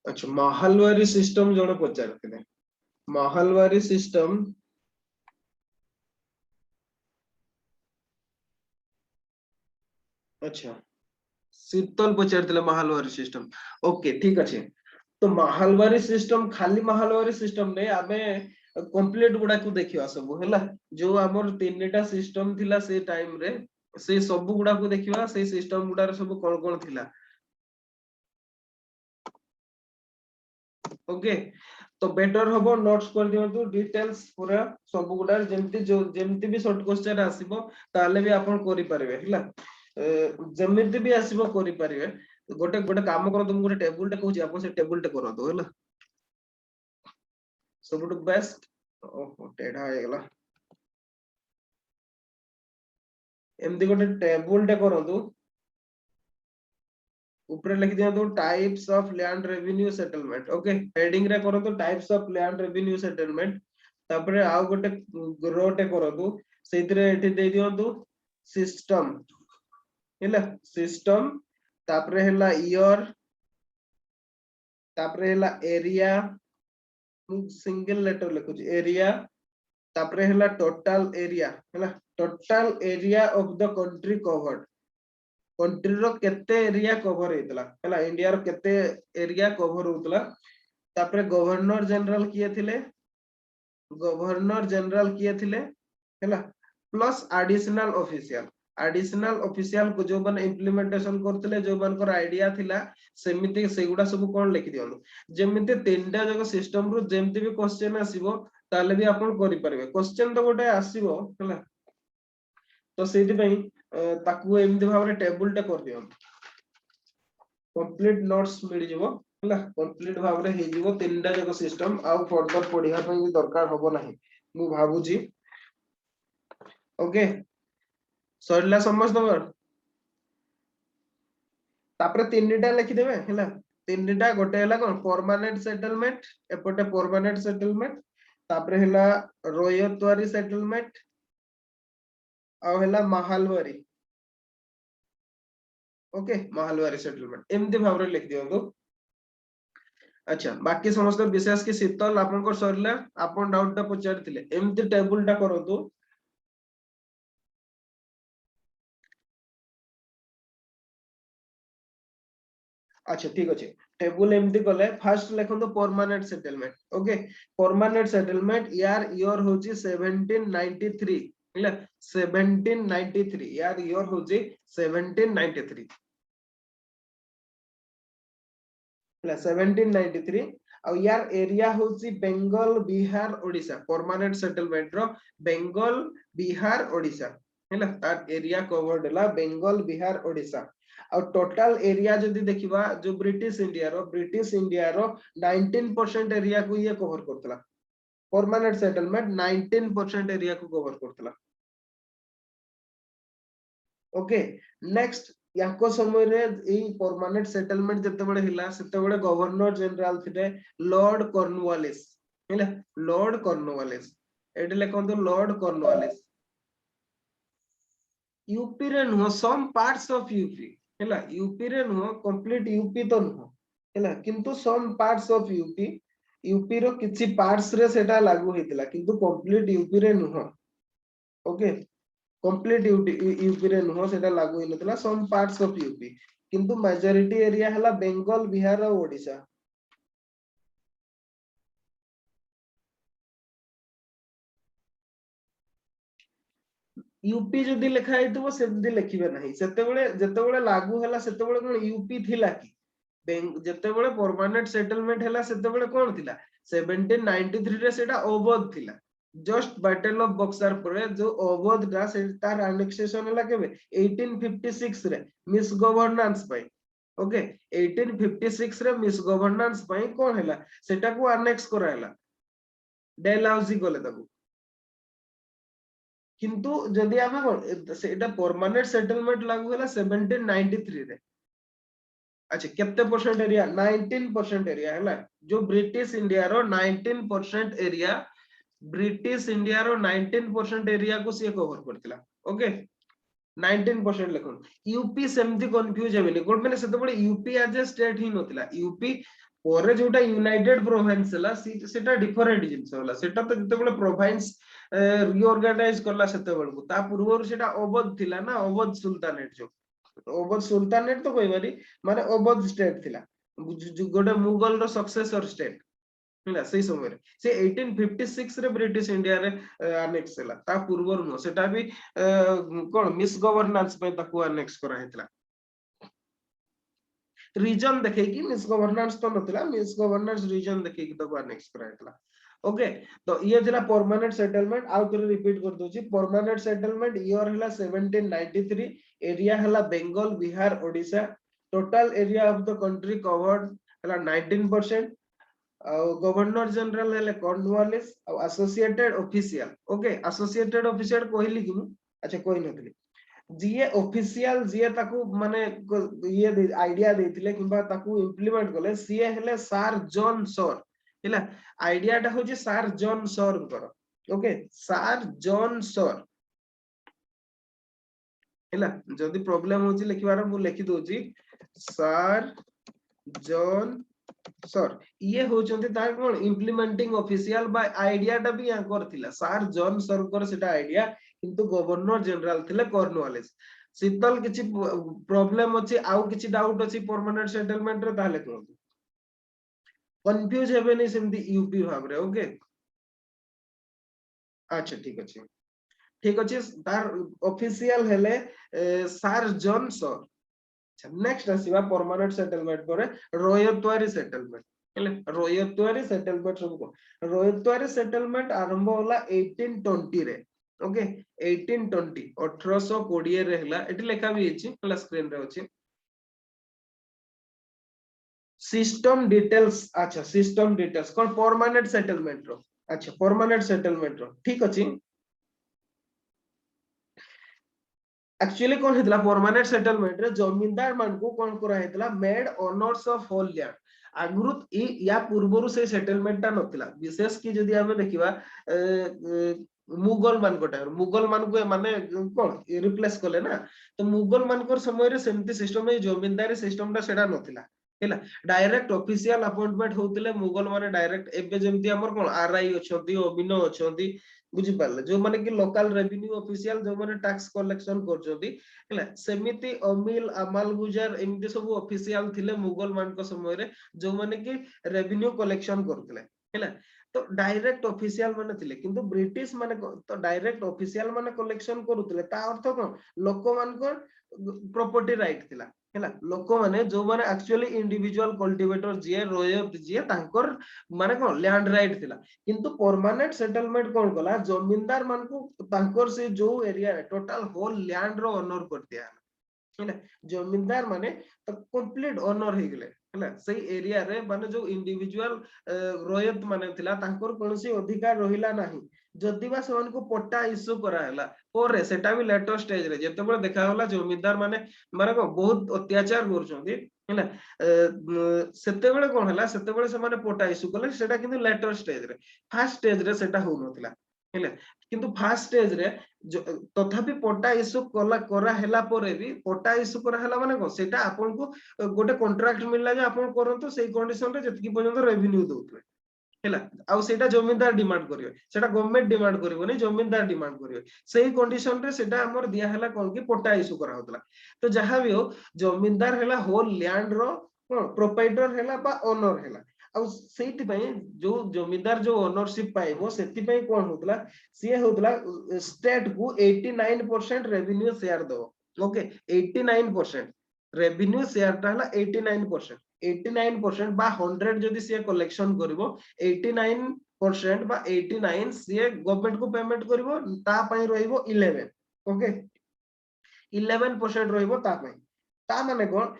अच्छा महलवारी सिस्टम जड़े पचार महलवारी सिस्टम अच्छा शीतल पचार महलवारी सिस्टम ओके ठीक अच्छे तो महलवारी सिस्टम खाली महलवारी सिस्टम नहीं आमे कंप्लीट गुडा को देखिवा सब हैला जो हमर तीनटा सिस्टम थिला से टाइम रे से सब गुडा को देखिवा से सिस्टम गुडा रे सब कोन कोन थिला ओके तो बेटर हबो नोट्स कर दियंतु डिटेल्स पूरा सब गुडा जेमति जो जेमति भी शॉर्ट क्वेश्चन आसीबो ताले भी आपण करि परिबे हैला जेमति भी आसीबो करि परिबे गोटे गोटे काम करो तुम गोटे टेबल टे कहूची आपण से टेबल टे करो दो हैला सबटु बेस्ट ओहो टेढ़ा हो गेला एमती गोटे टेबल टे करो दो ऊपर लिख दिया तो types of land revenue settlement okay heading रे करो तो types of land revenue settlement तापरे आउ गोटे रोटे करो तो सेतिरे एठी दे दियो तो सिस्टम हैला सिस्टम तापरे हैला ईयर तापरे हैला एरिया सिंगल लेटर लिखुच एरिया तापरे हैला टोटल एरिया हैला total area of the country covered country रो केते एरिया कवर हेतला हैला इंडिया रो केते एरिया कवर होतला तापरे गवर्नर जनरल किए थिले हैला प्लस एडिशनल ऑफिशियल को जो बन इंप्लीमेंटेशन करथिले जो बनकर आईडिया थिला सेमिति सेगुडा सब कोन लिखि दियनु जेमिति तीनटा जग सिस्टम रो जेमिति भी क्वेश्चन आसीबो ताले भी आपण करि परबे क्वेश्चन तो गोटे आसीबो हैला तो सेति पई ताकू एमति भाबरे टेबल टे कर दियो कंप्लीट नोट्स मिल जिवो हला कंप्लीट भाबरे हे जिवो तीनटा जक सिस्टम आ फर्दर पढिया पई भी दरकार होबो नाही मु भाबु जी ओके सरला समझ दबर तापरे तीनटा लिखि देबे हला तीनटा गोटे हला कोन परमानेंट सेटलमेंट एपटे परमानेंट सेटलमेंट तापरे हला रोयतवारी सेटलमेंट आ हला महलवारी ओके महलवारी सेटलमेंट एमती भाबरे लिख दियंतु अच्छा बाकी समस्त विशेष की शीतल आपन को सरला आपन डाउट टा पचारथिले एमती टेबल टा करंतु अच्छा ठीक अछि टेबल एमती कले फर्स्ट लिखंतु permanent settlement okay permanent settlement यार ईयर होची 1793 हैला 1793 यार ईयर होची 1793 1793 और यार एरिया होची बेंगल बिहार ओडिशा परमानेंट सेटलमेंट रो बेंगल बिहार ओडिशा हैला तार एरिया कवर्ड ला बेंगल बिहार ओडिशा और टोटल एरिया जदी देखिबा जो ब्रिटिश इंडिया रो 19% एरिया को ये cover Kartala permanent settlement 19% area को कवर करतला ओके नेक्स्ट याको समय रे ए परमानेंट सेटलमेंट जते बडे हिला सेते बडे गवर्नर जनरल थिले लॉर्ड कॉर्नवालिस हैला लॉर्ड कॉर्नवालिस एटे लेखन तो लॉर्ड कॉर्नवालिस यूपी रे no some parts of UP हैला यूपी रे नो कंप्लीट यूपी तो नो हैला किंतु some parts of UP UP रो किछि पार्ट्स रे सेटा लागू हेतिला किंतु कंप्लीट यूपी रे नो ओके कंप्लीट यूपी रे नो सेटा लागू हेनतला सम पार्ट्स ऑफ यूपी किंतु मेजॉरिटी एरिया हला बेंगल बिहार और ओडिशा यूपी जदी लिखा हेतबो सेदी लिखिबे नाही सेते बेले जते बेले लागू हला सेते बेले कोन यूपी थिला की जते बेले परमानेंट सेटलमेंट हला सेते बेले कोन थिला 1793 रे सेटा अवध थिला जस्ट बैटल ऑफ बक्सर पर जो अवध दा से तार एनेक्सेशन हला केबे 1856 रे मिस गवर्नेंस पाई ओके 1856 रे मिस गवर्नेंस पाई कोन हला सेटा को एनेक्स करायला डेलहाउसी कोले ताकू किंतु जदि आमे कोन सेटा परमानेंट सेटलमेंट लागू हला 1793 रे अच्छा कितने परसेंट एरिया 19% एरिया है जो ब्रिटिश इंडिया रो 19% एरिया ब्रिटिश इंडिया रो 19% एरिया को सी कवर करथिला ओके 19% लिखुन यूपी सेमती कंफ्यूज हेबेनी गोट माने सेते बडे यूपी एज ए स्टेट ही नथिला यूपी पोरे जोटा यूनाइटेड प्रोविंस हला सेटा डिफरेंट जिंस होला सेटा तो जते बडे प्रोविंस रीऑर्गेनाइज करला सेते बडको ता पूर्व सेटा अवध थिला ना अवध सुल्तानेट जो अवध सुल्तानेट तो कहबारी माने अवध स्टेट थिला गोटे मुगल रो सक्सेसर स्टेट ହେଲା ସେଇ ସମୟରେ ସେ 1856 ରେ ବ୍ରିଟିଶ ଇଣ୍ଡିଆ ରେ ଆନେକ୍ସ ହେଲା ତା ପୂର୍ବରୁ ନୁହଁ ସେଟା ବି କଣ ମିସ୍ ଗଭର୍ନାନ୍ସ ପାଇଁ ତାକୁ ଆନେକ୍ସ କରା ହେଇଥିଲା रीजन देखैकी मिस गवर्नेंस तो नथिला मिस गवर्नेंस रीजन देखैकी ताको अनेक्स करा हेतला ओके तो ये थिला परमानेंट सेटलमेंट आउ थोड़ी रिपीट कर दोची परमानेंट सेटलमेंट ईयर हला 1793 एरिया हला Bengal Bihar Odisha total area of the country covered हला 19% गवर्नर जनरल हेले Cornwallis associated official okay associated official कहली कि अच्छा कोइ नथली जीए ऑफिशियल जीए ताकू माने ये आइडिया देथिले किबा ताकू इंप्लीमेंट करले सीए हेले सर जॉन सर हैला आइडिया टा होची सर जॉन सर कर ओके सर जॉन सर हैला जदी प्रॉब्लम होची लिखिबार मु लिखि दोची सर जॉन सर ये होचंती तार कोन इंप्लीमेंटिंग ऑफिशियल बाय आइडिया टा भी यहाँ करथिला सर जॉन सर कर सेटा आइडिया किंतु गवर्नर जनरल थिले कॉर्नवालिस शीतल किछि प्रॉब्लम अछि आउ किछि डाउट अछि परमानेंट सेटलमेंट रे ताले कोन कंफ्यूज हेबे नै सेमती यूपी भाग रे ओके अच्छा ठीक अछि तार ऑफिशियल हेले सर जॉन सर नेक्स्ट आसीबा परमानेंट सेटलमेंट पर रोयतवारी सेटलमेंट हेले रोयतवारी सेटलमेंट सब को रोयतवारी सेटलमेंट आरंभ होला 1820 रे ओके 1820 1820 रे हला एटी लेखा भी अछि हला स्क्रीन रे अछि सिस्टम डिटेल्स अच्छा सिस्टम डिटेल्स कोन परमानेंट सेटलमेंट रो अच्छा परमानेंट सेटलमेंट रो ठीक अछि एक्चुअली कौन हेतला परमानेंट सेटलमेंट रे जमींदार मान को कौन करा हेतला made owners of whole land आगुरुत या पूर्वरु से सेटलमेंट ता नथिला विशेष की जदी हमें देखिबा मुगल मान को माने कोन रिप्लेस करले ना तो मुगल मान को समय रे सेमती सिस्टम में जमींदारी सिस्टम ता सेडा नथिला हैला डायरेक्ट ऑफिशियल अपॉइंटमेंट होतिले मुगल माने डायरेक्ट एबे जेमती हमर कोन आरआई अछंती अभिनव अछंती बुझी पारले जो माने कि लोकल रेवेन्यू ऑफिशियल जो माने टैक्स कलेक्शन करजोदी हैला सेमिति अमील अमाल गुजर एमती सब ऑफिशियल थिले मुगल मान को समय रे जो माने कि रेवेन्यू कलेक्शन करथिले हैला तो डायरेक्ट ऑफिशियल माने थिले किंतु ब्रिटिश माने तो डायरेक्ट ऑफिशियल माने कलेक्शन करूथिले ता अर्थ कोन लोक मान को प्रॉपर्टी राइट थिला हैला लोक माने जो माने एक्चुअली इंडिविजुअल कल्टीवेटर जे रोयत जे तांकर माने कोन लैंड राइट थिला किंतु परमानेंट सेटलमेंट कोन कला जमींदार मान को तांकर से जो एरिया टोटल होल लैंड रो ओनर कर दिया हैला जमींदार माने तो कंप्लीट ओनर हे गेले हैला सही एरिया रे माने जो इंडिविजुअल रोयत माने थिला तांकर कोनसी अधिकार रहिला नाही जदि बा सेवन को पट्टा इश्यू करा हैला और सेटा भी लेटर स्टेज रे जते बळे देखा होला जमींदार माने माने को बहुत अत्याचार करछोंदी हैला सेते बळे कोन हैला सेते बळे से माने पट्टा इश्यू कले सेटा किंतु लेटर स्टेज रे फर्स्ट स्टेज रे सेटा हो नथिला हैला किंतु फर्स्ट स्टेज रे तथापि पट्टा इश्यू करा हैला परे भी पट्टा इश्यू करा हैला माने को सेटा आपन को गोटे कॉन्ट्रैक्ट मिलला जे आपन करंतो सेही कंडीशन रे जतकी पर्यंत रेवेन्यू दोथले हैला आ सेटा जमींदार डिमांड करिवे सेटा गवर्नमेंट डिमांड करिवोनी जमींदार डिमांड करिवे सेही कंडीशन रे सेटा हमर दिया हैला कोन कि पट्टा इश्यू करा होतला तो जहां भी हो जमींदार हैला होल लैंड रो कोन प्रोप्राइटर हैला बा ओनर हैला आ सेति पई जो जमींदार जो ओनरशिप पाइबो सेति पई कोन होतला सी होतला स्टेट को 89% रेवेन्यू शेयर दो ओके 89% रेवेन्यू शेयर ता हला 89% 89% बा 100 जदी से कलेक्शन करिवो 89% बा 89 से गवर्नमेंट को पेमेंट करिवो ता पई रहिवो 11 ओके 11% रहिवो ता पई ता माने कोन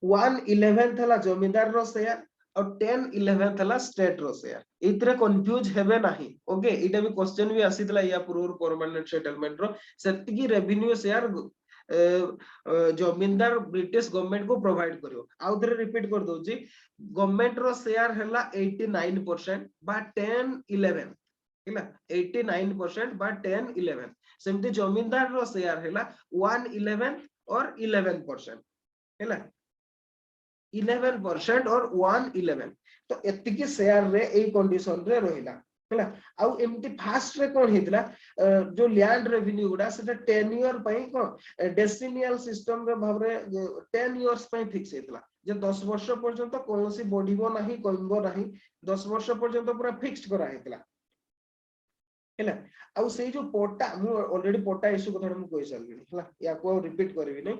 1/11 हला जमींदार रो शेयर और 10/11 हला स्टेट रो शेयर इतरे कंफ्यूज हेबे नाही ओके इटा भी क्वेश्चन भी आसीतला या पूर्व परमानेंट सेटलमेंट रो सेतिकी रेवेन्यू शेयर जमींदार ब्रिटिश गवर्नमेंट को प्रोवाइड करियो आउ थरे रिपीट कर दोची गवर्नमेंट रो शेयर हला 89% बा 10/11 हैला 89% बा 10/11 सेमती जमींदार रो शेयर हैला 111 और 11% हैला 11% और 111 तो एतिकी शेयर रे ए कंडीशन रे रहिला हैला आउ एमती फास्ट रे कोन हेतला जो लैंड रेवेन्यू गुडा सेटा 10 ईयर पई को डेसिनियल सिस्टम रे भाबरे 10 इयर्स पई फिक्स हेतला जे 10 वर्ष पर्यंत कोनोसी बढिबो नाही कमबो नाही 10 वर्ष पर्यंत पूरा फिक्स्ड करा हेतला हैला आउ से जो पोटा मु ऑलरेडी पोटा इशू कथा मु कहि सालबिनी हैला या को रिपीट करबी नै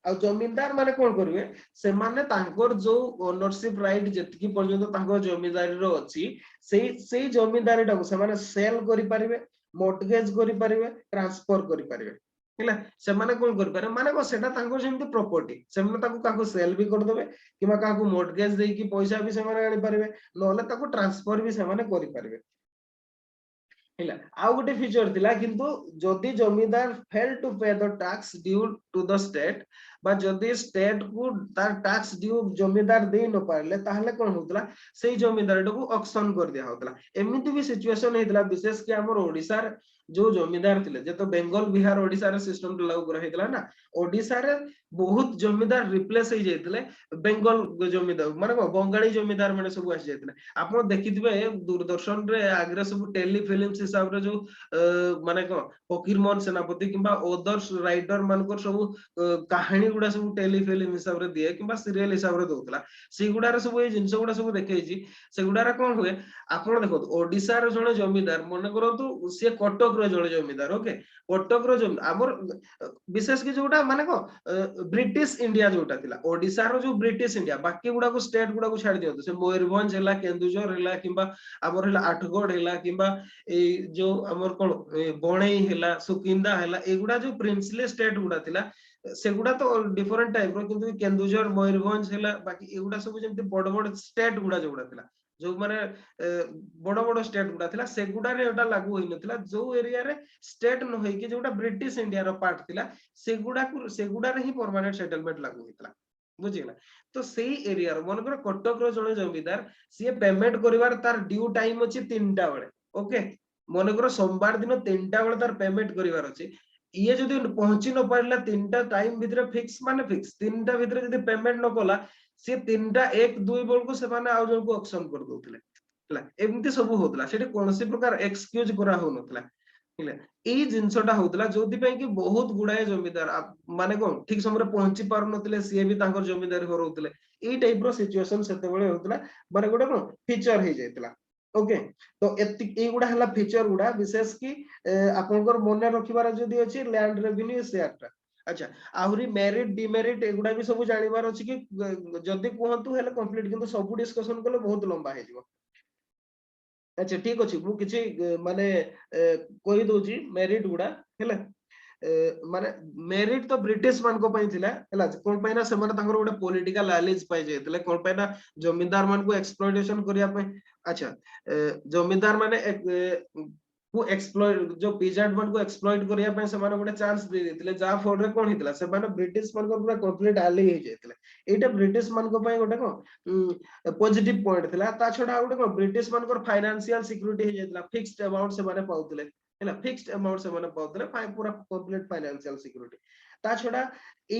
आ जमींदार माने कोन करिवे से माने तांकर जो ओनरशिप राइट जतिकी पर्यंत तांको जमींदारी रो अछि सेई जमींदारी टाको से माने सेल करि परिवे मॉर्टगेज करि परिवे ट्रांसफर करि परिवे हैला से माने कोन करि पारे माने को सेटा तांको जेमति प्रॉपर्टी से माने ताको काको सेल भी कर देबे किबा काको मॉर्टगेज देई की पैसा भी से माने आनि परिवे नहले ताको ट्रांसफर भी से माने करि परिवे हैला आउ गोटे फीचर थिला किंतु जदी zamindar fail to pay the tax due to the state बा जदी स्टेट को तार टैक्स ड्यू जमींदार दे न पारले ताहले कोन होतला सेही जमींदार को ऑक्शन कर दिया होतला एमिति भी सिचुएशन हेतला विशेष के हमर ओडिसा जो जमींदार थिले जे तो बेंगल बिहार ओडिसा रे सिस्टम लागू कर हेतला ना ओडिसा रे बहुत जमींदार रिप्लेस हो जाइतले बेंगल जमींदार माने बंगाली जमींदार माने सब आसी जाइतले आपण देखिथिबे दूरदर्शन रे आगरे सब टेली फिल्म्स हिसाब रे जो माने को फकीरमोहन सेनापति किबा अदर्स राइटर मानकर सब कहानी गुडा सब टेली फिल्म हिसाब रे दिए किबा सीरियल हिसाब रे दोतला से गुडा रे सब ए जिंस गुडा सब देखैछि से गुडा रे कोन होय आपण देखो ओडिसा रे जणे जमींदार माने करंतु से कटक रे जणे जमींदार ओके कटक रो जमीन हमर विशेष के जोटा माने को ब्रिटिश इंडिया जोटा थिला ओडिसा रो जो ब्रिटिश इंडिया बाकी गुडा को स्टेट गुडा को छाड़ दियौ से मयूरभंज हैला केन्दुझर हैला किबा हमर हैला आठगढ़ हैला किबा ए जो हमर कोन बणई हैला सुकिंदा हैला एगुडा जो प्रिंसली स्टेट गुडा थिला सेगुडा तो डिफरेंट टाइप रो किंतु केन्दुझर मयूरभंज हैला बाकी एगुडा सब जेंति बड़ बड़ स्टेट गुडा जोडा थिला जो माने बड़ बड़ स्टेट गुडा थिला सेगुडा रे एटा लागू होई नथिला जो एरिया रे स्टेट न होई कि जोटा ब्रिटिश इंडिया रो पार्ट थिला सेगुडा रे ही परमानेंट सेटलमेंट लागू होइतला बुझिला तो सेही एरिया रो मन कर कटक रो जणे जमीदार सी पेमेंट करिवार तार ड्यू टाइम अछि 3टा बेले ओके मन कर सोमवार दिन 3टा बेले तार पेमेंट करिवार अछि ये जदि पहुंची न पारला 3टा टाइम भितरे फिक्स माने फिक्स 3टा भितरे जदि पेमेंट न कला से 3टा 1 2 बेल को से माने आउ जन को ऑप्शन कर दोतले हला एमती सब होतला सेठी कोनसी प्रकार एक्सक्यूज करा हो नतला हला एई जिंसटा होतला जोदि पई कि बहुत गुडाए जमीदार माने कोन ठीक समय पहुंची पार नतले सी भी तांकर जमीदार होरउतले एई टाइप रो सिचुएशन सेते बेले होतला माने गोटे कोन फीचर हे जायतला ओके तो एई गुडा हला फीचर गुडा विशेष की आपनकर मने रखिबार जदि अछि लैंड रेवेन्यू शेयरटा अच्छा आहुरी मेरिट डिमेरिट एगुडा भी सब जानिबार अछि कि जदि कहंतु हेले कंप्लीट किंतु सब डिस्कशन कले बहुत लंबा हे जिवो अच्छा ठीक अछि मु किछि माने कहि दोछि मेरिट गुडा हेला माने मेरिट तो ब्रिटिश मान को पई थिला हेला कोन पई ना से माने तांकर गोटे पॉलिटिकल एलिज पाई जेतले कोन पई ना जमींदार मान को एक्सप्लॉइटेशन करिया पई अच्छा जमींदार माने को एक्सप्लॉइट जो पीजेंट मान को एक्सप्लॉइट करिया पई से माने गोटे चांस दे देतिले जा फॉर रे कोन हितला से माने ब्रिटिश मान को पूरा कंप्लीट एली हे जेतले एटा ब्रिटिश मान को पई गोटे को पॉजिटिव पॉइंट थिला ता छोडा गोटे को ब्रिटिश मान को फाइनेंशियल सिक्योरिटी हे जेतला फिक्स्ड अमाउंट से माने पाउतले हैला फिक्स्ड अमाउंट से माने पाउतले पूरा कंप्लीट फाइनेंशियल सिक्योरिटी ता छोडा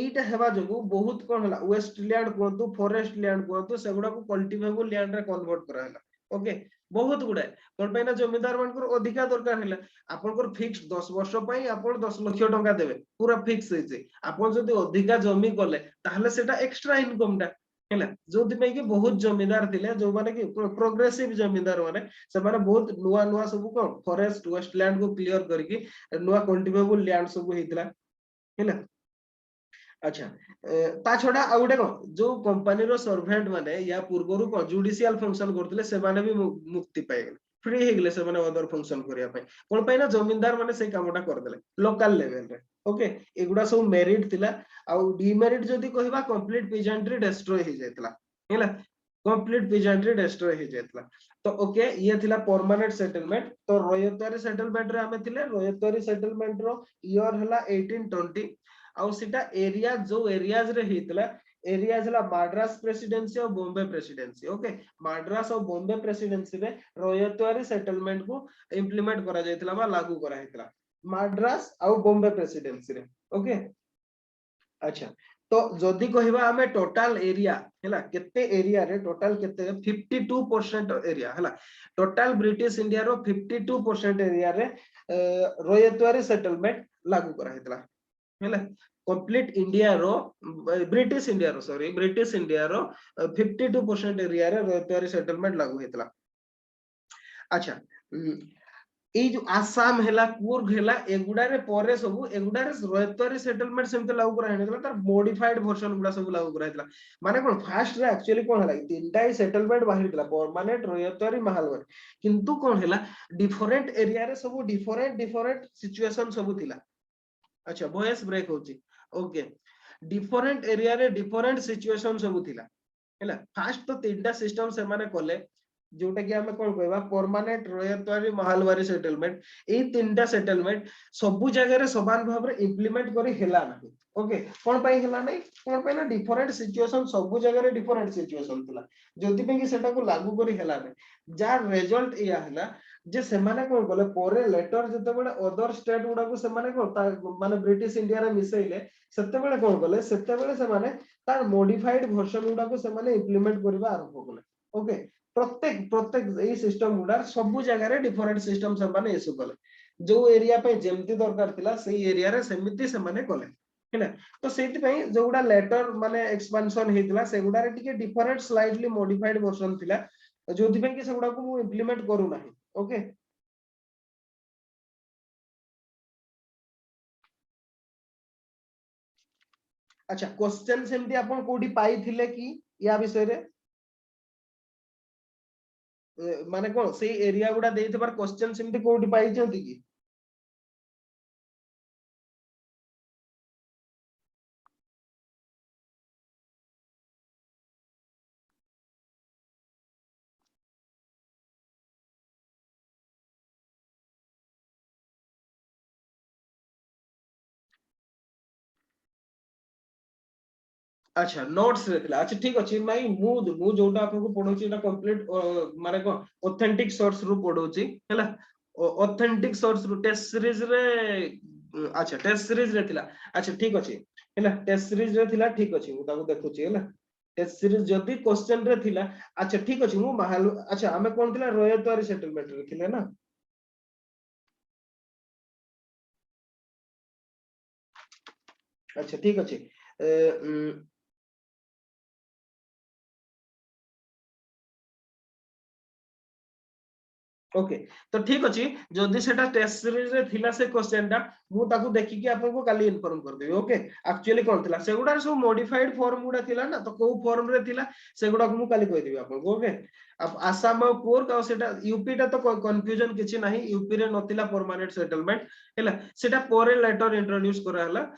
एटा हेबा जगु बहुत कोन हला वेस्ट लैंड कोंतु फॉरेस्ट लैंड कोंतु सेगुडा को कल्टीवेबल लैंड रे कन्वर्ट करा हला ओके बहुत गुडा कोन पई ना जमींदार मानकर अधिका दरकार हला आपनकर फिक्स्ड 10 वर्ष पई आपन 10 लाख टका देबे पूरा फिक्स हे जे आपन जदी अधिका जमी करले ताहले सेटा एक्स्ट्रा इनकम टा हैला जोदि पई कि बहुत जमींदार थिले जो माने कि प्रोग्रेसिव जमींदार माने से माने बहुत नुवा नुवा सब को फॉरेस्ट वेस्ट लैंड को क्लियर करके नुवा कल्टीवेबल लैंड सब हेतला हैला अच्छा ता छोडा आ गुटे को जो कंपनी रो सर्वेंट माने या पूर्वरु को जुडिशियल फंक्शन करथिले से माने भी मुक्ति पाए गेले फ्री हे गेले से माने अदर फंक्शन करिया पई कोन पई ना जमींदार माने से कामटा कर देले लोकल लेवल रे ओके एगुडा सब मेरिट थिला आ डिमेरिट जदी कहिबा कंप्लीट पेजेंट्री डिस्ट्रॉय हे जायतला हैला कंप्लीट पेजेंट्री डिस्ट्रॉय हे जायतला तो ओके ये थिला परमानेंट सेटलमेंट तो रयतरी सेटलमेंट रे हमें थिले रयतरी सेटलमेंट रो ईयर हला 1820 आउ सीटा एरिया जो एरियाज रे हितला एरियाज हला मद्रास प्रेसिडेंसी और बॉम्बे प्रेसिडेंसी ओके मद्रास और बॉम्बे प्रेसिडेंसी रे रयतवारी सेटलमेंट को इंप्लीमेंट करा जायतला बा लागू करा हितला माड्रास आउ बॉम्बे प्रेसिडेंसी रे ओके अच्छा तो जदि कहबा हमें टोटल एरिया हैला केते एरिया रे टोटल केते 52% एरिया हैला टोटल ब्रिटिश इंडिया रो 52% एरिया रे रोयतवारी सेटलमेंट लागू करा हेतला हैला कंप्लीट इंडिया रो ब्रिटिश इंडिया रो सॉरी ब्रिटिश इंडिया रो 52% एरिया रे रोयतवारी सेटलमेंट लागू हेतला अच्छा एई जो आसाम हेला कूर्ग हेला एगुडारे परे सब एगुडारे रयतवारी सेटलमेंट सेमते लागू करा हेनतला तार मॉडिफाइड वर्जन गुडा सब लागू करा हेतला माने कोन फास्ट रे एक्चुअली कोन हला तीनटा ही सेटलमेंट बाहिर दिला परमानेंट रयतवारी महालवारी किंतु कोन हला डिफरेंट एरिया रे सब डिफरेंट डिफरेंट सिचुएशन सब थिला अच्छा वॉइस ब्रेक होची ओके डिफरेंट एरिया रे डिफरेंट सिचुएशन सब थिला हैला फास्ट तो तीनटा सिस्टम से माने कोले जोटा कि हमें कौन कहबा परमानेंट रयतवारी महालवारी सेटलमेंट ए तीनटा सेटलमेंट सबु जगह रे समान भाव रे इंप्लीमेंट करी हेला नाही ओके कोन पई हेला नाही कोन पई ना डिफरेंट सिचुएशन सबु जगह रे डिफरेंट सिचुएशन थिला जोति पे कि सेटा को लागू करी हेला नाही जार रिजल्ट या हला जे सेमाने कोन बोले पोरे लेटर जते बडे अदर स्टेट गुडा को सेमाने को माने ब्रिटिश इंडिया रे मिसैले सेते बेले कोन बोले सेते बेले सेमाने तार मॉडिफाइड वर्जन गुडा को सेमाने इंप्लीमेंट करबा आरंभ कले ओके प्रत्येक प्रत्येक ए सिस्टम गुडा सब जगह रे डिफरेंट सिस्टम से माने इशू कले जो एरिया पे जेमती दरकार थिला सेही एरिया रे सेमिति से माने कले हैना तो सेति पई जोगुडा लेटर माने एक्सपेंशन हेतिला सेगुडा रे टिके डिफरेंट स्लाइटली मॉडिफाइड वर्जन थिला जोथि पे कि सेगुडा को मु इंप्लीमेंट करू नाही ओके अच्छा क्वेश्चन सेमती आपण कोडी पाई थिले कि या विषय रे माने कोन सेही एरिया गुडा देइथबार क्वेश्चन सेमती कोडी पाई जंती कि अच्छा नोट्स रे थिला अच्छा ठीक अछि माई मु जोटा आपन को पढौची एटा कंप्लीट माने को ऑथेंटिक सोर्स रु पढौची हैला ऑथेंटिक सोर्स रु टेस्ट सीरीज रे अच्छा टेस्ट सीरीज रे थिला अच्छा ठीक अछि हैला टेस्ट सीरीज रे थिला ठीक अछि मु ताको देखुची हैला टेस्ट सीरीज जदी क्वेश्चन रे थिला अच्छा ठीक अछि मु महाल अच्छा हमें कोन थिला रोयतवारी सेटलमेंट रे थिले ना अच्छा ठीक अछि ओके तो ठीक अछि जदी सेटा टेस्ट सीरीज रे थिला से क्वेश्चन टा मु ताकू देखि कि आपन को काली इन्फॉर्म कर देबी ओके एक्चुअली कोन थिला सेगुडा सब मॉडिफाइड फॉर्म गुडा थिला ना तो को फॉर्म रे थिला सेगुडा को मु काली कहि देबी आपन को ओके अब आसाम और कोर का सेटा यूपी टा तो कंफ्यूजन किछि नाही यूपी रे नथिला परमानेंट सेटलमेंट हैला सेटा पोरे लेटर इंट्रोड्यूस करा हला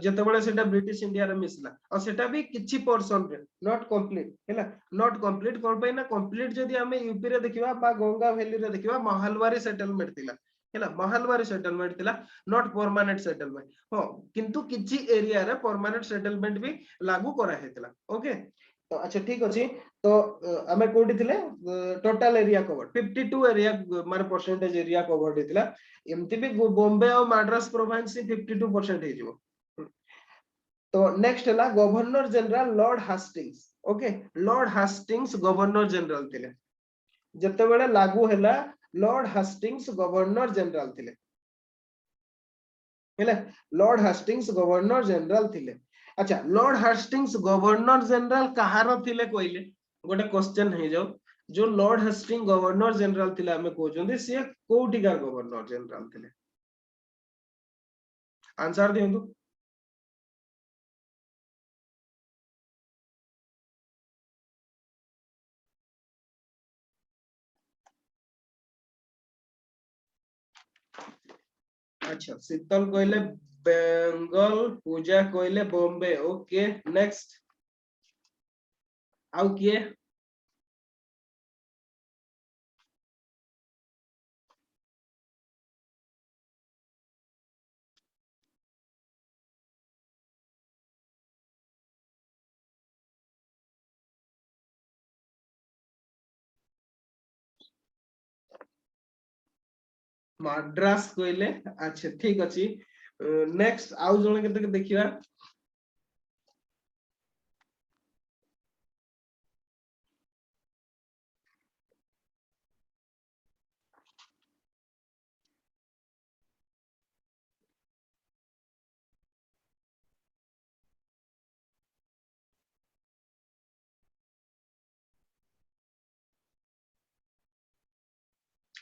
जेतेबेले सेटा ब्रिटिश इंडिया रे मिसला और सेटा भी किछि पोर्शन रे नॉट कंप्लीट हैला नॉट कंप्लीट कोन पे ना कंप्लीट जदी हमें यूपी रे देखिबा बा गंगा वैली रे देखिबा महालवारी सेटलमेंट थिला हैला महालवारी सेटलमेंट थिला नॉट परमानेंट सेटलमेंट हो किंतु किछि एरिया रे परमानेंट सेटलमेंट भी लागू करा हेतला ओके तो अच्छा ठीक अछि तो हमें कोडी थिले टोटल एरिया कवर 52 एरिया माने परसेंटेज एरिया कवर हेतला एमती भी बॉम्बे और मद्रास प्रोविंस 52% हे जिवो तो नेक्स्ट है governor general Lord Hastings okay lord Hastings governor general थिले जते बेले लागू हैला लॉर्ड हास्टिंग्स गवर्नर जनरल थिले हेले लॉर्ड हास्टिंग्स गवर्नर जनरल थिले अच्छा लॉर्ड हास्टिंग्स गवर्नर जनरल कहार थिले कहले गोटे क्वेश्चन हे जाओ जो लॉर्ड हास्टिंग गवर्नर जनरल थिले हमें कहउछन्ती से कोटिका गवर्नर जनरल थिले आंसर दियंतु अच्छा शीतल कहले बेंगल पूजा कहले बॉम्बे ओके नेक्स्ट आउ किए माड्रास कहले अच्छा ठीक अछि नेक्स्ट आउ जणे केते देखिबा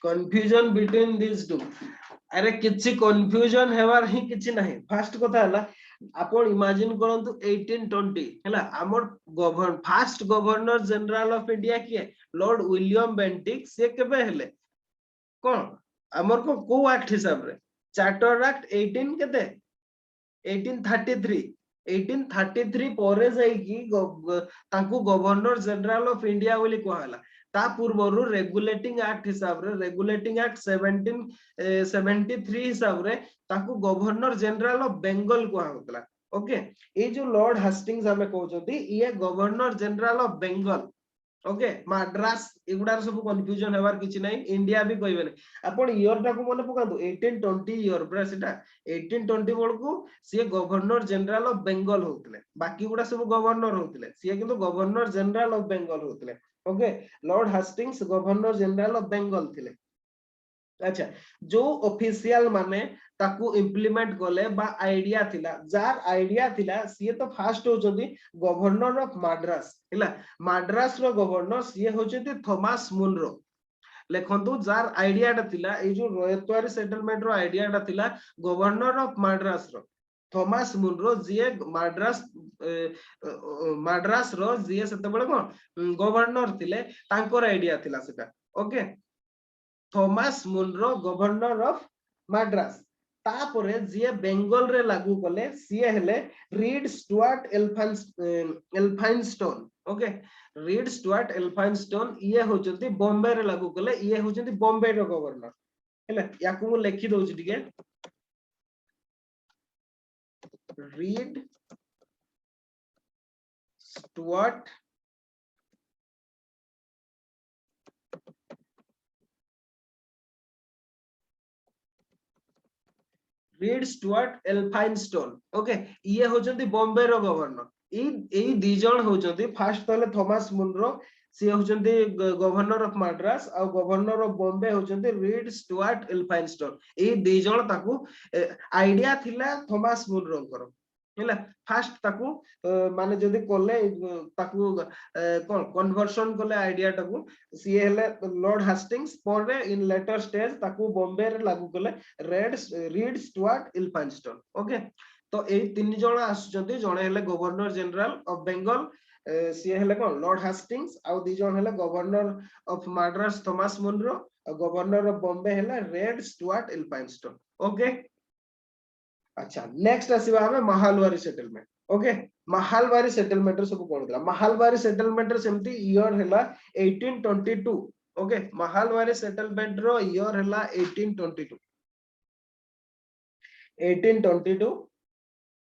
confusion between these two अरे किछि confusion हेवार ही किछि नाही फर्स्ट कथा हला आपण इमेजिन करंतु 1820 हला हमर govern first governor general of India किए लॉर्ड विलियम बेंटिक से केबे हेले कोन हमर को एक्ट हिसाब रे चार्टर एक्ट 18 केते 1833 1833 ପରେ ଯାଇକି ତାଙ୍କୁ ଗଭର୍ଣ୍ଣର ଜେନେରାଲ ଅଫ ଇଣ୍ଡିଆ ବୋଲି କୁହାହେଲା ତା ପୂର୍ବରୁ ରେଗୁଲେଟିଂ ଆକ୍ଟ ହିସାବରେ ରେଗୁଲେଟିଂ ଆକ୍ଟ 1773 ହିସାବରେ ତାଙ୍କୁ ଗଭର୍ଣ୍ଣର ଜେନେରାଲ ଅଫ ବେଙ୍ଗଲ କୁହାହଉଥିଲା ଓକେ ଏଇ ଯୋଉ ଲର୍ଡ ହାଷ୍ଟିଂସ ଆମେ କହୁଛନ୍ତି ଇଏ governor general of Bengal okay Madras एगुडा सब कंफ्यूजन हेबार किछि नै इंडिया भी कहबे नै आपण ईयर टाको मने पकांतु 1820 ईयर ब्रा सेटा 1820 बळकू से गवर्नर जनरल ऑफ बेंगल होतले बाकी गुडा सब गवर्नर होतले से किंतु गवर्नर जनरल ऑफ बेंगल होतले okay lord Hastings governor general of Bengal थिले अच्छा जो ऑफिशियल माने ताकू इंप्लीमेंट कले बा आइडिया थिला जार आइडिया थिला सी तो फास्ट होचंदी गवर्नर ऑफ माड्रास हैला माड्रास रो गवर्नर सी होचंदी थॉमस मुनरो लेखंतु जार आइडिया ता थिला ए जो रोयतवारी सेटलमेंट रो आइडिया ता थिला गवर्नर ऑफ माड्रास रो थॉमस मुनरो जे माड्रास माड्रास रो जे सेते बळे कोन गवर्नर थिले तांकर आइडिया थिला सेटा okay Thomas Munro governor of Madras तापरे जे बेंगल रे लागू कले सीए हेले रीड स्टुअर्ट एल्फाइनस्टोन ओके रीड स्टुअर्ट एल्फाइनस्टोन ये होचंती बॉम्बे रे लागू कले ये होचंती बॉम्बे रो गवर्नर हेला याकू मु लेखि दोछि टिके रीड स्टुअर्ट रीड स्टुअर्ट एल्फाइनस्टोन ओके ये होचंती बॉम्बे रो गवर्नर एई दी जण होचंती फर्स्ट तले थॉमस मुनरो सी होचंती गवर्नर ऑफ माड्रास और गवर्नर ऑफ बॉम्बे होचंती रीड स्टुअर्ट एल्फाइनस्टोन एई दी जण ताकू आइडिया थिला थॉमस मुनरो करो हैला फर्स्ट ताकू माने जदी कोले ताकू कोन कन्वर्सन कोले आइडिया ताकू सी हेले लॉर्ड हास्टिंग्स पर इन लेटर स्टेज ताकू बॉम्बे रे लागू कोले रीड स्टुअर्ट एल्फाइनस्टोन ओके तो ए तीन जण आसुचंती जणे हेले गवर्नर जनरल ऑफ बेंगल सी हेले कोन लॉर्ड हास्टिंग्स आ दी जण हेले governor of Madras Thomas Munro और गवर्नर ऑफ बॉम्बे हेले रीड स्टुअर्ट एल्फाइनस्टोन ओके अच्छा नेक्स्ट आसीबा हमें mahalwari settlement okay mahalwari settlement रे सब कोन दिला महालवारी सेटलमेंट रे सेमती ईयर हैला 1822 ओके महालवारी सेटलमेंट रो ईयर हैला 1822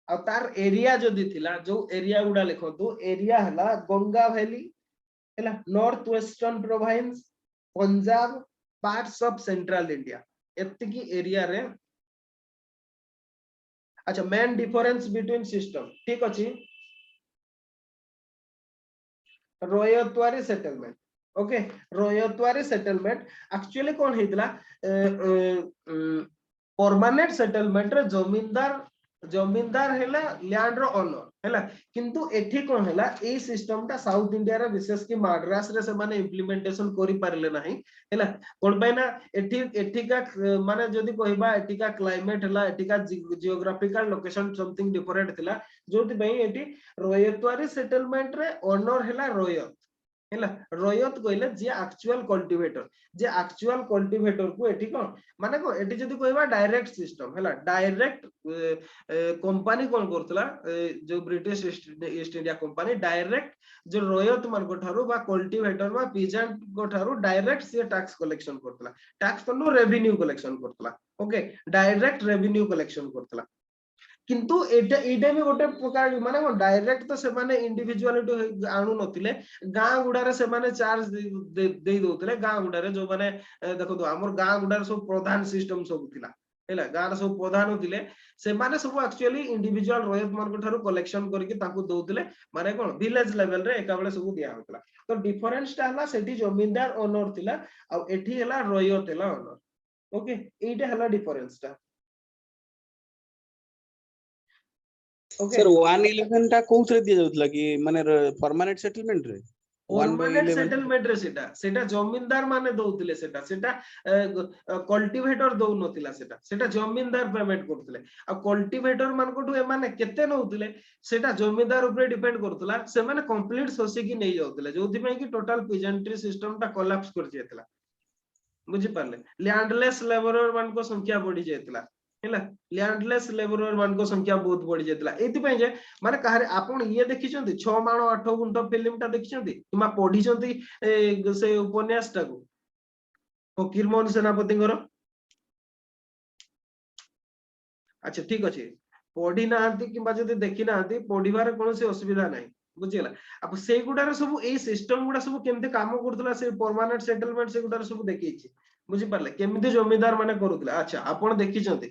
आ तार एरिया जदी थिला जो एरिया गुडा लिखंतु एरिया हैला गंगा वैली हैला north western province Punjab parts of central India एतिकी एरिया रे अच्छा मेन डिफरेंस बिटवीन सिस्टम ठीक अछि ryotwari settlement okay ryotwari settlement actually कोन हेतला परमानेंट सेटलमेंट रे जमींदार हैला लैंड रो ओनर हैला किंतु एठी कोन हैला ए सिस्टम ता साउथ इंडिया रे विशेष की माड्रास रे से माने इंप्लीमेंटेशन करि पारले नाही हैला कोन पैना एठी का माने जदी कहबा एठी का क्लाइमेट हैला एठी का जियोग्राफिकल लोकेशन समथिंग डिफरेंट थिला जोति बई एठी रोयतवारी सेटलमेंट रे ओनर हैला रोयत हैला रोयत कहले जे एक्चुअल कल्टीवेटर को एठी कोन माने को एठी जदी कहबा डायरेक्ट सिस्टम हैला डायरेक्ट कंपनी कोन करतला जो British east India company direct जो रोयत मान को थारु बा कल्टीवेटर बा पीजेंट को थारु डायरेक्ट से टैक्स कलेक्शन करतला टैक्स तो revenue collection Kartala okay direct revenue collection Kartala किंतु एटा भी गोटे प्रकार माने डायरेक्ट तो से माने इंडिविजुअलिटी आनु नथिले गां गुडारे से माने चार्ज दे दोतले गां गुडारे जो माने देखो तो हमर गां गुडारे सब प्रधान सिस्टम सब थिला हैला गां सब प्रधान होतिले से माने सब एक्चुअली इंडिविजुअल रयत मन ठारो कलेक्शन करके ताकू दोतले माने कोन विलेज लेवल रे एका बेले सब दिया होतला तो डिफरेंस ता हला सेठी जमींदार ओनर थिला आ एठी हला रयत हला ओनर ओके एटा हला डिफरेंस ता ओके सर 111 टा कोथरे दिया जाउतला कि माने परमानेंट सेटलमेंट रे 1/11 1/11 सेटलमेंट रे सेटा जमींदार माने दउतिले सेटा कल्टीवेटर दउ नथिला सेटा जमींदार पेमेंट करथिले आ कल्टीवेटर मान कोठु ए माने केते नउतिले सेटा जमींदार ऊपर डिपेंड करथला से माने कंप्लीट सोसी की नै जाउतिले जोथि में कि टोटल पेजेंट्री सिस्टम ता कोलैप्स कर जेतला बुझी पारले लैंडलेस लेबरर मान को संख्या बढ़ी जेतला हैला लैंडलेस लेबरर मान को संख्या बहुत बढ़ी जेतला एति पय जे माने कहारे आपण ये देखि छथि 6 माण 8 गुंठ फिल्म ता देखि छथि किमा पढी छथि से उपन्यास ता को फकीर मोहन सेनापति घर अच्छा ठीक अछि पढी नांती किबा जदि देखि नांती पढिबार कोनोसी असुविधा नाही बुझिला अब से गुडार सब ए सिस्टम गुडा सब केमते काम करथला से परमानेंट सेटलमेंट से गुडार सब देखि छी बुझि पारले केमते जमीदार माने करूथला अच्छा आपण देखि छथि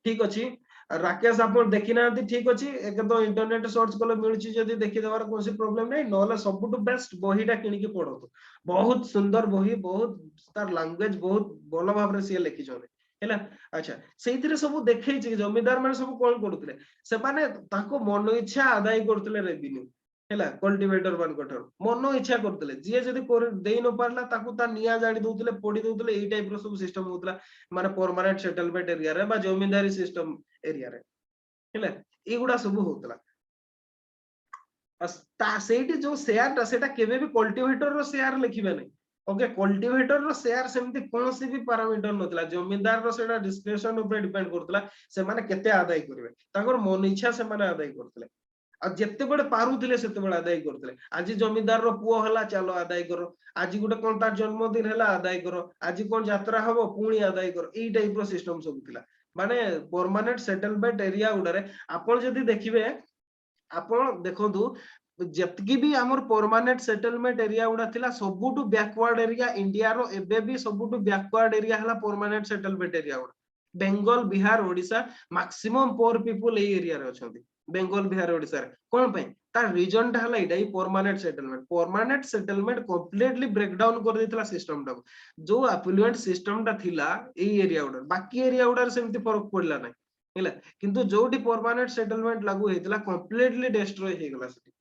ठीक अछि राकेश आपण देखि नांती ठीक अछि एक तो इंटरनेट सर्च कले मिलछि जदि देखि देबार कोनोसी प्रॉब्लम नै नले सबटु बेस्ट बहिडा किनि के पढो बहुत सुंदर बही बहुत तार लैंग्वेज बहुत भलो भाबरे से लिखि छथि हैला अच्छा सेइथिरे सब देखै छी जमीदार माने सब कोन करूथले से माने ताको मन इच्छा आदाय करथले रेवेन्यू हैला कल्टीवेटर मान कठर मन इच्छा करथले जे जदी देई न पारला ताको ता निया जाडी दोथले पडी दोथले एई टाइप रो सब सिस्टम होतला माने परमानेंट सेटलमेंट एरिया रे बा जमींदारी सिस्टम एरिया रे हैला एगुडा सब होतला ता सेठी जो शेयर ता सेटा केबे भी कल्टीवेटर रो शेयर लिखिबे नै ओके कल्टीवेटर रो शेयर सेमति कोनोसी भी पैरामीटर नथला जमींदार रो सेटा डिस्क्रिप्शन ऊपर डिपेंड करथला से माने केते आदाय करबे ताकर मन इच्छा से माने आदाय करथले आ जत्ते बडे पारुथिले सेते बडे आदाय करथले आज जमींदार रो पुओ हला चलो आदाय करो आज गुटे कोन तार जन्मदिन हला आदाय करो आज कोन यात्रा हबो पुणी आदाय करो एई टाइप रो सिस्टम सब थिला माने परमानेंट सेटलमेंट एरिया गुडरे आपण जदी देखिबे आपण देखंतु जतकी भी हमर परमानेंट सेटलमेंट एरिया गुडा थिला सबुटु बैकवर्ड एरिया इंडिया रो एबे भी सबुटु बैकवर्ड एरिया हला परमानेंट सेटलमेंट एरिया गुडा Bengal Bihar Odisha maximum poor people ए एरिया रे अछंती बेंगल बिहार ओडिसा रे कोन पय तार रीजन ता हला इडाई permanent settlement completely break down कर देथिला सिस्टम टा जो एफ्लुएंट सिस्टम टा थिला ए एरिया गुडा बाकी एरिया गुडा सेमति फरक पड़ला नै हैला किंतु जोटी परमानेंट सेटलमेंट लागू हेतिला कंप्लीटली डिस्ट्रॉय हे गेला सेठी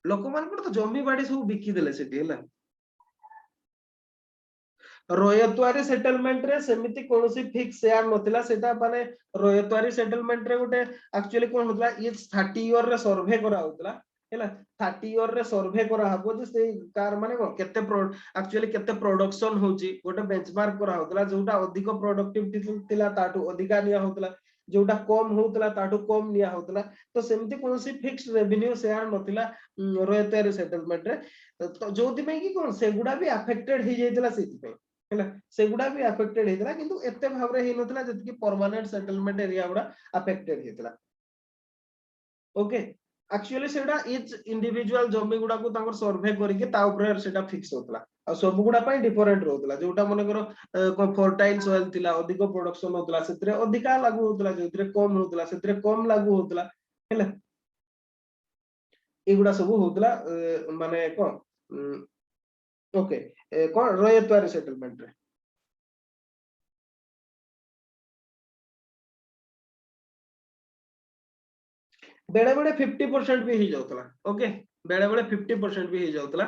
लोक मान को तो जमी बाडी सब बिकी देले सेठी हैला रयतवारी सेटलमेंट रे सेमिति कोनोसी फिक्स शेयर नथिला सेटा माने रयतवारी सेटलमेंट रे गोटे एक्चुअली कोन होतला ये 30 ईयर रे सर्वे करा होतला हैला 30 ईयर रे सर्वे करा हबो जे से कार माने केते एक्चुअली केते प्रोडक्शन होची गोटे बेंचमार्क करा होतला जोटा अधिक प्रोडक्टिविटी थिला ताटू अधिका निया होतला जोटा कम होतला ताटू कम निया होतला तो सेमिति कोनोसी fixed revenue share नथिला ryotwari settlement रे तो जोति में कि कोन सेगुडा भी अफेक्टेड हे जायतला सेति पे हैला सेगुडा भी अफेक्टेड हेतला किंतु एते भाबरे हे नथला जति परमानेंट सेटलमेंट एरिया गुडा अफेक्टेड हेतला ओके एक्चुअली सेडा इच इंडिविजुअल जमी गुडा को तांकर सर्वे करिके ता ऊपर सेटा फिक्स होतला आ सब गुडा पय डिफरेंट रहतला जोटा मने करो फर्टाइल सॉइल थिला अधिक प्रोडक्शन होतला सेतरे अधिका लागू होतला जोतरे कम होतला सेतरे कम लागू होतला हैला एगुडा सब होतला माने को ओके कोन रयतवारी सेटलमेंट रे बेड़े बेड़े 50% भी ही जाउतला ओके बेड़े बेड़े 50% भी ही जाउतला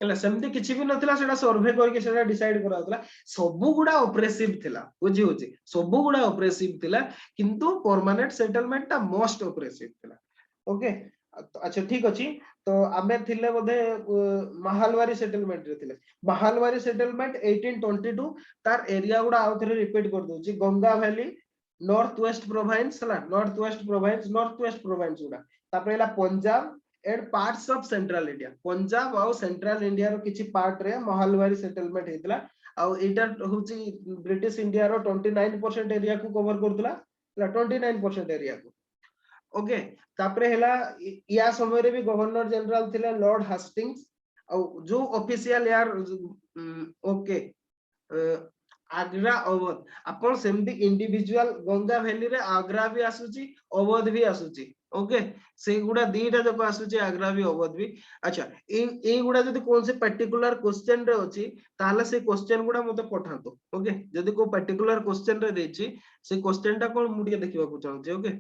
हैला सेमती किछि भी नथिला सेटा सर्वे करके सेटा डिसाइड करा होतला सबु गुडा ऑपरेसिव थिला बुझी होची सबु गुडा ऑपरेसिव थिला किंतु परमानेंट सेटलमेंट ता मोस्ट ऑपरेसिव थिला ओके अच्छा ठीक अछि तो आमे थिले बोधे महालवारी सेटलमेंट रे थिले महालवारी सेटलमेंट 1822 तार एरिया गुडा आउथरे रिपीट कर दोची Ganga valley north west province हला नॉर्थ वेस्ट प्रोविंस गुडा तापरेला Punjab and parts of central India Punjab और सेंट्रल इंडिया रो किछि पार्ट रे महालवारी सेटलमेंट हेतला आ एटा होची ब्रिटिश इंडिया रो 29% एरिया को कवर करतला 29% एरिया को ओके तापरे हैला या समय रे भी गवर्नर जनरल थिले लॉर्ड हास्टिंग्स जो ऑफिशियल यार ओके आग्रा अवध आपण सेमती इंडिविजुअल गंगा वैली रे आग्रा भी आसुची अवध भी आसुची ओके से गुडा दीटा जको आसुची आग्रा भी अवध भी अच्छा ए गुडा जदी कोन से पर्टिकुलर क्वेश्चन रे अछि ताले से क्वेश्चन गुडा मते पठातो ओके जदी को पर्टिकुलर क्वेश्चन रे देछि से क्वेश्चन टा कोन मुडिके देखिबा को चाहू ओके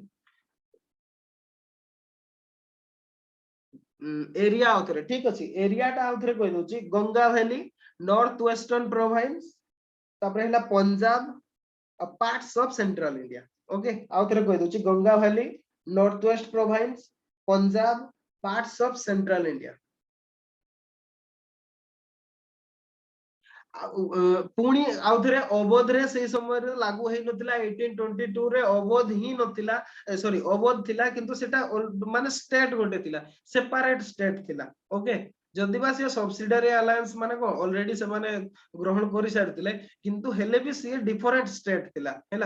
एरिया आउथरे ठीक अछि एरिया टा आउथरे कहि दोछि Ganga valley north western province तापर हैला Punjab parts of central India okay आउथरे कहि दोछि Ganga valley north west province Punjab parts of central India पुणी आउथरे अवध रे से समय रे लागू हेई नथिला 1822 रे अवध ही नथिला सॉरी अवध थिला किंतु सेटा माने स्टेट गोटे थिला सेपरेट स्टेट थिला ओके जदि बा से सब्सिडियरी अलायंस माने को ऑलरेडी से माने ग्रहण करि सारथिले किंतु हेले भी से डिफरेंट स्टेट थिला हैला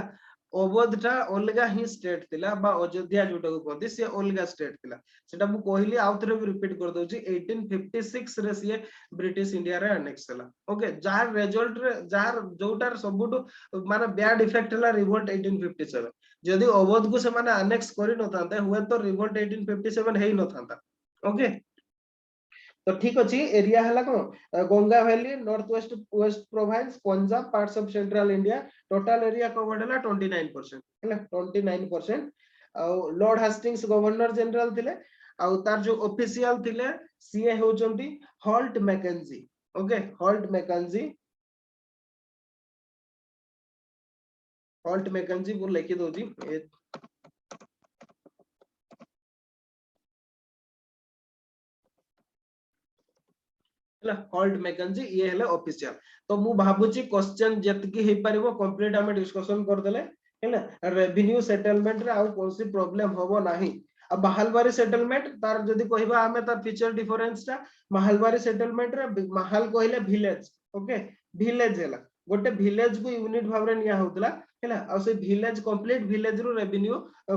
अवध टा अलगा ही स्टेट थिला बा अयोध्या जोटा को कहते से अलगा स्टेट थिला सेटा मु कहली आउथरे भी रिपीट कर दोछि 1856 रे से ब्रिटिश इंडिया रे अनेक्स हला ओके जार रिजल्ट रे जार जोटार सबुटो माने बैड इफेक्ट हला रिवोल्ट 1857 जदि अवध को से माने अनेक्स करि नथांते हुए तो रिवोल्ट 1857 हेई नथांता ओके तो ठीक अछि एरिया हला को Ganga valley north west west province Punjab parts of central India total area covered हला 29% हला 29% लॉर्ड हास्टिंग्स गवर्नर जनरल थिले तार जो ऑफिशियल थिले सीए होचंती Holt Mackenzie okay Holt Mackenzie वो लिखि दोजी हॉल्ट मैकेंजी ये हेले ऑफिशियल तो मु भाबुची क्वेश्चन जतकी हे परिबो कंप्लीट हम डिस्कशन कर देले हैला रेवेन्यू सेटलमेंट रे आउ कोनसी प्रॉब्लम होबो नाही अब महालबारी सेटलमेंट तार जदी कहिबा हमें तार फीचर डिफरेंस ता महालबारी सेटलमेंट रे महाल कहिले विलेज ओके विलेज हैला गोटे विलेज को यूनिट भाबरे निया होतला हैला आ से विलेज कंप्लीट विलेज रो रेवेन्यू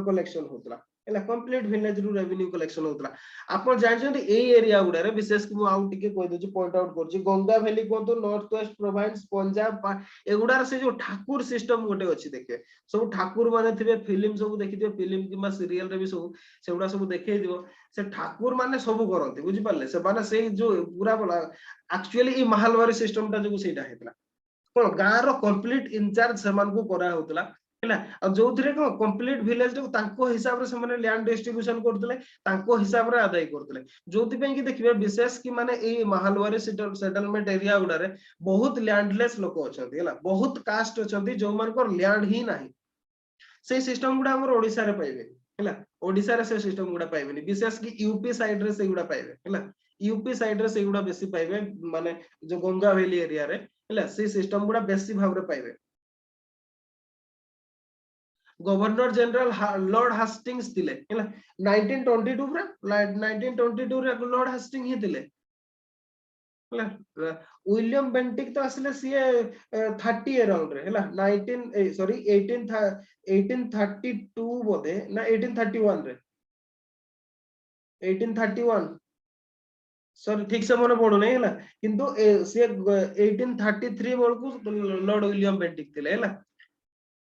कलेक्शन होतला हैला कंप्लीट विलेज रो रेवेन्यू कलेक्शन होतला आपण जानछन ए एरिया गुडा रे विशेष कि मु आउट टिके कहि दोछि पॉइंट आउट करछि गंगा वैली को तो नॉर्थ वेस्ट प्रोविंस पंजाब एगुडा से जो ठाकुर सिस्टम गोटे अछि देखे सब ठाकुर माने थिबे फिल्म सब देखिथिबे फिल्म किमा सीरियल रे भी सब सेगुडा सब देखै दिबो से ठाकुर माने सब करंती बुझि पाले से माने से जो पूरा बोला एक्चुअली ई महालवारी सिस्टम ता जो सेटा हेतला कोन गां रो कंप्लीट इंचार्ज समान को करा होतला हैला आ जोथरे को कंप्लीट विलेज को तांको हिसाब रे समान लैंड डिस्ट्रीब्यूशन करतले तांको हिसाब रे आदाय करतले जोति पे कि देखिबे विशेष कि माने ए महालवारी सेटलमेंट एरिया गुडा रे बहुत लैंडलेस लोक अछंती हैला बहुत कास्ट अछंती जो मान को लैंड ही नाही से सिस्टम गुडा हमर ओडिसा रे पाइबे हैला ओडिसा रे से सिस्टम गुडा पाइबेनी विशेष कि यूपी साइड रे से गुडा पाइबे हैला यूपी साइड रे से गुडा बेसी पाइबे माने जो गंगा वैली एरिया रे हैला से सिस्टम गुडा बेसी भाव रे पाइबे गवर्नर जनरल लॉर्ड हास्टिंग्स थिले हैला 1922 रे 1922 रे लॉर्ड हास्टिंग ही थिले हैला विलियम बेंटिक तो असले सीए 30 अराउंड रे हैला 19 सॉरी 1832 बोधे ना 1831 रे 1831 सॉरी ठीक से मने पडो नै हैला किंतु से 1833 बेल को लॉर्ड विलियम बेंटिक थिले हैला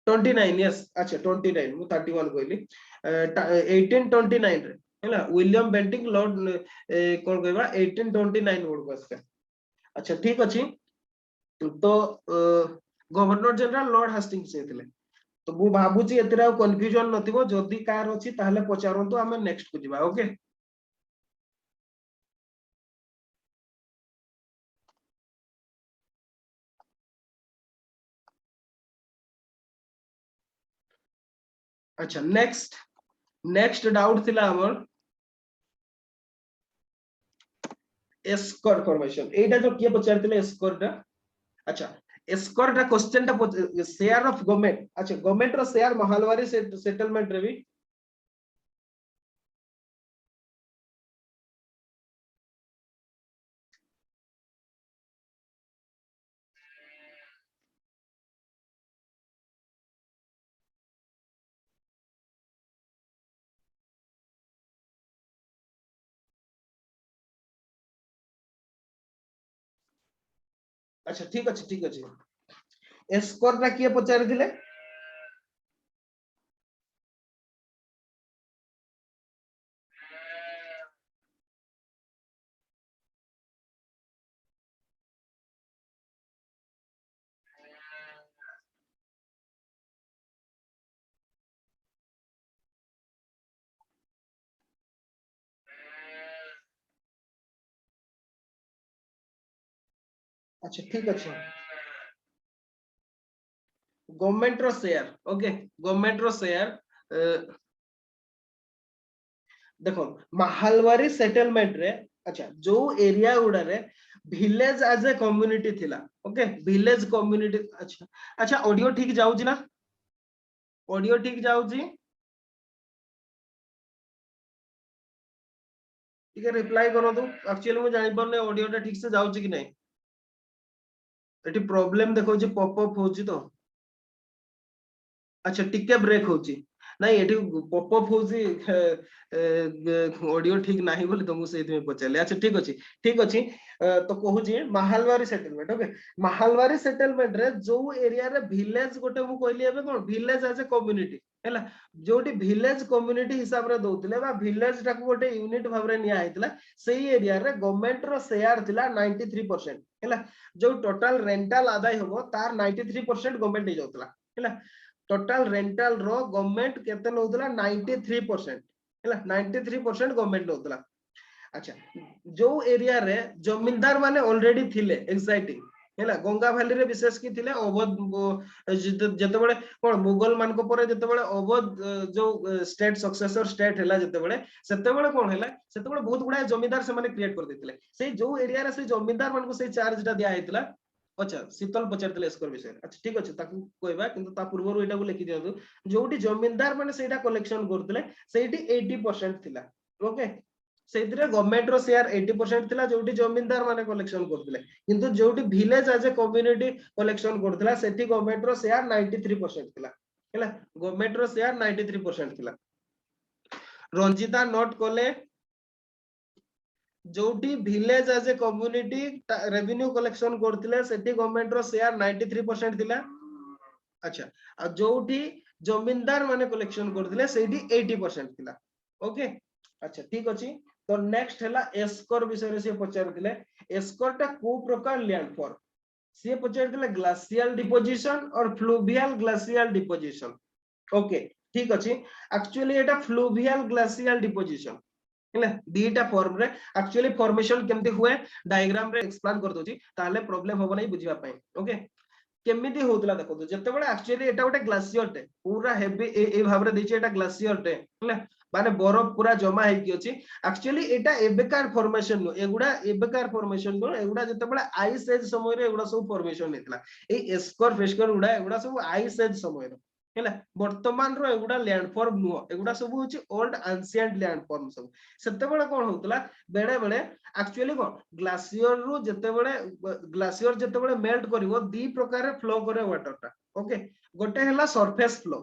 29 यस अच्छा 29 मु 31 कहली 1829 रे हैला विलियम बेंटिक लॉर्ड कोन कहबा 1829 वर्ड को आसे अच्छा ठीक अछि तो गवर्नर जनरल लॉर्ड हास्टिंग्स से थिले तो मु भाबुची एतरा कंफ्यूजन नथिबो जदी कार अछि ताहले पचारंतु हमें नेक्स्ट को जिबा ओके अच्छा नेक्स्ट डाउट थिला हमर एस्कॉर फॉर्मेशन एटा जो किए पचारथिले एस्कॉर टा अच्छा एस्कॉर टा क्वेश्चन टा शेयर ऑफ गवर्नमेंट अच्छा गवर्नमेंट रो शेयर महालवारी सेटलमेंट रे भी अच्छा ठीक अच्छे ठीक अच्छे एस्कोर टा किए पचारि थिले अच्छा ठीक अच्छे गवर्नमेंट रो शेयर ओके गवर्नमेंट रो शेयर देखो महालवारी सेटलमेंट रे अच्छा जो एरिया गुडा रे विलेज एज ए कम्युनिटी थिला ओके विलेज कम्युनिटी अच्छा अच्छा ऑडियो ठीक जाउची ना ऑडियो ठीक जाउची ठीक है रिप्लाई करो तो एक्चुअली मैं जानि परने ऑडियो टा ठीक से जाउची कि नहीं एटी प्रॉब्लम देखो जे पॉप अप होची तो अच्छा टिके ब्रेक होची नहीं एटी पॉप अप होची ऑडियो ठीक नाही बोली तुमको सेति में पचाले अच्छा ठीक अछि तो कहूची mahalwari settlement okay mahalwari settlement रे जो एरिया रे विलेज गोटे मु कहली एबे कोन विलेज एज ए कम्युनिटी हैला जोटी विलेज कम्युनिटी हिसाब रे दउतले बा विलेज टाको गोटे यूनिट भाव रे निया आइतला सेही एरिया रे गवर्नमेंट रो शेयर थिला 93% हैला जो टोटल रेंटल आदाय होबो तार 93% गवर्नमेंट नै जाउतला हैला टोटल रेंटल रो गवर्नमेंट केते नउतला 93% हैला 93% गवर्नमेंट नउतला अच्छा जो एरिया रे जमींदार माने ऑलरेडी थिले एक्साइटिंग हैला गंगा वैली रे विशेष की थिले अवध जते बळे कोन मुगल मान को परे जते बळे अवध जो स्टेट सक्सेसर स्टेट हैला जते बळे सेते बळे कोन हैला सेते बळे बहुत गुडा जमींदार से माने क्रिएट कर देथिले से जो एरिया रे से जमींदार मान को से चार्ज टा दिया हैतला अच्छा शीतल पचारथिले स्कोर विषय अच्छा ठीक अछि ताकू कहबा किंतु ता पूर्वरु एटा को लिखि दियौ जोटी जमींदार माने सेटा कलेक्शन करथिले सेठी 80% थिला ओके सेथिरे गवर्नमेंट रो शेयर 80% थिला जोटी जमींदार माने कलेक्शन करथिले किंतु जोटी village as a community collection करथिला सेठी गवर्नमेंट रो शेयर 93% थिला हैला गवर्नमेंट रो शेयर 93% थिला रंजिता नोट कोले जोटी village as a community revenue collection करथिले सेठी गवर्नमेंट रो शेयर 93% थिला अच्छा आ जोटी जमींदार माने कलेक्शन करथिले सेठी 80% थिला ओके अच्छा ठीक अछि तो नेक्स्ट हैला एस्कोर विषय रे से पचारथिले एस्कोर टा को प्रकार लैंडफॉर्म से पचारथिले ग्लासियल डिपोजिशन और फ्लूवियल ग्लासियल डिपोजिशन ओके ठीक अछि एक्चुअली एटा फ्लूवियल ग्लासियल डिपोजिशन हैला दीटा फॉर्म रे एक्चुअली फॉर्मेशन केमती हुए डायग्राम रे एक्सप्लेन कर दोची ताले प्रॉब्लम होबो नै बुझिबा पई ओके केमिति होतला देखो तो जते बळे एक्चुअली एटा गोटे ग्लासियर टे पूरा हेवी ए भाव रे देची एटा ग्लासियर टे हैला माने बरफ पूरा जमा हे कि अछि एक्चुअली एटा एबेकार फॉर्मेशन नो एगुडा एबेकार फॉर्मेशन नो एगुडा जते बळे आइस एज समय रे एगुडा सब फॉर्मेशन हेतला ए एस्कोर फेस्कोर उडा एगुडा सब आइस एज समय रे हैला वर्तमान रो एगुडा लैंडफॉर्म नुह एगुडा सब होची ओल्ड एंशिएंट लैंडफॉर्म सब सेते बळे कोन होतला बेडे बेडे एक्चुअली कोन ग्लासियर रु जते बळे मेल्ट करिवो दी प्रकार फ्लो करे वाटर टा ओके गोटे हला सरफेस फ्लो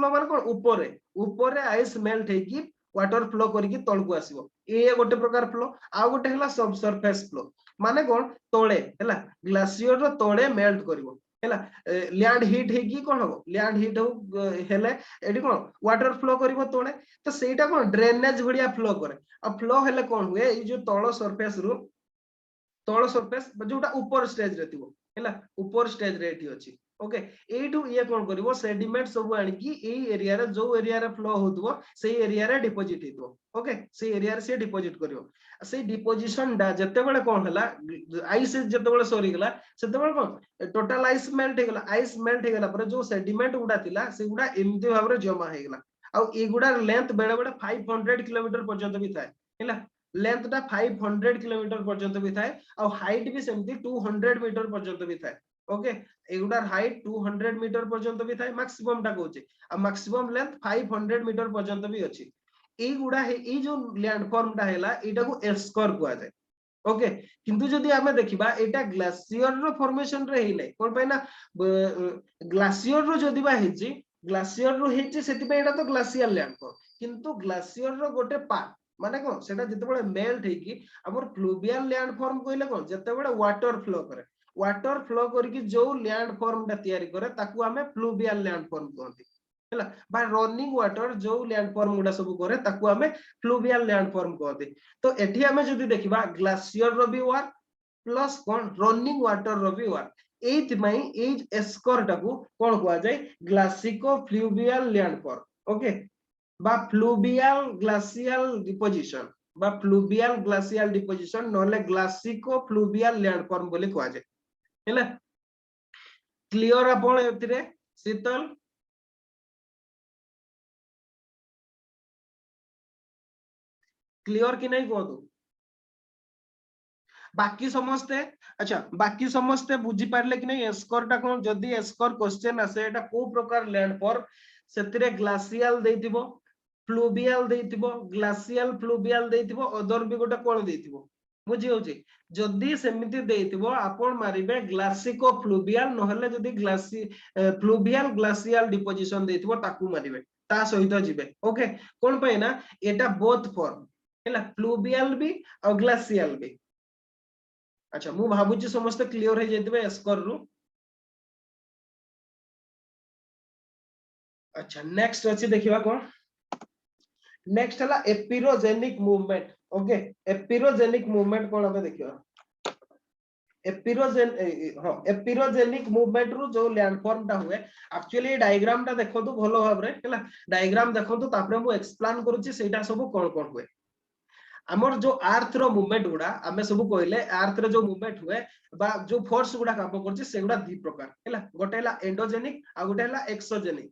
माने कोन ऊपरे ऊपरे आइस मेल्ट हे कि वाटर फ्लो करके तळ को आसीबो ए गोटे प्रकार फ्लो आ गोटे हला सब सरफेस फ्लो माने कोन तळे हला ग्लासियर रो तळे मेल्ट करिवो हला लैंड हीट हे कि कोन हो लैंड हीट हो हेले एडी कोन वाटर फ्लो करिवो तळे तो सेटा कोन ड्रेनेज बढ़िया फ्लो करे आ फ्लो हेले कोन हुए ए जो तळ सरफेस रु तळ सरफेस जोटा ऊपर स्टेज रे थिबो हैला ऊपर स्टेज रे एठी अछि ओके एठू ये कोन करिवो सेडिमेंट सब आनि की ए एरिया रे जो एरिया रे फ्लो होतबो सेही एरिया रे डिपॉजिट हेतबो ओके सेही एरिया रे से डिपॉजिट करिवो सेही डिपोजिशन डा जते बेले कोन हला आइस जते बेले सरी गला सेते बेले कोन टोटल आइस मेल्ट हे गला पर जो सेडिमेंट उडा थिला से उडा एमती भाबरे जमा हे गला आ एगुडा लेंथ बेले बेले 500 किलोमीटर पर्यंत भी थाए हैला लेंथ टा 500 किलोमीटर पर्यंत भी थाए और हाइट भी सेमती 200 मीटर पर्यंत भी थाए ओके एगुडार हाइट 200 मीटर पर्यंत भी थाए मैक्सिमम टा कहूची आ मैक्सिमम लेंथ 500 मीटर पर्यंत भी अछि ए गुडा हे ए जो लैंडफॉर्म टा हैला एटा को एस्कोर कुआ जाय ओके किंतु जदि हमें देखिबा एटा ग्लासियर रो फॉर्मेशन रे हेले कोन पे ना ग्लासियर रो जदि बा हेची ग्लासियर रो हेची सेति पे एटा तो ग्लासियल लैंडफॉर्म किंतु ग्लासियर रो गोटे पार्ट माने कोन सेटा जते बळे मेल्ट हे कि हमर फ्लूवियल लैंडफॉर्म कहले कोन जते बळे वाटर फ्लो करे वाटर फ्लो करके जो लैंड फॉर्म टा तैयारी करे ताकू हमें फ्लूवियल लैंड फॉर्म कहते हैला बा रनिंग वाटर जो लैंड फॉर्म गुडा सब करे ताकू हमें फ्लूवियल लैंड फॉर्म कहते। तो एठी हमें जदी देखिबा ग्लेशियर रो भी वर्क प्लस कोन रनिंग वाटर रो भी वर्क एथ मई एज एस्कर टाकू कोन कहवा जाय ग्लासिको फ्लूवियल लैंड फॉर्म ओके बा फ्लूवियल ग्लासियल डिपोजिशन बा फ्लूवियल ग्लासियल डिपोजिशन नले ग्लासिको फ्लूवियल लैंड फॉर्म बोली कहवा जाय हैला क्लियर आपण एथिरे शीतल क्लियर कि नहीं कहतु बाकी समस्ते अच्छा बाकी समस्ते बुझी पारले कि नहीं एस्कर टा कोन जदी एस्कर क्वेश्चन आसे एटा को प्रकार लैंड फॉर्म सेतिरे ग्लासियल देथिबो फ्लूवियल देथिबो ग्लासियल फ्लूवियल देथिबो अदर भी गोटा कोन देथिबो बुझी होची जदी सेमिति देथिबो आपण मारिबे ग्लासिको फ्लूवियल नहले जदी ग्लासी फ्लूवियल ग्लासियल डिपोजिशन देथिबो ताकू मारिबे ता सहित जिबे ओके कोन पय ना एटा बोथ फॉर्म हैला फ्लूवियल भी और ग्लासियल भी अच्छा मु भाबुची समस्त क्लियर हो जेतबे एस्कर रु अच्छा नेक्स्ट अछि देखिबा कोन नेक्स्ट हला epeirogenic movement okay epeirogenic movement कोन हबे देखिबा एपिरोजेनिक मूवमेंट रु जो लैंडफॉर्म टा हुए एक्चुअली डायग्राम टा देखंतु भलो भाबरे हैला डायग्राम देखंतु तापरे मु एक्सप्लेन करूची सेटा सब कोन कोन हुए हमर जो अर्थ रो मूवमेंट गुडा हमें सब कहले अर्थ रो जो मूवमेंट हुए बा जो फोर्स गुडा काम करची सेगुडा दी प्रकार हैला गोटे हला एंडोजेनिक आ गोटे हला एक्सोजेनिक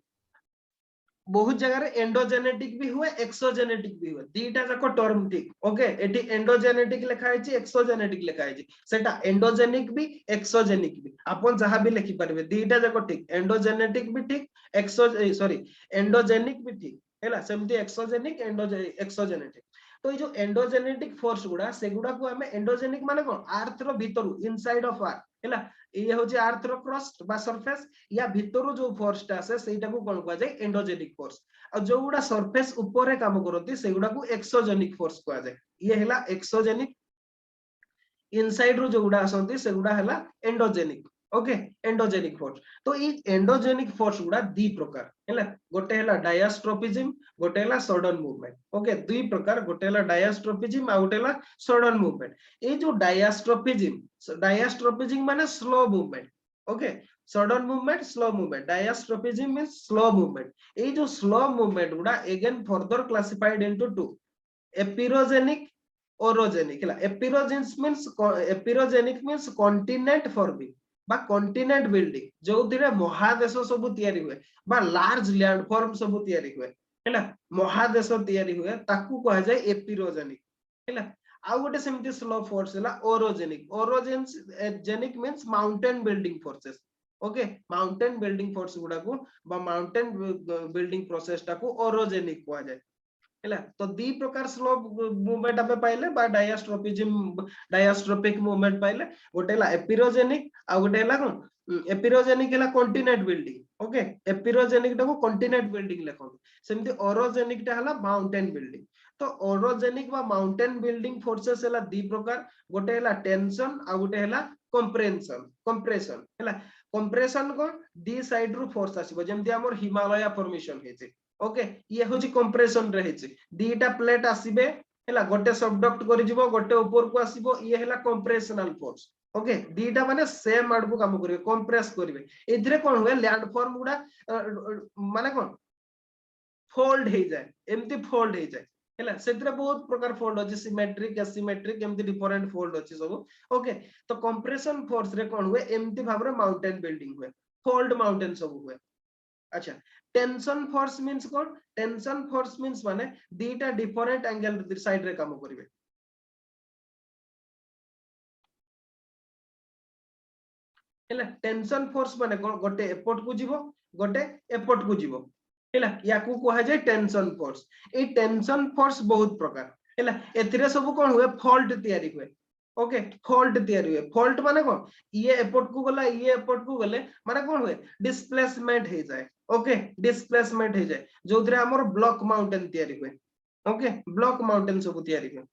बहुत जगह रे एंडोजेनेटिक भी हुए एक्सोजेनेटिक भी हुए दीटा जाको टर्म ठीक ओके एटी एंडोजेनेटिक लिखा है एक्सोजेनेटिक लिखा है सेटा एंडोजेनिक भी एक्सोजेनिक भी अपन जहां भी लिखि परबे दीटा जाको ठीक एंडोजेनेटिक भी ठीक एक्सो सॉरी एंडोजेनिक भी ठीक हैला सेमती एक्सोजेनिक एक्सोजेनेटिक तो ये जो एंडोजेनेटिक फोर्स गुडा सेगुडा को हमें एंडोजेनिक माने कोन अर्थ रो भीतरु इनसाइड ऑफ अर्थ हैला ये होची अर्थ रो क्रस्ट बा सरफेस या भीतरु जो फोर्स टा आसे सेटा को कोन कहवा जाय एंडोजेनिक फोर्स और जो गुडा सरफेस ऊपर काम करती सेगुडा को एक्सोजेनिक फोर्स कहवा जाय ये हैला एक्सोजेनिक इनसाइड रो जो गुडा आसंती सेगुडा हैला एंडोजेनिक ओके एंडोजेनिक फोर्स तो ई एंडोजेनिक फोर्स गुडा दी प्रकार हैला गोटे हैला डायस्ट्रोफिज्म गोटे हैला सडन मूवमेंट ओके दुई प्रकार गोटे हैला डायस्ट्रोफिज्म आ गोटे हैला सडन मूवमेंट ए जो डायस्ट्रोफिज्म माने slow movement okay sudden movement slow movement diastrophism means slow movement ए जो स्लो मूवमेंट गुडा again further classified into two epeirogenic orogenic हैला एपिरोजेनिक मींस कॉन्टिनेंट फॉर्मिंग बा कॉन्टिनेंट बिल्डिंग जो थिरे महादेश सब तयारी हुए बा लार्ज लैंड फॉर्म सब तयारी हुए हैला महादेश तयारी हुए ताकू कहा जाय एपिरोजेनिक हैला आ गोटे सेमती स्लो फोर्स हैला orogenic means mountain building forces okay mountain building force गुडा को बा माउंटेन बिल्डिंग प्रोसेस टा को ओरोजेनिक कहा जाय हैला तो दी प्रकार स्लो मूवमेंट हमें पाइले बा डायस्ट्रोफिज्म डायस्ट्रोपिक मूवमेंट पाइले गोटे हैला एपिरोजेनिक आ गोटे हैला कोन एपिरोजेनिक हैला कॉन्टिनेंट बिल्डिंग ओके एपिरोजेनिक टा को कॉन्टिनेंट बिल्डिंग लेखन सेमती ओरोजेनिक टा हैला माउंटेन बिल्डिंग तो ओरोजेनिक बा माउंटेन बिल्डिंग फोर्सेस हैला दी प्रकार गोटे हैला टेंशन आ गोटे हैला कंप्रेशन हैला कंप्रेशन को दी साइड रु फोर्स आसीबो जेमती हमर हिमालय फॉर्मेशन हेचे ओके ये होची कंप्रेशन रहिछि दीटा प्लेट आसीबे हैला गोटे सबडक्ट करि जिवो गोटे ऊपर को आसीबो ये हैला कंप्रेशनल फोर्स ओके दीटा माने सेम आड को काम करिवे कंप्रेस करिवे एथिरे कोन हुए लैंड फॉर्म गुडा माने कोन फोल्ड हे जाय एम्ति फोल्ड हे जाय हैला सेतरे बहुत प्रकार फोल्ड अछि सिमेट्रिक एसिमेट्रिक एम्ति डिफरेंट फोल्ड अछि सब ओके तो कंप्रेशन फोर्स रे कोन हुए एम्ति भाबरे माउंटेन बिल्डिंग हुए फोल्ड माउंटेन सब हुए अच्छा टेंशन फोर्स मींस कोन टेंशन फोर्स मींस माने दीटा डिफरेंट एंगल साइड रे काम करिवे हैला टेंशन फोर्स माने कोन गोटे एपोर्ट को जीवो गोटे एपोर्ट को जीवो हैला या को कहा जाय टेंशन फोर्स ए टेंशन फोर्स बहुत प्रकार हैला एथिरे सब कोन हुए फॉल्ट तयारी हुए ओके फॉल्ट तयारी हुए फॉल्ट माने कोन ये एपोर्ट को गला ये एपोर्ट को गले माने कोन हुए डिस्प्लेसमेंट हे जाय ओके डिस्प्लेसमेंट हे जाय जोथरे हमर ब्लॉक माउंटेन तयारी हुए ओके ब्लॉक माउंटेन सब तयारी हुए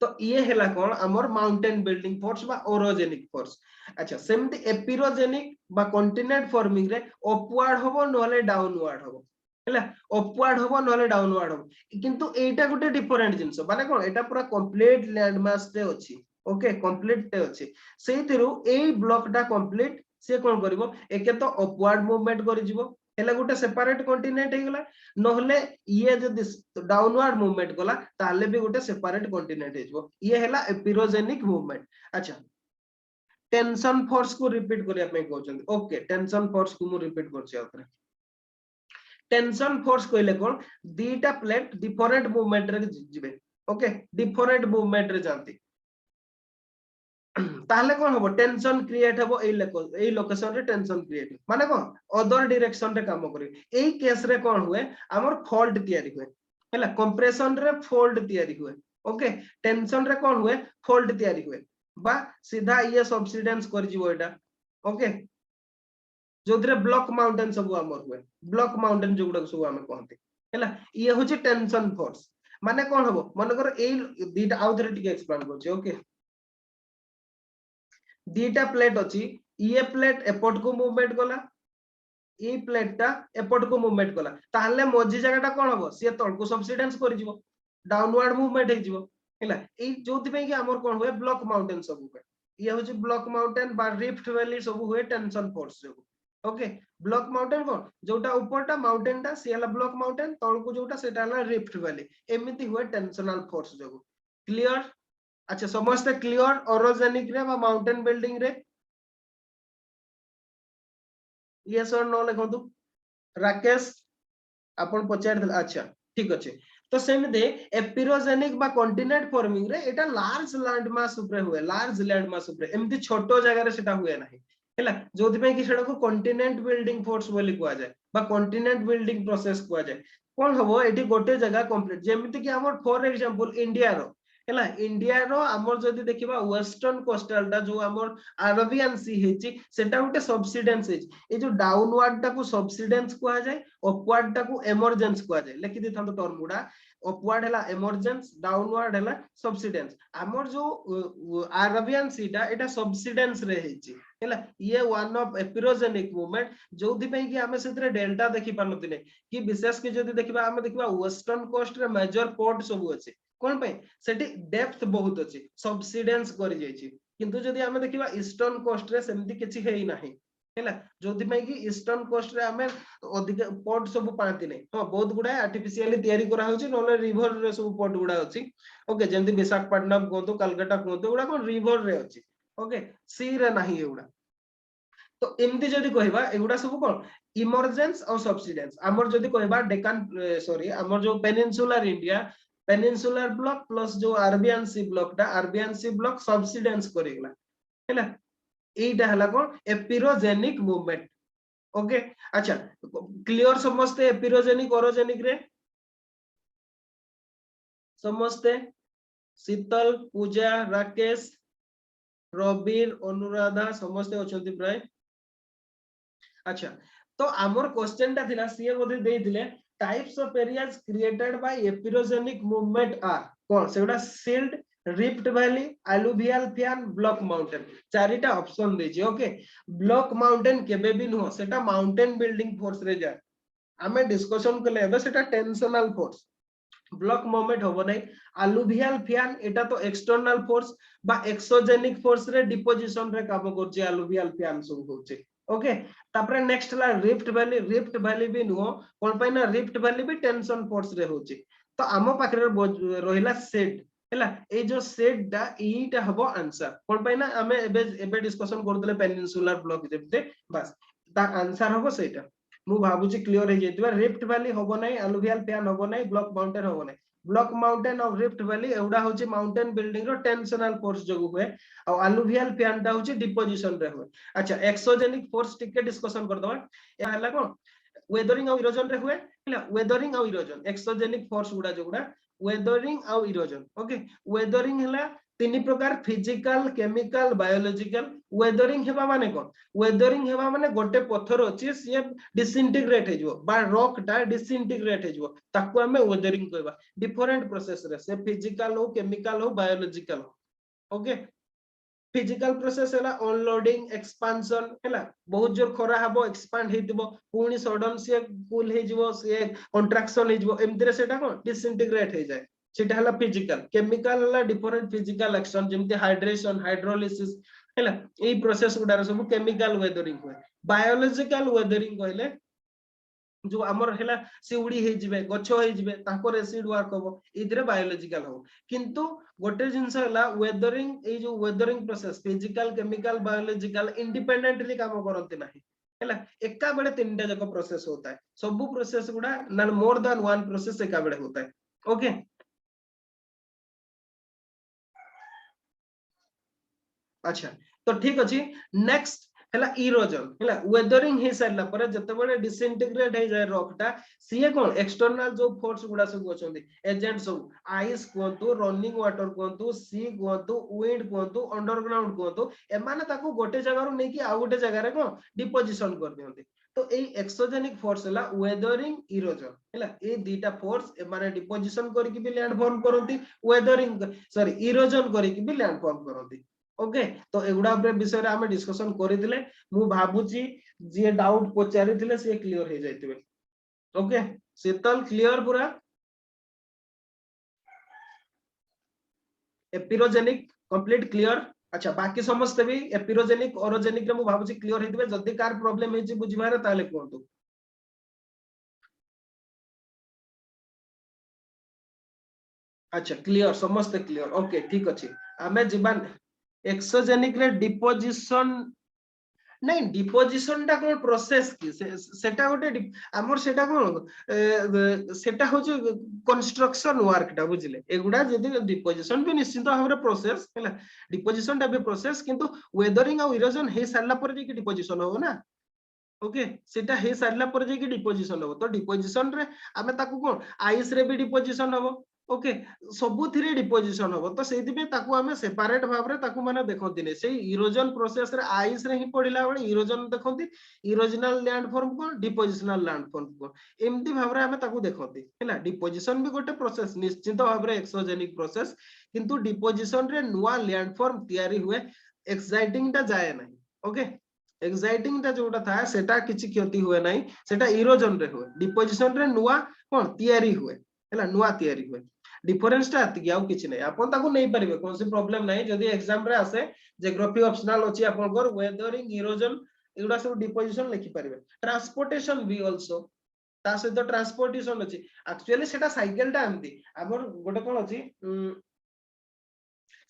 तो ये हैला कोन हमर माउंटेन बिल्डिंग फोर्स बा ओरोजेनिक फोर्स। अच्छा सेमती एपिरोजेनिक बा कॉन्टिनेंट फॉर्मिंग रे अपवार्ड होबो नहले डाउनवार्ड होबो हैला अपवार्ड होबो नहले डाउनवार्ड होबो किंतु एटा गुटे डिफरेंट जिंस माने कोन एटा पूरा कंप्लीट लैंड मास रे अछि ओके कंप्लीट टे अछि सेथिरु एई ब्लॉक टा कंप्लीट से कोन करबो एके तो अपवार्ड मूवमेंट करि जिवो हैला गुटे सेपरेट कॉन्टिनेंट हे गेला नहले ये जदि डाउनवार्ड मूवमेंट गला ताले भी गुटे सेपरेट कॉन्टिनेंट हे जिवो ये हैला एपिरोजेनिक मूवमेंट। अच्छा टेंशन फोर्स को रिपीट करिया पे कहउछन ओके टेंशन फोर्स को मु रिपीट करछि आउथरे टेंशन फोर्स कहले कोन दीटा प्लेट डिफरेंट मूवमेंट रे जिबे ओके डिफरेंट मूवमेंट रे जानती ताहले कोन होबो टेंशन क्रिएट होबो एई लोकेशन रे टेंशन क्रिएट माने कोन अदर डायरेक्शन रे काम करी एई केस रे कोन हुए हमर फॉल्ट तयारी हुए हैला कंप्रेशन रे फोल्ड तयारी हुए ओके टेंशन रे कोन हुए फोल्ड तयारी हुए बा सीधा ये सब्सिडेंस कर जिवो एटा ओके जोदरे ब्लॉक माउंटेन सब हमर हुए ब्लॉक माउंटेन जोगुडा सब हम कहते हैला ये होची टेंशन फोर्स माने कोन होबो मन कर एई दीटा आउथरे टिके एक्सप्लेन करछि ओके दीटा प्लेट अछि ये प्लेट एपट को मूवमेंट गला ई प्लेट टा एपट को मूवमेंट गला ताहले मझी जगहटा कोन होबो से तळ को सब्सिडेंस करि जिवो डाउनवर्ड मूवमेंट हे जिवो हैला ए जोति पे कि हमर कोन हुए ब्लॉक माउंटेन सब हुए ये होची ब्लॉक माउंटेन बा रिफ्ट वैली सब हुए टेंशन फोर्स जो ओके ब्लॉक माउंटेन कोन जोटा ऊपरटा माउंटेन टा से हला ब्लॉक माउंटेन तळ को जोटा सेटा हला रिफ्ट वैली एमिति हुए टेंशनल फोर्स जो क्लियर। अच्छा समस्त क्लियर ओरोजेनिक रे बा माउंटेन बिल्डिंग रे यस और नो लिखंतु राकेश आपण पचार दिला अच्छा ठीक अछि तो सेम दे एपिरोजेनिक बा कॉन्टिनेंट फॉर्मिंग रे एटा लार्ज लैंड मास ऊपर हुए लार्ज लैंड मास ऊपर एमती छोटो जगह रे सेटा हुए नाही हैला जोथि पे कि सेटा को कॉन्टिनेंट बिल्डिंग फोर्स बोली कुआ जाय बा कॉन्टिनेंट बिल्डिंग प्रोसेस कुआ जाय कोन हबो एठी गोटे जगह कंप्लीट जेमिति कि हमर फॉर एग्जांपल इंडिया रो हैला इंडिया रो हमर जदी देखिबा वेस्टर्न कोस्टल टा जो हमर अरबियन सी हेची सेटा उटे सब्सिडेंस हेची ए जो डाउनवर्ड टा को सब्सिडेंस कुआ जाय अपवर्ड टा को इमर्जेंस कुआ जाय लिखि दे थांतो टर्म गुडा अपवर्ड हैला इमर्जेंस डाउनवर्ड हैला सब्सिडेंस हमर जो अरबियन सी टा एटा सब्सिडेंस रे हेची हैला ये वन ऑफ एपिरोजेनिक मूवमेंट जोथि पे कि हमें सेतरे डेल्टा देखि पानतिले कि विशेष के जदी देखिबा हमें देखिबा वेस्टर्न कोस्ट रे मेजर पोर्ट सब अछि कोन पे सेठी डेप्थ बहुत अछि सब्सिडेंस करि जायछि किंतु जदी हमें देखिबा ईस्टर्न कोस्ट रे सेमति किछि हेई नाही हैला जोथि पे कि ईस्टर्न कोस्ट रे हमें अधिक पोर्ट सब पांति नै हां बहुत गुडा आर्टिफिशियली तयारी करा होछि नले रिवर रे सब पोर्ट गुडा अछि ओके जेंति विशाखापट्टनम कोंतो कलकत्ता कोंतो गुडा कोन रिवर रे अछि ओके सी रे नाही एगुडा तो एमती जदी कहबा एगुडा सब कोन इमर्जेंस और सब्सिडेंस हमर जदी कहबा डेकान सॉरी हमर जो peninsular India peninsular block plus जो अरबियन सी ब्लॉक टा अरबियन सी ब्लॉक सब्सिडेंस करिगला हैला एटा हला कोन एपिरोजेनिक मूवमेंट ओके। अच्छा क्लियर समस्ते एपिरोजेनिक ओरोजेनिक रे समस्ते शीतल पूजा राकेश रबीर अनुराधा समस्ते अछंती प्राय अच्छा तो आमर क्वेश्चन टा थिला सीए बोधे देइथिले types of areas created by epeirogenic movement are कोन सेगुडा सिल्ड rift valley alluvial plain block mountain चारिटा ऑप्शन देछि ओके ब्लॉक माउंटेन केबे भी नो सेटा माउंटेन बिल्डिंग फोर्स रे जा हमें डिस्कशन करले एबे सेटा टेंशनल फोर्स ब्लॉक मूवमेंट होबो नै अलुवियल प्लान एटा तो एक्सटर्नल फोर्स बा एक्सोजेनिक फोर्स रे डिपोजिशन रे काम करछि अलुवियल प्लान सब होछि ओके तापरे नेक्स्ट ला रिफ्ट वैली भी नुहो कोन पे ना रिफ्ट वैली भी टेंशन फोर्स रे होची तो आमो पाखरे रहिला सेट हैला ए जो सेट दा एटा हबो आंसर कोन पे ना हमें एबे डिस्कशन करदले पेनिनसुलर ब्लॉक जेते बस ता आंसर हबो सेटा मु भाबुची क्लियर हे जेतिबा रिफ्ट वैली हबो नै अलुवियल प्लान हबो नै ब्लॉक माउंटेन हबो नै ब्लॉक माउंटेन और रिफ्ट वैली एउडा होची माउंटेन बिल्डिंग रो टेंशनल फोर्स जगु हुए और अलुवियल प्लान दा होची डिपोजिशन रे हुए। अच्छा एक्सोजेनिक फोर्स टिके डिस्कशन कर दबा या हला कोन वेदरिंग और इरोजन रे हुए हला वेदरिंग और इरोजन एक्सोजेनिक फोर्स गुडा जगुडा वेदरिंग और इरोजन ओके वेदरिंग हला तीन प्रकार फिजिकल केमिकल बायोलॉजिकल वेदरिंग हेबा माने कोन वेदरिंग हेबा माने गोटे पत्थर अछि से डिसइंटीग्रेट हे जो बा रॉक टा डिसइंटीग्रेट हे जो ताको हमें वेदरिंग कहबा डिफरेंट प्रोसेस रे से फिजिकल हो केमिकल हो बायोलॉजिकल हो ओके फिजिकल प्रोसेस है अनलोडिंग एक्सपांशन है बहुत जोर खरा हबो एक्सपांड हेतिबो पुनी सडन से कूल हे जिवो से कंट्राक्शन हे जिवो एमतिरे सेटा कोन डिसइंटीग्रेट हे जाय सेटा हला फिजिकल केमिकल हला डिफरेंट फिजिकल एक्शन जेमति हाइड्रेशन हाइड्रोलिसिस हैला ए प्रोसेस गुडार सब केमिकल वेदरिंग होय बायोलॉजिकल वेदरिंग कहले जो हमर हैला से उड़ी हे जिवे गछ हे जिवे ताको एसिड वर्क होबो इधरे बायोलॉजिकल हो किंतु गोटे जिंस हैला वेदरिंग ए जो weathering process physical chemical biological independently काम करते नाही हैला एका बेले तीनटा जक प्रोसेस होता है सब प्रोसेस गुडा ना मोर देन वन प्रोसेस एका बेले होता है ओके अच्छा तो ठीक अछि नेक्स्ट हैला इरोजन हैला वेदरिंग हे सरला पर जते बडे डिसइंटीग्रेट हे जाय रॉकटा सीए कोन एक्सटर्नल जो फोर्स गुडा सब अछंदी एजेंट सब आइस कोंतु रनिंग वाटर कोंतु सी कोंतु विंड कोंतु अंडरग्राउंड कोंतु एमाने ताको गोटे जगह रो नै कि आ गोटे जगह रे कोन डिपोजिशन कर दियंती तो ए एक्सोजेनिक फोर्स हैला वेदरिंग इरोजन हैला ए दीटा फोर्स एमाने डिपोजिशन करके भी लैंड फॉर्म करंती वेदरिंग सॉरी इरोजन करके भी लैंड फॉर्म करंती ओके तो एगुडा विषय रे हमें डिस्कशन करिदिले मु भाबुची जे डाउट पचारिथिले से क्लियर हे जाइतिबे ओके शीतल क्लियर पूरा एपिरोजेनिक कंप्लीट क्लियर अच्छा बाकी समस्त भी एपिरोजेनिक ओरोजेनिक रे मु भाबुची क्लियर हेतिबे जदी कार प्रॉब्लम हे छि बुझिबारे ताले कोंतु अच्छा क्लियर समस्त क्लियर ओके ठीक अछि हमें जीवन एक्सोजेनिक रे डिपोजिशन नहीं डिपोजिशन टा कोन प्रोसेस की सेटा गोटे हमर सेटा कोन सेटा हो जे कंस्ट्रक्शन वर्क टा बुझिले एगुडा जदी डिपोजिशन भी निश्चित भाबरे प्रोसेस हैला डिपोजिशन टा भी प्रोसेस किंतु वेदरिंग और इरोजन हे सारला पर जे की डिपोजिशन हो ना ओके सेटा हे सारला पर जे की डिपोजिशन हो तो डिपोजिशन रे हमें ताकू कोन आइस रे भी डिपोजिशन हो ओके सबु थिरे डिपोजिशन हो तो सेति पे ताकू हमें सेपरेट भाव रे ताकू माने देखंती ने से इरोजन प्रोसेस रे आइस रे ही पडिला बळे इरोजन देखंती इरोजनल लैंड फॉर्म को डिपोजिशनल लैंड फॉर्म को एम्ति भाव रे हमें ताकू देखंती हैला डिपोजिशन भी गोटे प्रोसेस निश्चित भाव रे एक्सोजेनिक प्रोसेस किंतु डिपोजिशन रे नुवा लैंड फॉर्म तयारी हुए एक्साइटिंग टा जाय नै ओके एक्साइटिंग टा जोटा था सेटा किछि क्षति हुए नै सेटा इरोजन रे हुए डिपोजिशन रे नुवा कोन तयारी हुए हैला नुवा तयारी हुए डिफरेंस टा आती आउ किछि नै आपन ताको नै परिबे कोन से प्रॉब्लम नै जदी एग्जाम रे आसे ज्योग्राफी ऑप्शनल अछि आपन को वेदरिंग इरोजन एगुडा सब डिपोजिशन लिखि परिबे ट्रांसपोर्टेशन भी आल्सो ता से तो ट्रांसपोर्टेशन अछि एक्चुअली सेटा साइकिल टा आंती हमर गोटे कोन अछि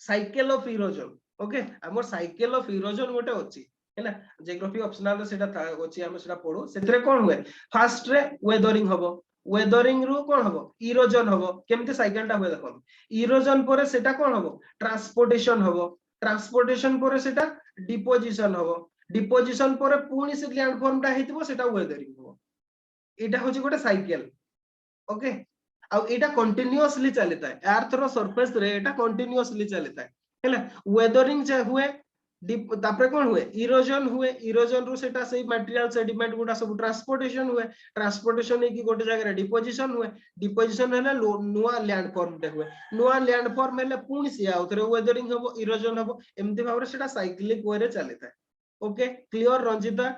साइकिल ऑफ इरोजन ओके हमर साइकिल ऑफ इरोजन गोटे अछि हैला ज्योग्राफी ऑप्शनल सेटा अछि हम सेटा पढो सेतरे कोन हुए फर्स्ट रे वेदरिंग हबो वेदरिंग रु कोन हबो इरोजन हबो केमते साइकिल टा हुए देखो इरोजन परे सेटा कोन हबो ट्रांसपोर्टेशन हबो ट्रांसपोर्टेशन परे सेटा डिपोजिशन हबो डिपोजिशन परे पुनी से लैंड फॉर्म टा हेतिबो सेटा वेदरिंग हबो एटा होची गोटे साइकिल ओके आ एटा कंटीन्यूअसली चलता है अर्थ रो सरफेस रे एटा कंटीन्यूअसली चलता है हैला वेदरिंग जे हुए तापरे कोन हुए इरोजन रु सेटा सेही मटेरियल सेडिमेंट गुडा सब ट्रांसपोर्टेशन हुए ट्रांसपोर्टेशन है कि गोटे जगह डिपोजिशन हुए डिपोजिशन है नुवा लैंड फॉर्म दे हुए नुवा लैंड फॉर्म है पुनी से आउथरे वेदरिंग हबो इरोजन हबो एम्ति भाबरे सेटा साइक्लिक वे रे चलता है ओके क्लियर रंजिता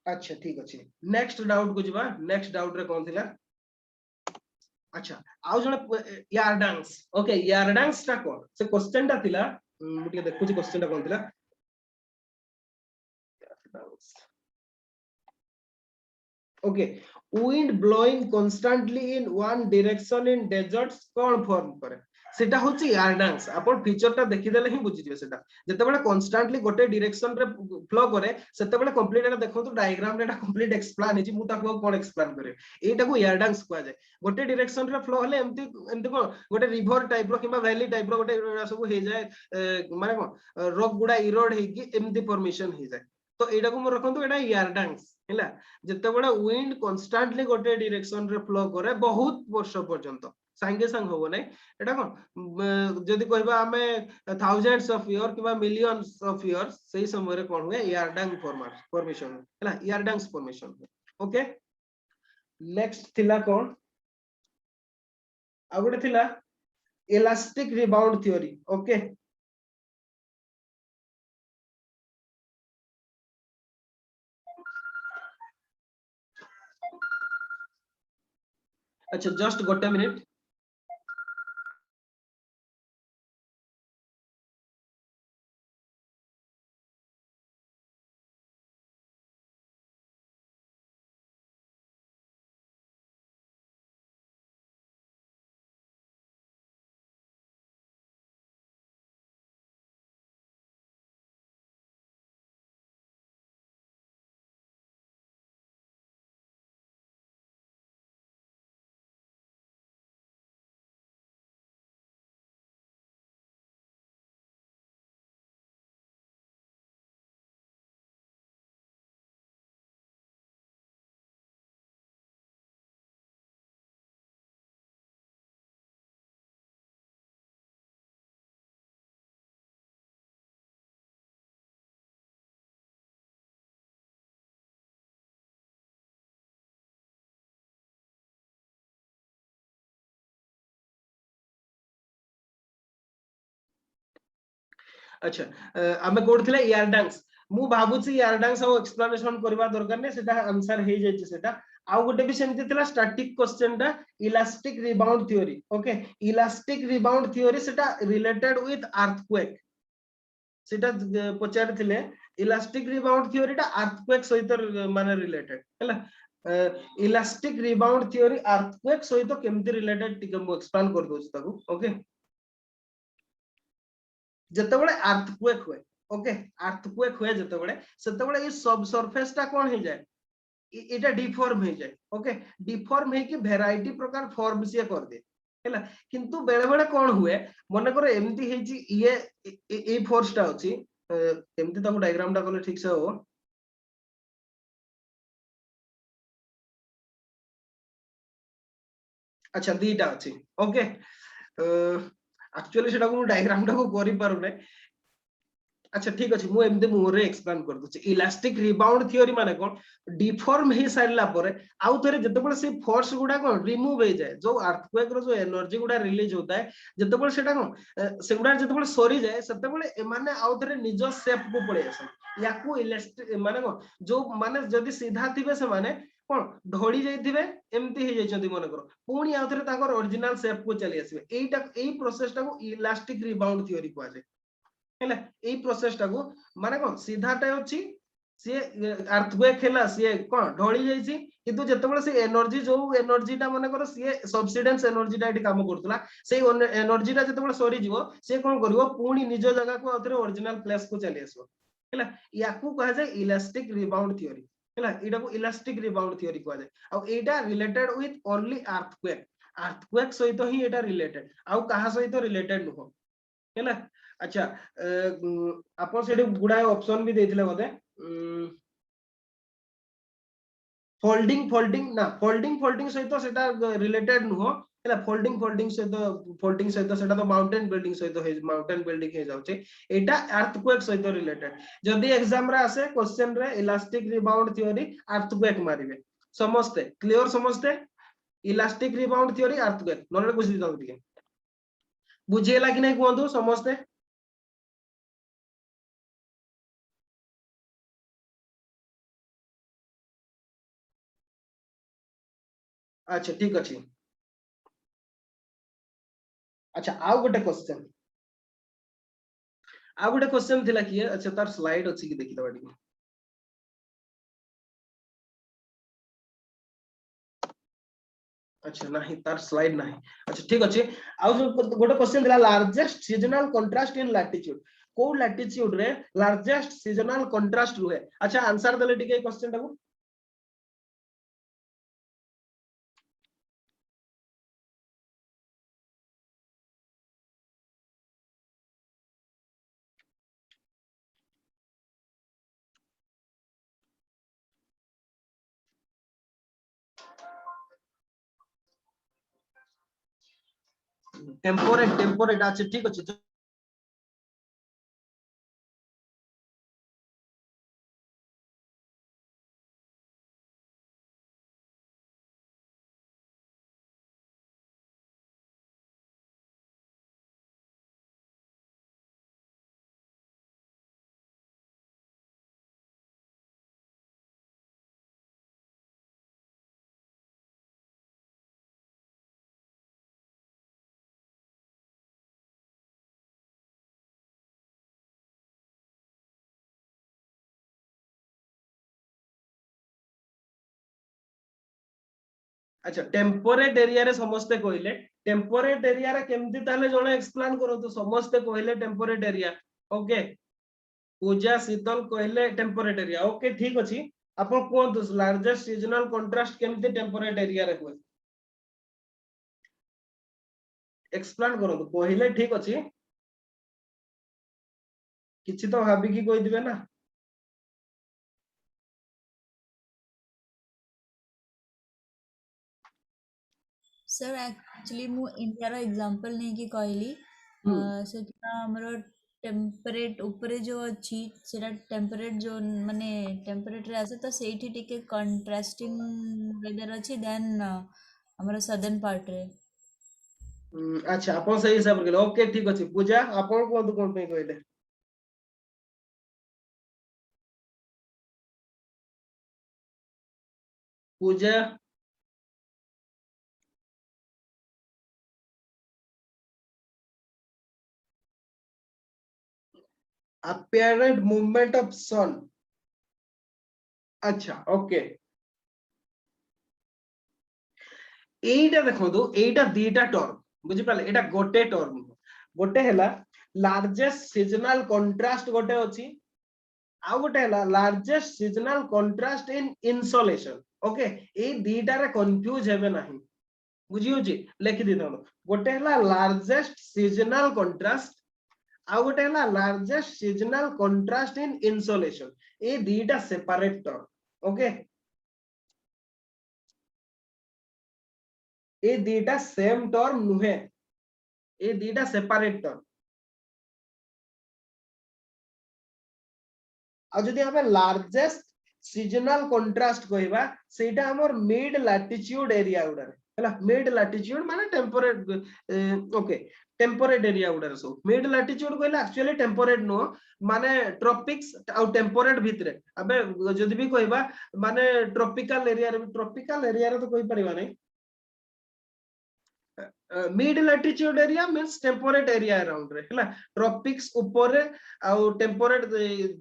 अच्छा ठीक अछि नेक्स्ट डाउट को जिबा नेक्स्ट डाउट रे कोन थिला अच्छा आउ जने यारडांस ओके यारडांस टा कोन से क्वेश्चन टा थिला मुटिके देखु छी क्वेश्चन टा कोन थिला okay wind blowing constantly in one direction in deserts cone form करे सेटा होची यारडांस अपन फीचर टा देखि देले ही बुझि जिवे सेटा जते बेले कांस्टेंटली गोटे डायरेक्शन रे फ्लो करे सेते बेले कंप्लीट एटा देखो तो डायग्राम रे एटा कंप्लीट एक्सप्लेन हिची मु ताको कोन एक्सप्लेन करे एटा को यारडांस कुआ जाय गोटे डायरेक्शन रे फ्लो हले एम्ति एम्ति को गोटे रिवर टाइप रो किबा वैली टाइप रो गोटे सब हे जाय माने को रॉक गुडा इरोड हे कि एम्ति फॉर्मेशन हे जाय तो एटा को म रखंतु एटा यारडांस हैला जते बडा विंड कांस्टेंटली गोटे डायरेक्शन रे फ्लो करे बहुत वर्ष पर्यंत सांगे सांग होबो नै एटा कोन जदी कहबा हमें थाउजेंड्स ऑफ ईयर किबा मिलियंस ऑफ ईयर्स सही समय रे कोन हुए यारडंग फॉर्मेशन हैला यारडंग्स फॉर्मेशन ओके नेक्स्ट थिला कोन आ गोटे थिला इलास्टिक रिबाउंड थ्योरी ओके अच्छा जस्ट गोटे मिनिट अच्छा आमे कोड यारडांग्स मु भाबुची यारडांग्स और एक्सप्लेनेशन करबा दरकार नै सेटा आंसर हे जायछि सेटा आउ गोटे भी सेमति थिला स्टैटिक क्वेश्चन टा elastic rebound theory okay elastic rebound theory सेटा रिलेटेड विथ अर्थक्वेक सेटा पचार थिले इलास्टिक रिबाउंड थ्योरी टा अर्थक्वेक सहित माने रिलेटेड हैला इलास्टिक रिबाउंड थ्योरी अर्थक्वेक सहित केमति रिलेटेड टिके मु एक्सप्लेन कर दोछ ताकू ओके जतबेले अर्थक्वेक हुए ओके अर्थक्वेक हुए जतबेले सेतबेले ई सब सरफेस टा कोन हे जाय एटा डिफॉर्म हे जाय ओके डिफॉर्म हे कि वैरायटी प्रकार फॉर्म से कर दे हैला किंतु बेले बेले कोन हुए मने करो एमती हे जी ये ए फोर्स टा अछि एमती ताको डायग्राम टा कोले ठीक से हो अच्छा दीटा अछि ओके एक्चुअली सेटा को डायग्राम टा को करि पारु नै अच्छा ठीक अछि मु एमते मोरे एक्सप्लेन कर दउछि इलास्टिक रिबाउंड थ्योरी माने कोन डिफॉर्म हे सारला परे आउ थरे जतेबेले से फोर्स गुडा कोन रिमूव हे जाय जो अर्थक्वेक रो जो एनर्जी गुडा रिलीज होता है जतेबेले सेटा कोन से गुडा जतेबेले सरी जाय सेतेबेले ए माने आउ थरे निज शेप को पळे आसे याकू इलास्टिक माने कोन जो माने जदी सीधा थिबे से माने कोन ढोळी जायथिबे एमती हे जायछंती माने करो पुनी आउ थरे ताकर ओरिजिनल शेप को चली आसीबे एटा एई प्रोसेस टा को इलास्टिक रिबाउंड थ्योरी को आजे हेला एई प्रोसेस टा को माने कोन सीधाटा अछि से अर्थक्वेक हेला से कोन ढोळी जायछि किंतु जतेबेले से एनर्जी जो एनर्जी टा माने करो से सब्सिडेंस एनर्जी टा एठी काम करतला से एनर्जी टा जतेबेले सरी जीवो से कोन करिवो पुनी निज जगह को अथरे ओरिजिनल प्लेस को चली आसो हेला याकू कहा जाय इलास्टिक रिबाउंड थ्योरी हेला एटा को इलास्टिक रिबाउंड थ्योरी कहा जाय आ एटा रिलेटेड विथ ओनली अर्थक्वेक सहित ही एटा रिलेटेड आ कहा सहित रिलेटेड नुहो हेला अच्छा आपण सेठी गुडा ऑप्शन भी देथिले मते फोल्डिंग ना फोल्डिंग सहित सेटा रिलेटेड नुहो हेला फोल्डिंग सहित सेटा तो माउंटेन बिल्डिंग सहित हे माउंटेन बिल्डिंग हे जाउचे एटा अर्थक्वेक सहित रिलेटेड जदी एग्जाम रे आसे क्वेश्चन रे इलास्टिक रिबाउंड थ्योरी अर्थक्वेक मारिबे समझते क्लियर समझते इलास्टिक रिबाउंड थ्योरी अर्थक्वेक नले बुझि जाउ ଟିକେ बुझिएला कि नहीं कहंतु समझते अच्छा ठीक अछि अच्छा आउ गोटे क्वेश्चन थिला कि अच्छा तार स्लाइड अछि कि देखि दबा ଟିକେ अच्छा नहीं तार स्लाइड नहीं अच्छा ठीक अछि आउ जो गोटे क्वेश्चन थिला लार्जेस्ट सीजनल कंट्रास्ट इन लैटिट्यूड को लैटिट्यूड रे लार्जेस्ट सीजनल कंट्रास्ट रुहे अच्छा आंसर देले ଟିକେ क्वेश्चन टाको टेम्परेट अच्छा ठीक अछि अच्छा टेम्परेट एरिया रे समस्ते कहले टेम्परेट एरिया रे केमती ताले जणे एक्सप्लेन करो तो समस्ते कहले टेम्परेट एरिया ओके पूजा शीतल कहले टेम्परेट एरिया ओके ठीक अछि अपन कोन लार्जेस्ट सीजनल कंट्रास्ट केमती टेम्परेट एरिया रे होय एक्सप्लेन करो तो कहले ठीक अछि किछि तो भाबी की कहि दिबे ना सर एक्चुअली मु इंडिया रो एग्जांपल नै कि कहली सेटा हमरो टेम्परेट ऊपर जो अछि सेटा टेम्परेट जो माने टेम्परेट रे आसे तो सेठी टिके कंट्रास्टिंग वेदर अछि देन हमरो सदर्न पार्ट रे अच्छा अपन सही हिसाब रे ओके ठीक अछि पूजा अपन कोन पे कहले पूजा apparent movement of sun अच्छा ओके एटा देखो एटा दीटा टर्म बुझी पाले एटा गोटे टर्म गोटे हैला लार्जेस्ट सीजनल कंट्रास्ट गोटे अछि आ गोटे हैला largest seasonal contrast in insolation okay ए दीटा रे कंफ्यूज हेबे नाही बुझी होची लिखि दी दनो गोटे हैला लार्जेस्ट सीजनल कंट्रास्ट आ गोटे हैला largest seasonal contrast in insolation ए दीटा सेपरेट टर्म ओके ए दीटा सेम टर्म नुहे ए दीटा सेपरेट टर्म आ जदि हमें लार्जेस्ट सीजनल कंट्रास्ट कहबा सेटा हमर मिड लैटिट्यूड एरिया उडा हैला मिड लैटिट्यूड माने टेम्परेट ओके टेम्परेट एरिया उडा सो मिड लैटिट्यूड कहला एक्चुअली टेम्परेट नो माने ट्रॉपिक्स आ टेम्परेट भितरे अबे जदि भी कहबा माने ट्रॉपिकल एरिया रे तो कहि परिबा नै mid latitude area means temperate area around रे हैला ट्रॉपिक्स ऊपर आ टेम्परेट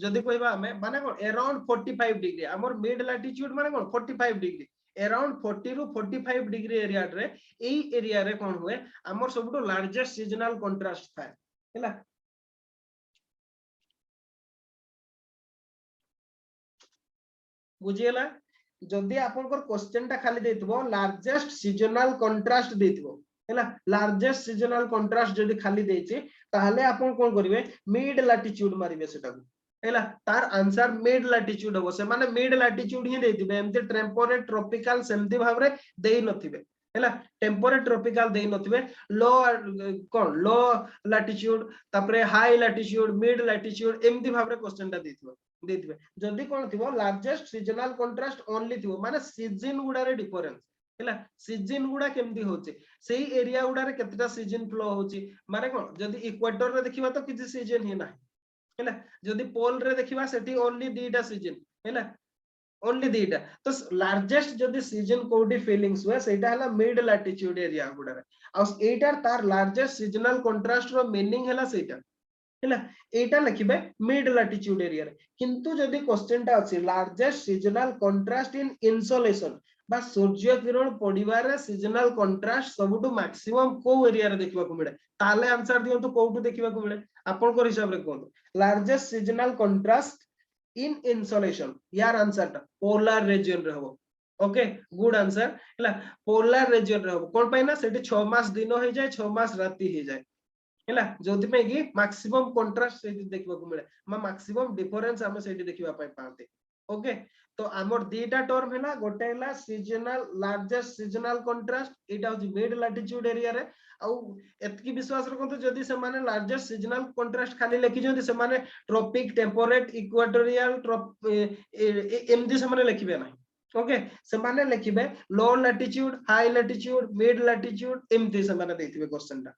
जदि कहबा हमें माने कोन अराउंड 45 डिग्री हमर मिड लैटिट्यूड माने कोन 45 डिग्री अराउंड 40 रु 45 डिग्री एरिया रे एई एरिया रे कोन हुए हमर सबटो लार्जेस्ट सीजनल कंट्रास्ट थाए हैला बुझियला जदि आपनकर क्वेश्चन ता खाली देथिबो लार्जेस्ट सीजनल कंट्रास्ट देथिबो हैला लार्जेस्ट सीजनल कंट्रास्ट जदि खाली देछि ताहले आपन कोन करिवे मिड लैटिट्यूड मारिवे सेटा हैला तार आंसर मिड लैटिट्यूड हो से माने मिड लैटिट्यूड ही देथिबे एमते टेम्परेट ट्रॉपिकल सेमति भाबरे देई नथिबे हैला टेम्परेट ट्रॉपिकल देई नथिबे लो कोन लो लैटिट्यूड तापरे हाई लैटिट्यूड मिड लैटिट्यूड एमति भाबरे क्वेश्चन ता देथिबो देथिबे जदि कोन थिबो लार्जेस्ट सीजनल कंट्रास्ट ओनली थिबो माने सीजन गुडा रे डिफरेंस हैला सीजन गुडा केमती होचे सेही एरिया गुडा रे केतटा सीजन फ्लो होची माने कोन जदि इक्वेटर रे देखिबा तो किछि सीजन ही नाही हैला जदि पोल रे देखिबा सेठी ओनली दीटा सीजन हैला ओनली दीटा तो लार्जेस्ट जदि सीजन कोडी फीलिंग्स हुए सेटा हला मिड लैटिट्यूड एरिया गुडा रे आ एटा तार लार्जेस्ट सीजनल कंट्रास्ट रो मीनिंग हला सेटा हैला एटा लिखिबे मिड लैटिट्यूड एरिया रे किंतु जदि क्वेश्चन ता अछि largest seasonal contrast in insolation बा Surya Kiran पडिबारे seasonal contrast सबटु maximum को एरिया रे देखिबा को मिले ताले आंसर दियंतु कोटु देखिबा को मिले आपन को हिसाब रे कोन largest seasonal contrast in insolation यार आंसर ता पोलर रीजन रे हो ओके गुड आंसर हैला पोलर रीजन रे हो कोन पैना सेठी 6 मास दिन हो जाय 6 मास राती हो जाय हैला जोति पे कि मैक्सिमम कंट्रास्ट सेठी देखबा को मिले मैक्सिमम डिफरेंस हम सेठी देखिबा पाए पाते ओके तो हमर दीटा टर्म हैला गोटे हैला सीजनल लार्जेस्ट सीजनल कंट्रास्ट एटा होची मिड लैटिट्यूड एरिया रे आउ एतकी विश्वास रखते जदि से माने लार्जेस्ट सीजनल कंट्रास्ट खाली लिखि जंती से माने ट्रॉपिक टेम्परेट इक्वेटोरियल एमदी से माने लिखिबे ना ओके से माने लिखिबे low latitude high latitude mid latitude एमदी से माने देथिबे क्वेश्चन टा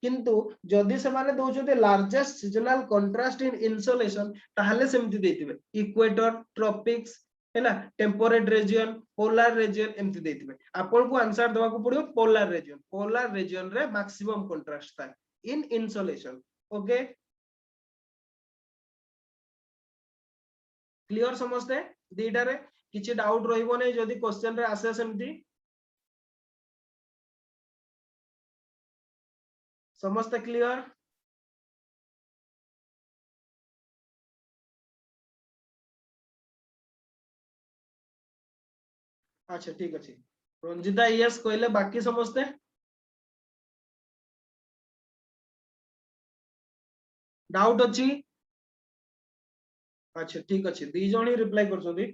किंतु जदि से माने दोचोते largest seasonal contrast in insolation ताहले सेमती देथिबे इक्वेटर ट्रॉपिक्स हैला टेम्परेट रीजन पोलर रीजन एमती देथिबे आपन को आंसर देवा को पड़ियो पोलर रीजन रे मैक्सिमम कंट्रास्ट था इन इनसोलेशन ओके क्लियर समझते दीटा रे किछि डाउट रहिबो नै जदि क्वेश्चन रे आसे सेमती समझते क्लियर अच्छा ठीक अछि रंजिता यस कहले बाकी समझते डाउट अछि अच्छा ठीक अछि दी जणी रिप्लाई करछोदी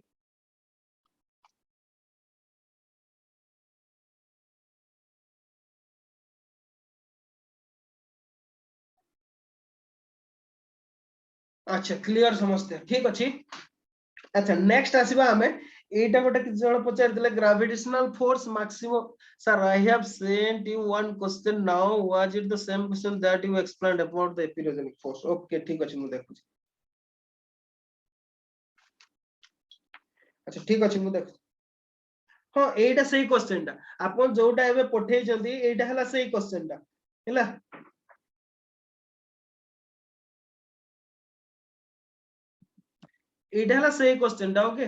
अच्छा क्लियर समझते ठीक अछि अच्छा नेक्स्ट आसीबा हमें एटा गोटे कि जण पचार दिले gravitational force maximum sir I have sent you one question now was it the same question that you explained about the epeirogenic force okay ठीक अछि मु देखु अच्छा ठीक अछि मु देख हां एटा सही क्वेश्चन टा आपन जोटा एबे पठै जंदी एटा हला सही क्वेश्चन टा हैला एटा हला सही क्वेश्चन टा ओके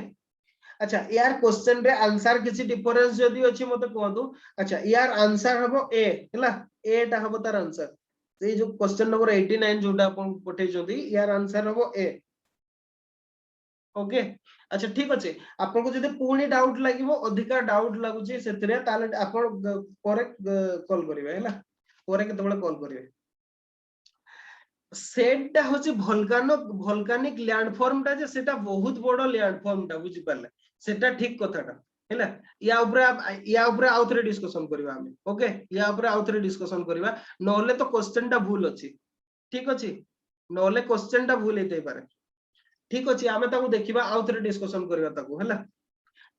अच्छा यार क्वेश्चन रे आंसर किसी डिफरेंस जदी अछि मते कहदु अच्छा यार आंसर हबो ए हैला ए टा हबो तार आंसर से जो क्वेश्चन नंबर 89 जोटा अपन पठै जंदी यार आंसर हबो ए ओके अच्छा ठीक अछि आपन को जदी पूर्ण डाउट लागिवो अधिका डाउट लागु छी सेतरे ताले आपन परे कॉल करिवे हैला परे केतबेले कॉल करिवे सेटा होची वोल्कानिक लैंडफॉर्म टा जे सेटा बहुत बड़ लैंडफॉर्म टा बुझि पाले सेटा ठीक कथाटा हैला या ऊपर आउथरे डिस्कशन करबा हमें ओके या ऊपर आउथरे डिस्कशन करबा नहले तो क्वेश्चन टा भूल अछि ठीक अछि नहले क्वेश्चन टा भूल हेतै पारे ठीक अछि हमें ताको देखिबा आउथरे डिस्कशन करबा ताको हैला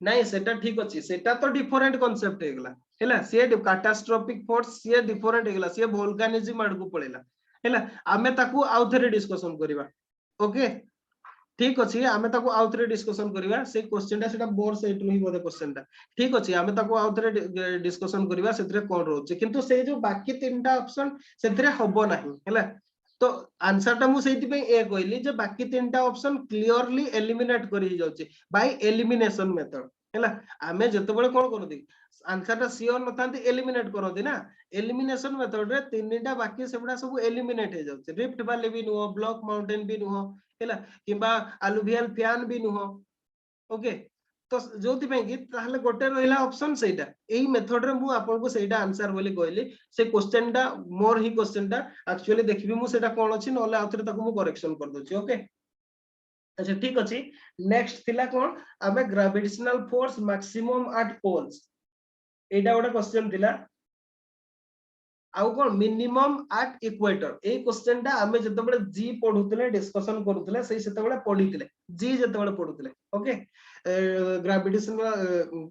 नहीं सेटा ठीक अछि सेटा तो डिफरेंट कांसेप्ट हेगला हैला से कैटास्ट्रोफिक फोर्स से डिफरेंट हेगला से वोल्कानिज्म आड़ को पळेला हैला हमें ताको आउथरे डिस्कशन करबा ओके ठीक अछि हमें ताको आउथरे डिस्कशन करबा से क्वेश्चन टा सेटा बोर सेट रही बोले क्वेश्चन टा ठीक अछि हमें ताको आउथरे डिस्कशन करबा सेतरे कोन रहउछ किंतु से जो बाकी तीनटा ऑप्शन सेतरे हबो नाही हैला तो आंसर टा मु सेति पे ए कहली जे बाकी तीनटा ऑप्शन क्लियरली एलिमिनेट करि जाउची बाय एलिमिनेशन मेथड हैला हमें जते बळे कोन करदी आंसर टा सियोर नथांती एलिमिनेट करदी ना एलिमिनेशन मेथड रे तीनटा बाकी सेबडा सब एलिमिनेट हे जाउची रिफ्ट वैली भी नुहो ब्लॉक माउंटेन भी नुहो हैला किबा अलुवियल फैन भी नुहो ओके तो जोति पे कि ताहले गोटे रहिला ऑप्शन सेटा एही मेथड रे मु आपन को सेटा आंसर बोली कहली से क्वेश्चन टा मोर ही क्वेश्चन टा एक्चुअली देखिबी मु सेटा कोन अछि नले आउथरे ताको मु करेक्शन कर दोची ओके अच्छा ठीक अछि नेक्स्ट थिला कोन आबे gravitational force maximum at poles एटा गोटे क्वेश्चन थिला आउ कोन मिनिमम एट इक्वेटर ए क्वेश्चन टा हमें जते बळे जी पढुतले डिस्कशन करूतले सेही सेते बळे पढितले जी जते बळे पढुतले ओके ग्रेविटेशन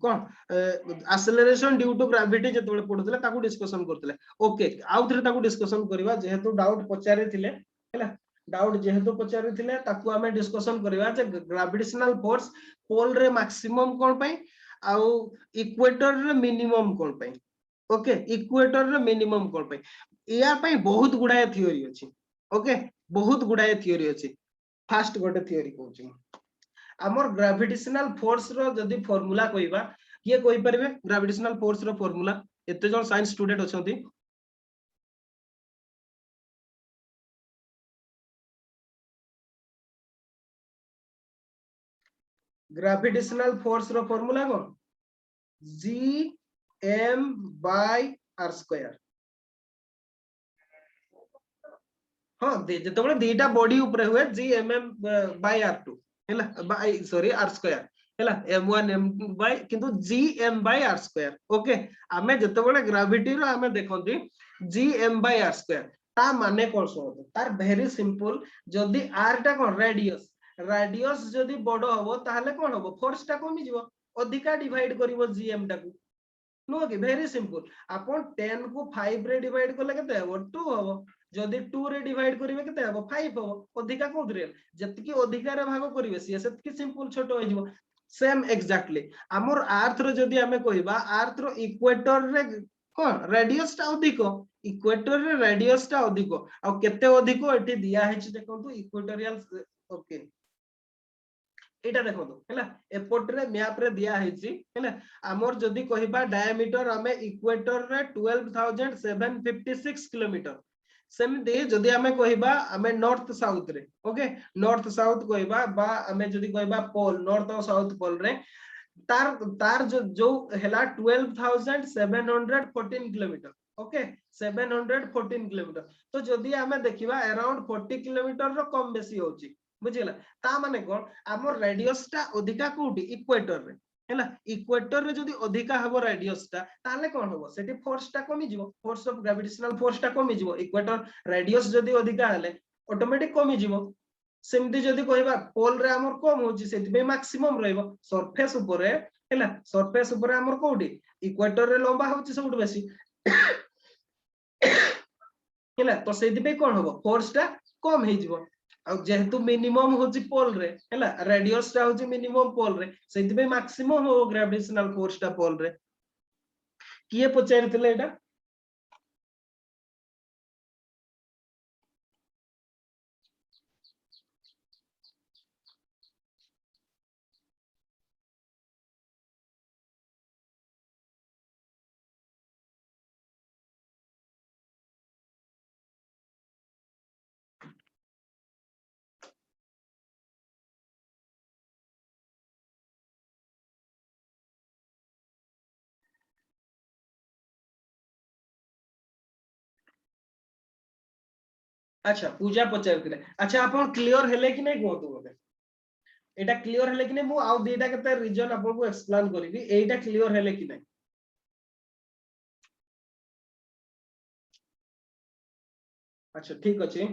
कोन एक्सेलरेशन ड्यू टू ग्रेविटी जते बळे पढुतले ताको डिस्कशन करतले ओके आउ थरे ताको डिस्कशन करबा जेहेतु डाउट पचारे थिले हैला डाउट जेहेतु पचारे थिले ताको हमें डिस्कशन करबा जे ग्रेविटेशनल फोर्स पोल रे मैक्सिमम कोन पई आउ इक्वेटर रे मिनिमम कोन पई ओके इक्वेटर रे मिनिमम कोन पे या पे बहुत गुडाय थ्योरी अछि ओके बहुत गुडाय थ्योरी अछि फर्स्ट गोटे थ्योरी कहूची हमर ग्रेविटेशनल फोर्स रो जदी फार्मूला कहिबा किए कहि परबे ग्रेविटेशनल फोर्स रो फार्मूला एते जण साइंस स्टूडेंट अछंती ग्रेविटेशनल फोर्स रो फार्मूला को g m by r square हां जते बळे दीटा बॉडी ऊपर हुए g mm by r2 हैला बाय सॉरी r square हैला m1 m2 by किंतु g m by r square okay हमें जते बळे ग्रेविटी रो हमें देखंती gm/r²। ता माने कोन सुनो तार वेरी सिंपल जदी r टा कोन रेडियस जदी बड़ हबो ताहले कोन हबो फोर्स टा कमी जिवो अधिका डिवाइड करिवो gm टा को नो कि वेरी सिंपल अपन 10 को 5 रे डिवाइड करले केते हबो 2 हबो जदी 2 रे डिवाइड करिवे केते हबो 5 हबो अधिका कोदरे जतकी अधिका रे भाग करिवे सेतकी सिंपल छोट हो जिवो सेम एक्जेक्टली हमर अर्थ रो जदी हमें कहबा अर्थ रो इक्वेटर रे कोन रेडियस टा अधिक इक्वेटर रे रेडियस टा अधिक आ केते अधिक एठी दिया हेछि देखंतु इक्वेटोरियल ओके एटा देखंतु हैला एपोर्ट रे मैप रे दिया हेछि हैला हमर जदी कहबा डायमीटर हमें इक्वेटर रे 12756 किलोमीटर सेमते जदी हमें कहबा हमें नॉर्थ साउथ रे ओके नॉर्थ साउथ कहबा बा हमें जदी कहबा पोल नॉर्थ और साउथ पोल रे तार तार जो हेला 12714 किलोमीटर ओके 714 किलोमीटर तो जदी हमें देखिबा अराउंड 40 किलोमीटर रो कम बेसी होची बुझिला ता माने कोन हमर रेडियस टा अधिका कोठी इक्वेटर रे हैला इक्वेटर रे जदी अधिका हबो रेडियस टा ताले कोन हबो सेठी फोर्स टा कमी जिवो फोर्स ऑफ ग्रेविटेशनल फोर्स टा कमी जिवो इक्वेटर रेडियस जदी अधिका हले ऑटोमेटिक कमी जिवो सेमती जदी कहबा पोल रे हमर कम होची सेति बे मैक्सिमम रहइबो सरफेस ऊपर हैला सरफेस ऊपर हमर कोठी इक्वेटर रे लंबा होची सबुट बेसी हैला तो सेति बे कोन हबो फोर्स टा कम हे जिवो आ जेहेतु मिनिमम होची पोल रे हैला रेडियस टा होची मिनिमम पोल रे सेति बे मैक्सिमम हो ग्रेविटेशनल फोर्स टा पोल रे किए पचारितले एटा अच्छा पूजा पचारितले अच्छा आपण क्लियर हेले कि नै कहतु बोले एटा क्लियर हेले कि नै मु आउ देटा केते रीजन आपन को एक्सप्लेन करिवि एटा क्लियर हेले कि नै अच्छा ठीक अछि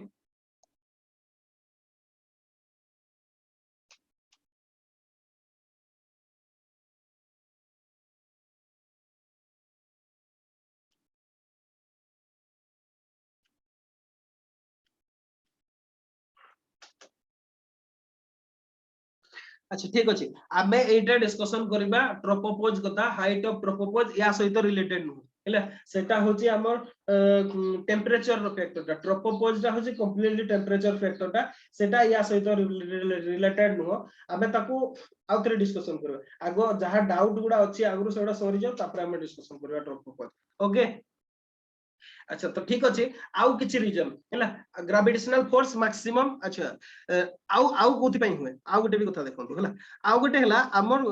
अच्छा ठीक अछि आमे एटा डिस्कशन करिबा ट्रोपोपोज कथा हाइट ऑफ ट्रोपोपोज या सहित रिलेटेड नु हैला सेटा होची हमर टेम्परेचर रो फैक्टर ट्रोपोपोज टा होची कंप्लीटली टेम्परेचर फैक्टर टा सेटा या सहित रिलेटेड नु आमे ताको आउथरे डिस्कशन करबा आगो जहा डाउट गुडा अछि आगरु सेडा सरी जाउ तापर आमे डिस्कशन करबा ट्रोपोपोज ओके अच्छा तो ठीक अछि आउ किछि रीजन हैला ग्रेविटेशनल फोर्स मैक्सिमम अच्छा आउ कोथि पई हुए आउ गोटे भी कथा देखंतु हैला आउ गोटे हैला हमर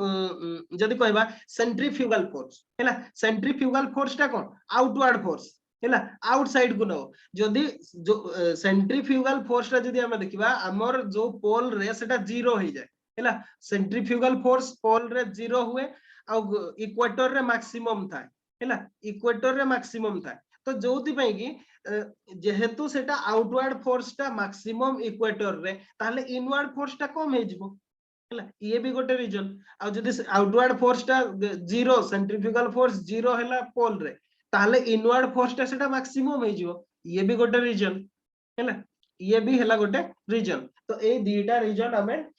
जदी कहबा सेंट्रीफ्यूगल फोर्स हैला सेंट्रीफ्यूगल फोर्स टा कोन आउटवर्ड फोर्स हैला आउटसाइड को नो जदी जो सेंट्रीफ्यूगल फोर्स टा जदी हम देखिबा हमर जो पोल रे सेटा जीरो हो जाय हैला सेंट्रीफ्यूगल फोर्स पोल रे जीरो हुए आ इक्वेटर रे मैक्सिमम था हैला इक्वेटर रे मैक्सिमम था तो जोथि पई कि जेहेतु सेटा आउटवर्ड फोर्स टा मैक्सिमम इक्वेटर रे ताले इनवर्ड फोर्स टा कम हे जिवो हैला ये भी गोटे रीजन आ जदी आउटवर्ड फोर्स टा जीरो सेंट्रीफ्यूगल फोर्स जीरो हैला पोल रे ताले इनवर्ड फोर्स टा सेटा मैक्सिमम हे जिवो ये भी गोटे रीजन हैला ये भी हैला गोटे रीजन तो ए दीटा रीजन हमें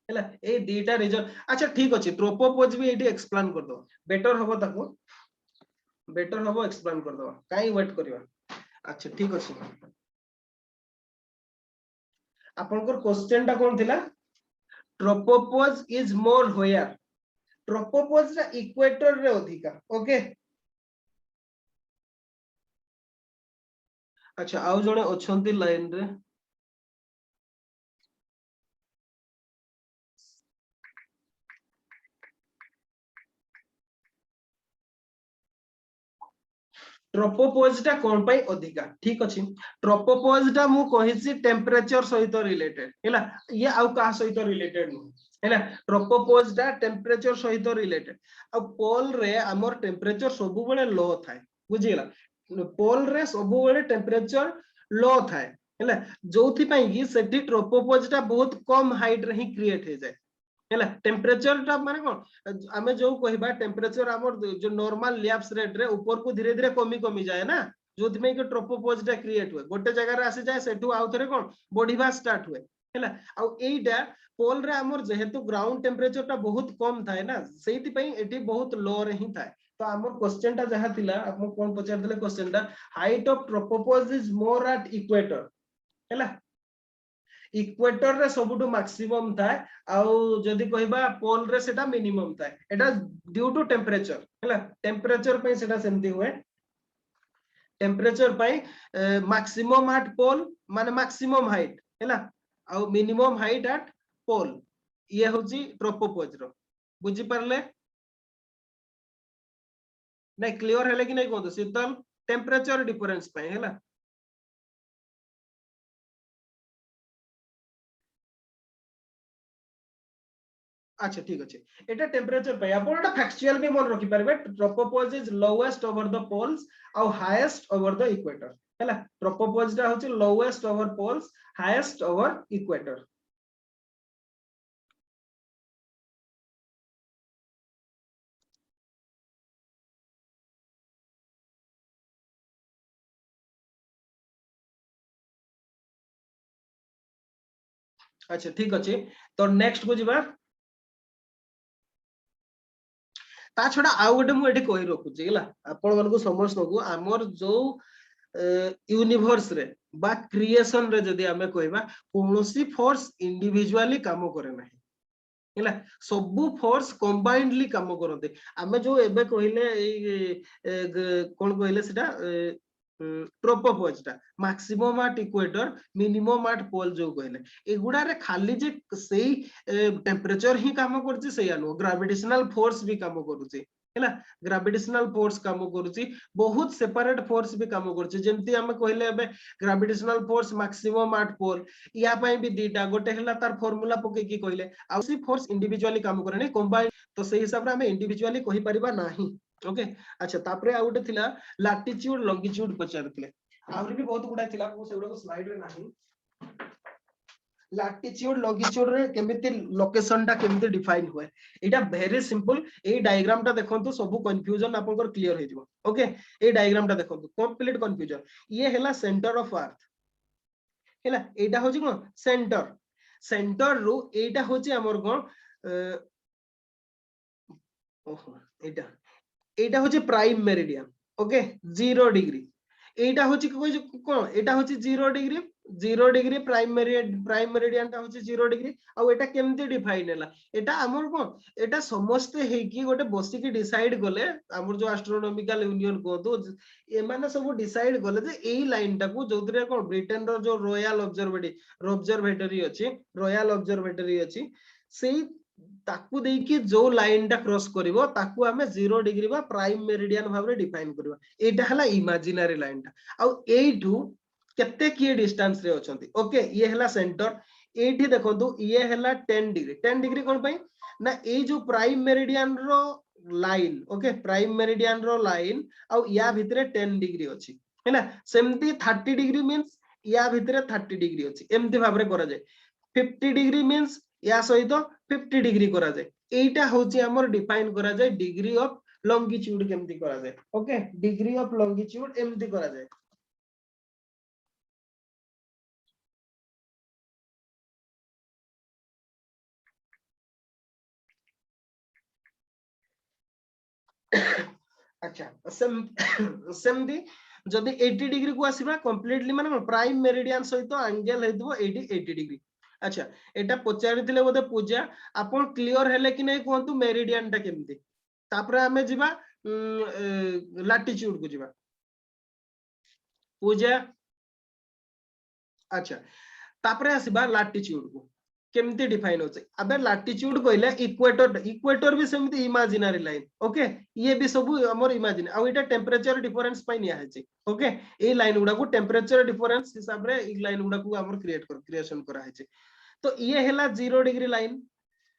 हैला ए दीटा रीजन अच्छा ठीक अछि ट्रोपोपोज भी एटी एक्सप्लेन कर दो बेटर होबो ताको बेटर होबो एक्सप्लेन कर दो काई वेट करिवा अच्छा ठीक अछि आपनकर क्वेश्चन टा कोन थिला ट्रोपोपोज इज मोर होयर ट्रोपोपोज रा इक्वेटर रे अधिका ओके अच्छा आउ जणे अछंती लाइन रे ट्रोपोपोज टा कोन पई अधिका ठीक अछि ट्रोपोपोज टा मु कहिछि टेम्परेचर सहित रिलेटेड हैला ये आउ का सहित रिलेटेड नु हैला ट्रोपोपॉज टा टेम्परेचर सहित रिलेटेड आ पोल रे हमर टेम्परेचर सब बेले लो थाए बुझिला पोल रे सब बेले टेम्परेचर लो थाए हैला जोथि पई कि सेठी ट्रोपोपॉज टा बहुत कम हाइट रे ही क्रिएट हे जाय हैला टेम्परेचर टा माने कोन हमें जो कहबा टेम्परेचर हमर जो नॉर्मल लैप्स रेट रे ऊपर को धीरे धीरे कमी कमी जाए ना जोथि में कि ट्रोपोपॉज टा क्रिएट हुए गोटे जगह रे आसी जाए सेठू आउ थरे कोन बढ़िबा स्टार्ट हुए हैला आ एईटा पोल रे हमर जेहेतु ग्राउंड टेम्परेचर टा बहुत कम थाए ना सेति पई एटी बहुत लो रे ही थाए तो हमर क्वेश्चन टा जहा थिला आपन कोन पचार देले क्वेश्चन टा height of tropopause is more at equator हैला इक्वेटर रे सबुटु मैक्सिमम थाए आउ जदी कहबा पोल रे सेटा मिनिमम थाए एटा ड्यू टू टेम्परेचर हैला टेम्परेचर पई सेटा सेमती हुए टेम्परेचर पई मैक्सिमम एट पोल माने मैक्सिमम हाइट हैला आउ मिनिमम हाइट एट पोल ये होची ट्रोपोपॉज रो बुझी परले नहीं क्लियर हेले कि नहीं कोन शीतल टेम्परेचर डिफरेंस पई हैला अच्छा ठीक अछि एटा टेम्परेचर पे आपण एटा फैक्चुअल भी मन रखि परबे tropopause is lowest over the poles और हाईएस्ट ओवर द इक्वेटर हैला ट्रोपोपॉज टा होची lowest over poles highest over equator अच्छा ठीक अछि तो नेक्स्ट को जिबा ता छडा आउ गोटे मु एठी कहि रखुची हैला आपण मानको समझ नगु हमर जो यूनिवर्स रे बा क्रिएशन रे जदी हमें कहबा कोनोसी फोर्स इंडिविजुअली काम करे नाही हैला सबु फोर्स कंबाइंडली काम करते हमें जो एबे कहले कोन कहले सेटा ट्रोपोपॉज टा maximum at equator minimum at pole जो कहले एगुडा रे खाली जे सेही टेम्परेचर ही काम करछि सेया नो ग्रेविटेशनल फोर्स भी काम करूछि हैला ग्रेविटेशनल फोर्स काम करूछि बहुत सेपरेट फोर्स भी काम करूछि जेमति हम कहले एबे ग्रेविटेशनल फोर्स मैक्सिमम एट पोल या पई भी दीटा गोटे हला तार फार्मूला पके की कहले आ सी फोर्स इंडिविजुअली काम करे नै कंबाइन तो सेही हिसाब रे हम इंडिविजुअली कहि परिबा नाही ओके अच्छा तापरे आ गोटे थिला लैटिट्यूड लॉन्गिट्यूड पचारथिले आउरी भी बहुत गुडा थिला को सेउडा को स्लाइड रे नाही लैटिट्यूड लॉन्गिट्यूड रे केमिति लोकेशन टा केमिति डिफाइन हुए एटा वेरी सिंपल ए डायग्राम टा देखंतु सब कंफ्यूजन आपनकर क्लियर हे जिवो ओके ए डायग्राम टा देखंतु कंप्लीट कंफ्यूजन ये हेला सेंटर ऑफ अर्थ हेला एटा होची कोन सेंटर सेंटर रो एटा होची हमर कोन ओहो एटा होची प्राइम मेरिडियन ओके 0 डिग्री एटा होची कोन एटा होची 0 डिग्री प्राइम मेरिडियन टा होची 0 डिग्री आ एटा केमती डिफाइन हैला एटा हमर कोन एटा समस्त हे कि गोटे बसी की डिसाइड गले हमर जो एस्ट्रोनॉमिकल यूनियन कहतो ए माने सब डिसाइड गले जे एई लाइन टा को जोतरे कोन ब्रिटेन रो जो रॉयल ऑब्जर्वेटरी अछि सेई ताकू देई कि जो लाइन टा क्रॉस करिवो ताकू हमें 0 डिग्री बा प्राइम मेरिडियन भाबरे डिफाइन करबा एटा हला इमेजिनरी लाइन टा आ एठू केते की डिस्टेंस रे अछंती ओके ये हला सेंटर एठी देखंतु ये हला 10 डिग्री कोन पई ना ए जो प्राइम मेरिडियन रो लाइन ओके प्राइम मेरिडियन रो लाइन आ या भितरे 10 डिग्री अछि हैना सेमती 30 डिग्री मींस या भितरे 30 डिग्री अछि एमती भाबरे करा जाय 50 डिग्री मींस या सहित 50 डिग्री करा जाय एटा होची हमर डिफाइन करा जाय डिग्री ऑफ लॉन्गिट्यूड केमती करा जाय ओके डिग्री ऑफ लॉन्गिट्यूड एमती करा जाय अच्छा सेमती जदी 80 डिग्री को आसीबा कंप्लीटली माने प्राइम मेरिडियन सहित एंगल हेतबो 80 डिग्री अच्छा एटा पचारिथिले बोधे पूजा आपण क्लियर हेले कि नै कोंतु मेरिडियन टा केमती तापरे हमें जिबा लैटिट्यूड को जिबा पूजा अच्छा तापरे आसीबा लैटिट्यूड को केमती डिफाइन होचे अबे लैटिट्यूड कहले इक्वेटर भी सेमती इमेजिनरी लाइन ओके ये भी सब हमर इमेजिन आ एटा टेम्परेचर डिफरेंस पई निया हेचे ओके ए लाइन गुडा को टेम्परेचर डिफरेंस हिसाब रे ए लाइन गुडा को हमर क्रिएशन करा हेचे तो ये हेला 0 डिग्री लाइन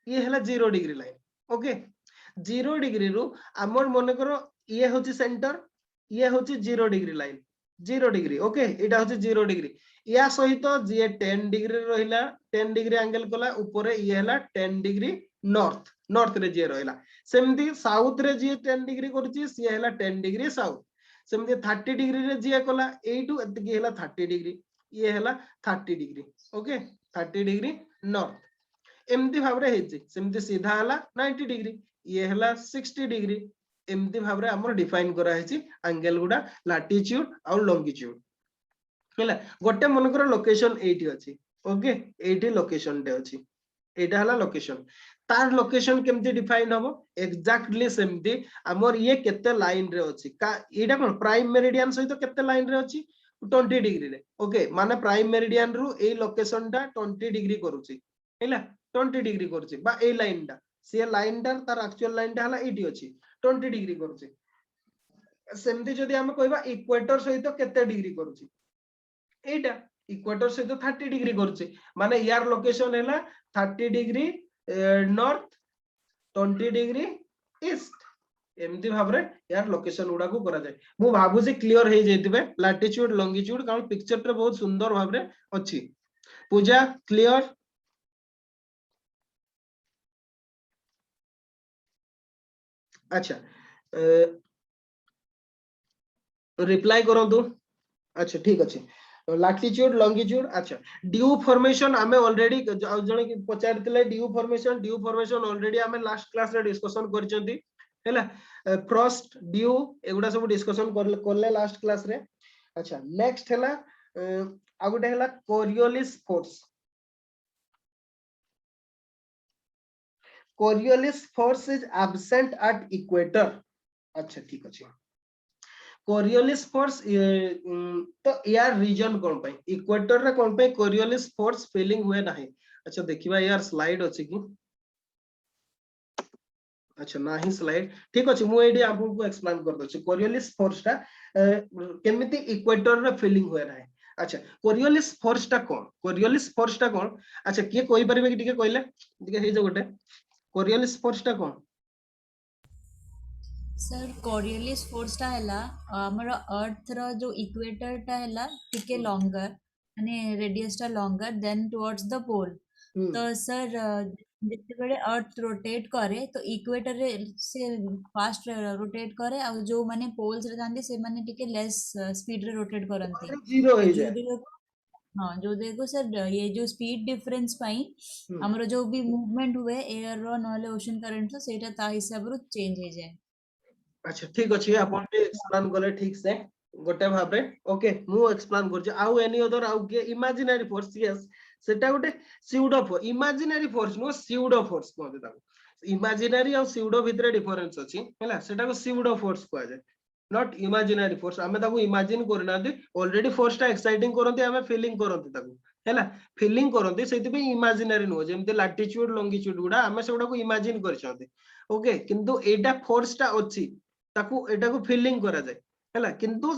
ये हला 0 डिग्री लाइन ओके 0 डिग्री रु आमर मन करो ये होची सेंटर ये होची 0 डिग्री लाइन 0 डिग्री ओके एटा होची 0 डिग्री या सहित जे 10 डिग्री रहिला 10 डिग्री एंगल कला ऊपर ये हला 10 डिग्री नॉर्थ नॉर्थ रे जे रहिला सेमती साउथ रे जे 10 डिग्री करची से हला 10 डिग्री साउथ सेमती 30 डिग्री रे जे कला एटू एतकी हला 30 डिग्री ये हला 30 डिग्री ओके 30 डिग्री नॉर्थ एमती भाबरे हेची सेमती सीधा हला 90 डिग्री ये हला 60 डिग्री एमती भाबरे हमर डिफाइन करा हेची एंगल गुडा लैटिट्यूड और लॉन्गिट्यूड हैला गोटे मन कर लोकेशन एठी अछि ओके एठी लोकेशन डे अछि एटा हला लोकेशन तार लोकेशन केमती डिफाइन हबो एग्जैक्टली सेमती हमर ये केते लाइन रे अछि का एटा कोन प्राइम मेरिडियन सहित केते लाइन रे अछि 20 डिग्री रे ओके माने प्राइम मेरिडियन रु ए लोकेशन टा 20 डिग्री करूची हैला 20 डिग्री करूची बा ए लाइन टा से लाइन टा तार एक्चुअल लाइन टा हला एठी अछि 20 डिग्री करूची सेमती जदी हम कहबा इक्वेटर सहित केते डिग्री करूची एटा इक्वेटर सहित 30 डिग्री करूची माने यार लोकेशन हैला 30 डिग्री नॉर्थ 20 डिग्री ईस्ट एमती भाबरे यार लोकेशन उडा को करा जाय मु भाबु जे क्लियर हे जेतिबे लैटिट्यूड लॉन्गिट्यूड कारण पिक्चर रे बहुत सुंदर भाबरे अछि पूजा क्लियर अच्छा रिप्लाई करंतु अच्छा ठीक अछि लैटिट्यूड लॉन्गिट्यूड अच्छा ड्यू फॉर्मेशन हमें ऑलरेडी जने कि पचारतिले ड्यू फॉर्मेशन ऑलरेडी हमें लास्ट क्लास रे डिस्कशन करचंती हैला फ्रॉस्ट ड्यू एगुडा सब डिस्कशन करले लास्ट क्लास रे अच्छा नेक्स्ट हैला आ गुटे हैला Coriolis force is absent at equator अच्छा ठीक अछि कोरियोलिस फोर्स तो यार रीजन कोन पे इक्वेटर रे कोन पे कोरियोलिस फोर्स फीलिंग हुए नाही अच्छा देखिबा यार स्लाइड अछि कि अच्छा नाही स्लाइड ठीक अछि मु एडी आपन को एक्सप्लेन कर दछि कोरियोलिस फोर्स टा केमिति इक्वेटर रे फीलिंग हुए नाही अच्छा कोरियोलिस फोर्स टा कोन अच्छा के कोइ परबे कि टिके कहले टिके हे जो गोटे कोरियोलिस फोर्स टा कोन सर कोरियोलिस फोर्स टा हैला हमर अर्थ रो जो इक्वेटर टा हैला टिके लॉन्गर माने रेडियस टा लॉन्गर देन टुवर्ड्स द पोल तो सर जिते बड़े अर्थ रोटेट करे तो इक्वेटर रे से फास्ट रोटेट करे और जो माने पोल्स रे जांदे से माने टिके लेस स्पीड रे रोटेट करंती जीरो तो हे जो जाय देखो हाँ जो देखो सर ये जो स्पीड डिफरेंस पाई हमरो जो भी मूवमेंट हुए एयर रो नले ओशन करंट तो सेटा ता हिसाब रो चेंज हे जाय अच्छा ठीक अछि अपन भी एक्सप्लेन करले ठीक से गोटे भाबरे ओके मु एक्सप्लेन करछि आउ एनी अदर आउ के इमेजिनरी फोर्स यस सेटा गोटे pseudo force imaginary force no pseudo force कहते ताको इमेजिनरी और स्यूडो भितरे डिफरेंस अछि हैला सेटा को स्यूडो फोर्स कहै जाय नॉट इमेजिनरी फोर्स हमें ताको इमेजिन करना दे ऑलरेडी फोर्स टा एक्साइटिंग करंती हमें फीलिंग करंती ताको हैला फीलिंग करंती सेति पे इमेजिनरी नो जेमते लैटिट्यूड लॉन्गिट्यूड गुडा हमें सेडा को इमेजिन करछंती ओके किंतु एटा फोर्स टा अछि ताकू एटा को फीलिंग करा जाय हैला किंतु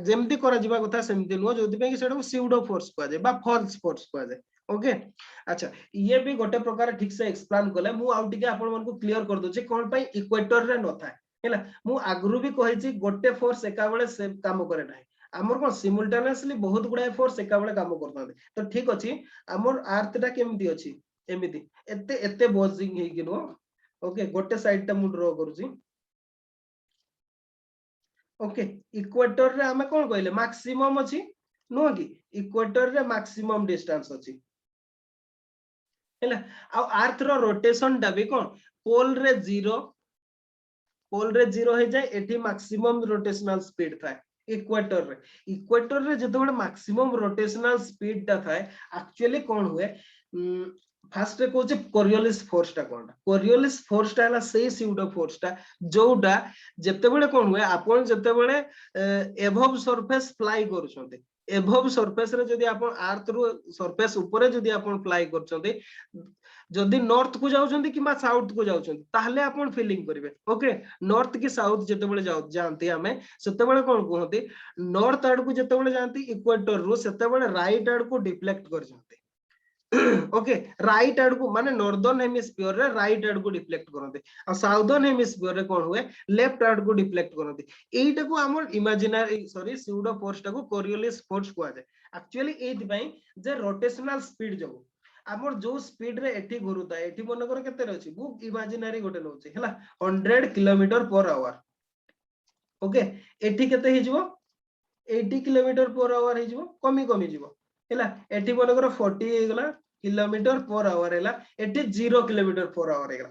जेमती करा जिबा कथा सेमती नो जोति पे कि सेटा को स्यूडो फोर्स कहै जाय बा फॉल्स फोर्स कहै जाय ओके अच्छा ये भी गोटे प्रकार ठीक से एक्सप्लेन करले मु आउ टिके आपण मन को क्लियर कर दो कोन पई इक्वेटर रे न था हैला मु आगरु भी कहिछि गोटे फोर्स एका बेले से काम करे नाही हमर कोन सिमुलटेनियसली बहुत गुडा फोर्स एका बेले काम करथाते तो ठीक अछि हमर अर्थ टा केमती अछि एमिति एते एते बोजिंग हे कि नो ओके गोटे साइड टा मु ड्रॉ करूछि ओके इक्वेटर रे हमें कोन कहले मैक्सिमम अछि नो कि इक्वेटर रे मैक्सिमम डिस्टेंस अछि हैला आ अर्थ रो रोटेशन टा भी कोन पोल रे जीरो हे जाय एठी मैक्सिमम रोटेशनल स्पीड था इक्वेटर रे जतबे मैक्सिमम रोटेशनल स्पीड टा था एक्चुअली कोन हुए फास्ट रे कोचे कोरियोलिस फोर्स टा कोन कोरियोलिस फोर्स टा हला से स्यूडो फोर्स टा जोटा जतेबेले कोन हुए आपण जतेबेले एभव सरफेस फ्लाई करूछन्ते एभव सरफेस रे जदी आपण अर्थ रो सरफेस ऊपर जदी आपण फ्लाई करछन्ते जदी नॉर्थ को जाउछन्ते किबा साउथ को जाउछन्ते ताहले आपण फीलिंग करिवे ओके नॉर्थ की साउथ जतेबेले जानते हमें सेतेबेले कोन कहते नॉर्थ आड़ को जतेबेले जानती इक्वेटर रो सेतेबेले राइट आड़ को डिफ्लेक्ट कर जानते ओके राइट आड़ को माने नॉर्दर्न हेमिस्फीयर रे राइट आड़ को डिफ्लेक्ट करते आ साउदर्न हेमिस्फीयर रे कोन हुए लेफ्ट आड़ को डिफ्लेक्ट करते एटा को हमर इमेजिनरी सॉरी स्यूडो फोर्स टा को कोरियोलिस फोर्स को जाय एक्चुअली एथि पई जे रोटेशनल स्पीड जो हमर जो स्पीड रे एठी घुरुता एठी मन कर केते रहछि बुक इमेजिनरी गोटे नउछि हला 100 किलोमीटर पर आवर ओके एठी केते हे जिवो 80 किलोमीटर पर आवर हे जिवो कमी कमी जिवो हला एठी मन कर 40 हे गला किलोमीटर पर आवर हैला एटी 0 किलोमीटर पर आवर हैला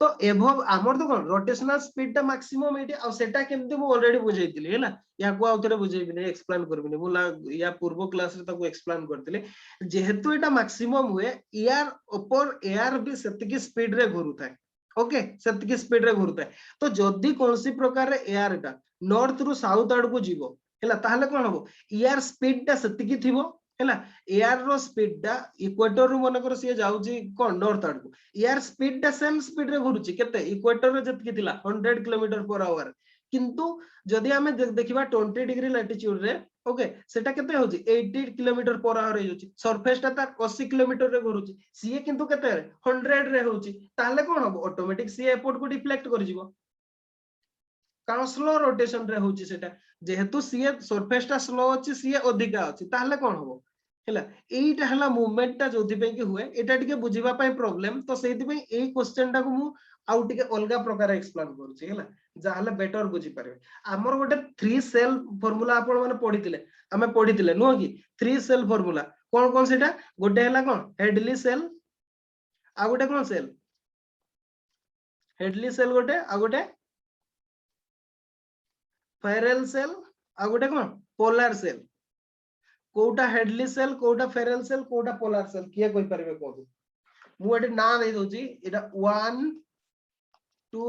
तो एभव हमर तो कोन रोटेशनल स्पीड ता मैक्सिमम एटी आ सेटा केमते मु ऑलरेडी बुझैतिली हैला या को आउतरे बुझैबि नै एक्सप्लेन करबिनी मु या पूर्व क्लास रे ताको एक्सप्लेन करतिले जेहेतु एटा मैक्सिमम हुए एयर ऊपर एयर भी सेतिकी स्पीड रे घुरुथाय ओके सेतिकी स्पीड रे घुरुथाय तो जदी कोनसी प्रकार रे एयर टा नॉर्थ रु साउथ आड़ को जीवो हैला ताहले कोन हबो एयर स्पीड टा सेतिकी थिबो हैला एयर रो स्पीड टा इक्वेटर रु मनकर से जाउची कोन नॉर्थ आड़ को एयर स्पीड टा सेम स्पीड रे घुरुची केते इक्वेटर रे जतकी थिला 100 किलोमीटर पर आवर किंतु जदी हमें देखिबा 20 डिग्री लैटिट्यूड रे ओके सेटा केते होची 80 किलोमीटर पर आवर होची सरफेस टा तार 80 किलोमीटर रे घुरुची सीए किंतु केते 100 रे होची ताहले कोन हबो ऑटोमेटिक सीए एपोर्ट को डिफ्लेक्ट कर जिवो कारण स्लो रोटेशन रे होची सेटा जेहेतु सीए सरफेस टा स्लो अछि सीए अधिका अछि ताहले कोन हबो हैला एटा हला मूवमेंट टा जोथि पे कि हुए एटा टिके बुझिबा पय प्रॉब्लम तो सेति पे ए क्वेश्चन टा को मु आउ टिके अलगा प्रकार एक्सप्लेन करूची हैला जाहले बेटर बुझि पारे हमर गोटे 3 सेल फार्मूला आपण माने पढितिले हमें पढितिले नो कि 3 सेल फार्मूला कोन कोन सेटा गोटे हला कोन हेडली सेल आ गोटे कोन सेल हेडली सेल गोटे आ गोटे फेरल सेल आ गोटे कोन पोलर सेल कोटा हेडली सेल कोटा फेरल सेल कोटा पोलर सेल किए कोइ परबे कोदु मु एटे ना दे दोची एटा 1 2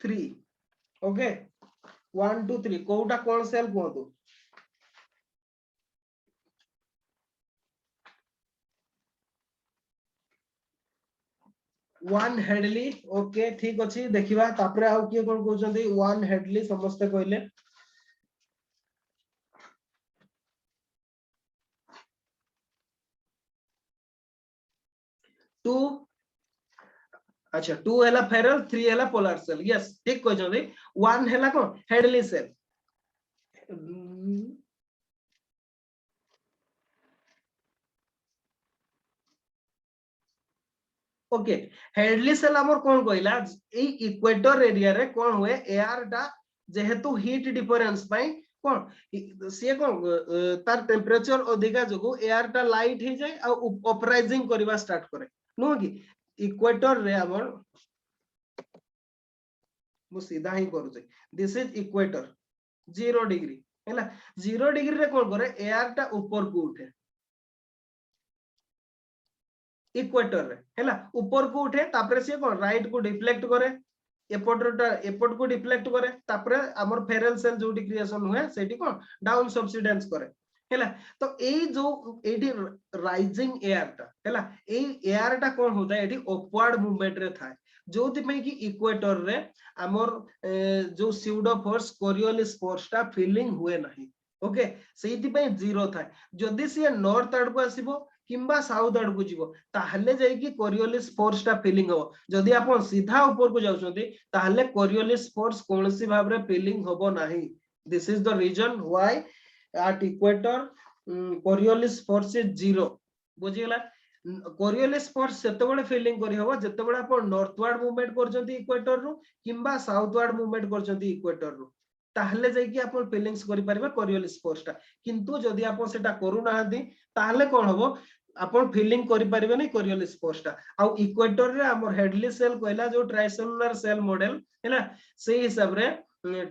3 ओके 1 2 3 कोटा कोन सेल कोदु 1 हेडली ओके ठीक अछि देखिबा तापरे आउ किए कोन कहउछंती 1 हेडली समस्त कहले 2 अच्छा 2 हैला फेरल 3 हैला पोलर सेल यस ठीक कह जंदी 1 हैला कोन Hadley cell okay Hadley cell हमर कोन कहला ए इक्वेटर एरिया रे कोन हुए एयर टा जेहेतु हीट डिफरेंस पई कोन से कोन तार टेंपरेचर अधिका जगो एयर टा लाइट हे जाय आ अपराइजिंग करबा स्टार्ट करे नो कि इक्वेटर रे हमर मु सीधा ही करू छै दिस इज इक्वेटर 0 डिग्री हैला 0 डिग्री रे कोन करे एयर टा ऊपर को उठे इक्वेटर रे हैला ऊपर को उठे तापरे से कोन राइट को डिफ्लेक्ट करे एपोर्ट को डिफ्लेक्ट करे तापरे हमर फेरल सेल जोटी क्रिएशन हुए सेठी कोन डाउन सब्सिडेंस करे हैला तो एई जो एठी राइजिंग एयर टा हैला एई एयर टा कोन होता है एठी अपवर्ड मूवमेंट रे थाए जोथि पे कि इक्वेटर रे हमर जो स्यूडो फोर्स कोरियोलिस फोर्स टा फीलिंग हुए नहीं ओके सेठी पे जीरो थाए जदी से नॉर्थ आड़ को आसीबो किंबा साउथ आड़ को जीवो ताहले जाई कि कोरियोलिस फोर्स टा फीलिंग हो जदी आपण सीधा ऊपर को जाउछंती ताहले कोरियोलिस फोर्स कोनसी भाव रे फीलिंग होबो नाही this is the reason why at equator Coriolis force is zero बुझिला कोरियोलिस फोर्स सेतेबेले फीलिंग करी हबो जेतेबेले आपण नॉर्थवर्ड मूवमेंट करजंती इक्वेटर रु किंबा साउथवर्ड मूवमेंट करजंती इक्वेटर रु ताहले जाई कि आपण फीलिंग्स करि परिबे कोरियोलिस फोर्स टा किंतु जदी आपण सेटा करू नाहंती ताहले कोन हबो आपण फीलिंग करि परिबे नै कोरियोलिस फोर्स टा आ इक्वेटर रे हमर हेडली सेल कहला जो ट्राइसेलुलर सेल मॉडल हैला से हिसाब रे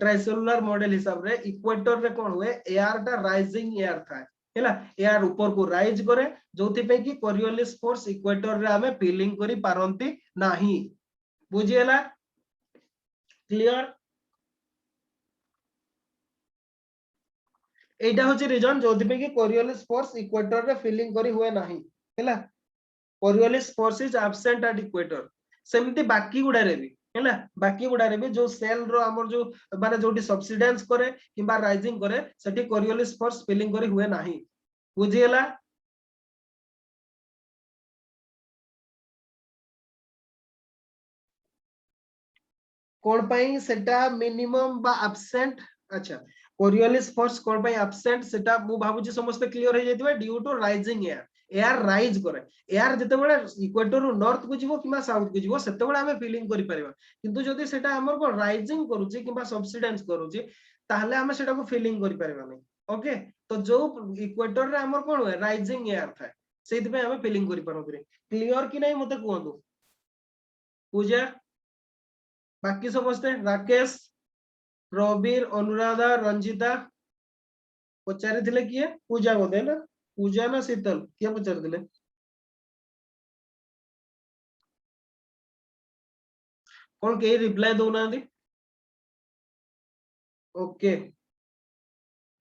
ट्राइसेलुलर मॉडल हिसाब रे इक्वेटर रे कोन हुए एयर टा राइजिंग एयर था हैला एयर ऊपर को राइज करे जोथि पे कि कोरियोलिस फोर्स इक्वेटर रे हमें फीलिंग करि पारंती नाही बुझियला क्लियर एटा होची रीजन जोथि पे कि कोरियोलिस फोर्स इक्वेटर रे फीलिंग करी हुए नाही हैला Coriolis force is absent at equator सेमती बाकी गुडा रे भी हैला बाकी गुडा रे भी जो सेल रो हमर जो माने जोटी सब्सिडेंस करे किबा राइजिंग करे सेठी कोरियोलिस फोर्स फीलिंग करी हुए नाही बुझियला कोन पई सेटा मिनिमम बा एब्सेंट अच्छा कोरियोलिस फोर्स कोन पई एब्सेंट सेटा मु भाबुची समस्त क्लियर हो जायतिबा due to rising air air rise करे एयर जते बेले इक्वेटर रु नॉर्थ को जीवो किबा साउथ को जीवो सेते बेले हमें फीलिंग करि परबा किंतु जदि सेटा हमर को राइजिंग करूची किबा सबसिडेंस करूची ताहले हमें सेटा को फीलिंग करि परबा नै ओके तो जो इक्वेटर रे हमर कोन होय राइजिंग एयर था सेति पे हमें फीलिंग करि परबा क्लियर कि नै मते कहंतु पूजा बाकी समस्ते राकेश प्रबीर अनुराधा रंजिता पचारि थिले किए पूजा बोधे ना पूजा ना शीतल किए पचारि थिले कौन के रिप्लाई दउना दी ओके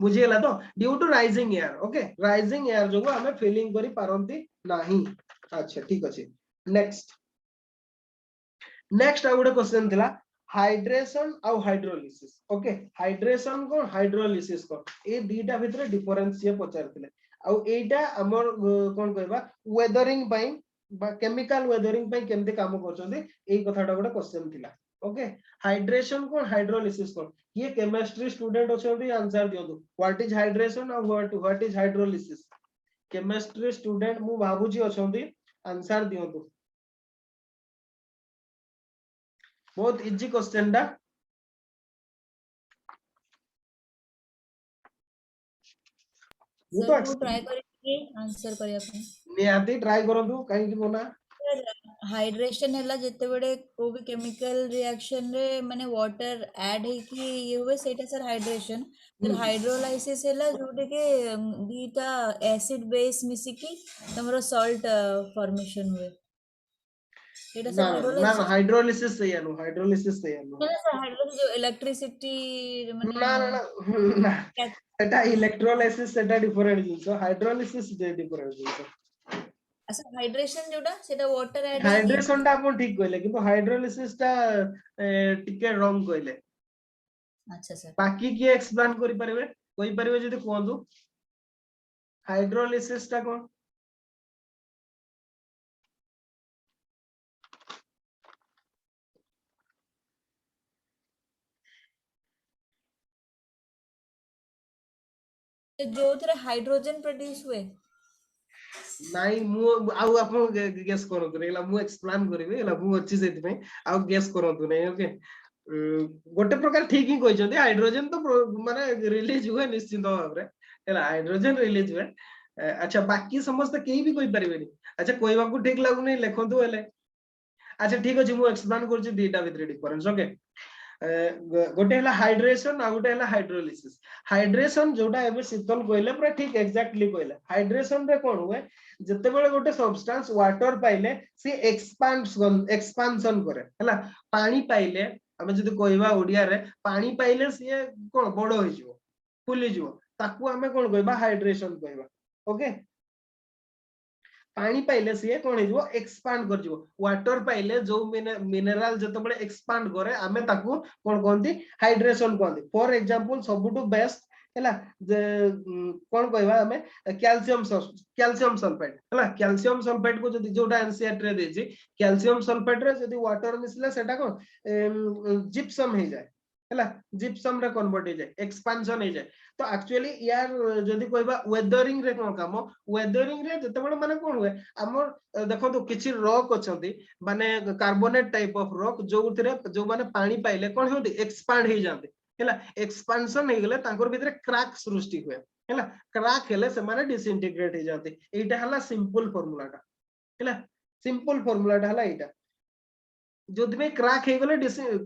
बुझियला तो due to rising air okay rising air जो हमें फीलिंग करि पारंती नाही अच्छा ठीक अछि नेक्स्ट नेक्स्ट आ गुडे क्वेश्चन थिला हाइड्रेशन और हाइड्रोलिसिस ओके हाइड्रेशन को हाइड्रोलिसिस को ए दीटा भितरे डिफरेंस ये पचारथिले आ एटा हमर कोन कहबा वेदरिंग पई बा केमिकल वेदरिंग पई केमते काम करछन्ते एई कथाटा गुडे क्वेश्चन थिला ओके हाइड्रेशन को हाइड्रोलिसिस को ये केमिस्ट्री स्टूडेंट अछन्ती आंसर दियंतु व्हाट इज हाइड्रेशन और what is hydrolysis chemistry student मु बाबूजी अछन्ती आंसर दियंतु बहुत इजी क्वेश्चन डा सर मु ट्राई करी आंसर करिया पे नियाती ट्राई करंतु काहे कि बोना हाइड्रेशन हैला जते बडे को भी केमिकल रिएक्शन रे माने वाटर ऐड है कि ये हुए सेटा सर हाइड्रेशन फिर हाइड्रोलाइसिस हैला जोटे के दीटा एसिड बेस मिसी की तमरो सॉल्ट फॉर्मेशन हुए एटा सर ना हाइड्रोलिसिस से यानो हाइड्रोलिसिस से यानो ना सर हाइड्रोलिसिस जो इलेक्ट्रिसिटी माने ना सेटा इलेक्ट्रोलाइसिस सेटा डिफरेंट जिंस हाइड्रोलिसिस जे डिफरेंट जिंस अच्छा हाइड्रेशन जोटा सेटा वाटर ऐड हाइड्रेशन टा अपन ठीक कहले किंतु हाइड्रोलिसिस टा टिके रॉन्ग कहले अच्छा सर बाकी की एक्सप्लेन करि परबे कोइ परबे जदि कोंदु हाइड्रोलिसिस टा कोन जो थरे हाइड्रोजन प्रोड्यूस हुए नाइ मु आउ आपन गेस करंतु नेला मु एक्सप्लेन करबे एला मु अछि सेति पे आउ गेस करंतु नै ओके गोटे प्रकार ठीक ही कहै छथि हाइड्रोजन तो माने रिलीज हुए निश्चित भाबरे एला हाइड्रोजन रिलीज हुए अच्छा बाकी समस्त केही भी कोइ परबेनी अच्छा कहबा को ठीक लागु नै लेखंतु हेले अच्छा ठीक अछि मु एक्सप्लेन करछि दीटा भितरे डिफरेंस ओके गोटे हला हाइड्रेशन आ गोटे हला हाइड्रोलिसिस हाइड्रेशन जोटा एबे शीतल कहले पूरा ठीक एग्जैक्टली कहले हाइड्रेशन रे कोन हुए जते बेले गोटे सब्सटेंस वाटर पाइले से एक्सपांशन करे हला पानी पाइले हमें जदि कहबा ओडिया रे पानी पाइले से कोन बडो होई जिवो फुली जिवो ताकू हमें कोन कहबा हाइड्रेशन कहबा ओके पानी पाइले सी कौन हो एक्सपांड कर जिवो वाटर पाइले जो मिनरल जते बळे एक्सपांड करे आमे ताकू कोन कहंती हाइड्रेशन कहंती फॉर एग्जांपल सबुटु बेस्ट हैला जे कोन कहबा हमें कैल्शियम सल्फेट हैला कैल्शियम सल्फेट को जदी जोटा एनसीईआरटी रे देछि कैल्शियम सल्फेट रे जदी वाटर मिसले सेटा कोन जिप्सम हे जाय हैला जिप्सम रे कन्वर्ट हे जाय एक्सपांशन हे जाय तो एक्चुअली यार जदी कहबा वेदरिंग रे कोन काम वेदरिंग रे जते बळे माने कोन हुए हमर देखो तो किछि रॉक अछंती माने कार्बोनेट टाइप ऑफ रॉक जो माने पानी पाइले कोन होती एक्सपांड हे जाते हैला एक्सपांशन हे गेले तांकर भीतर क्रैक सृष्टि हुए हैला क्रैक हेले से माने डिसइंटीग्रेट हे जाते एटा हला सिंपल फार्मूला टा हैला सिंपल फार्मूला टा हला एटा जोदि में क्रैक हे गेले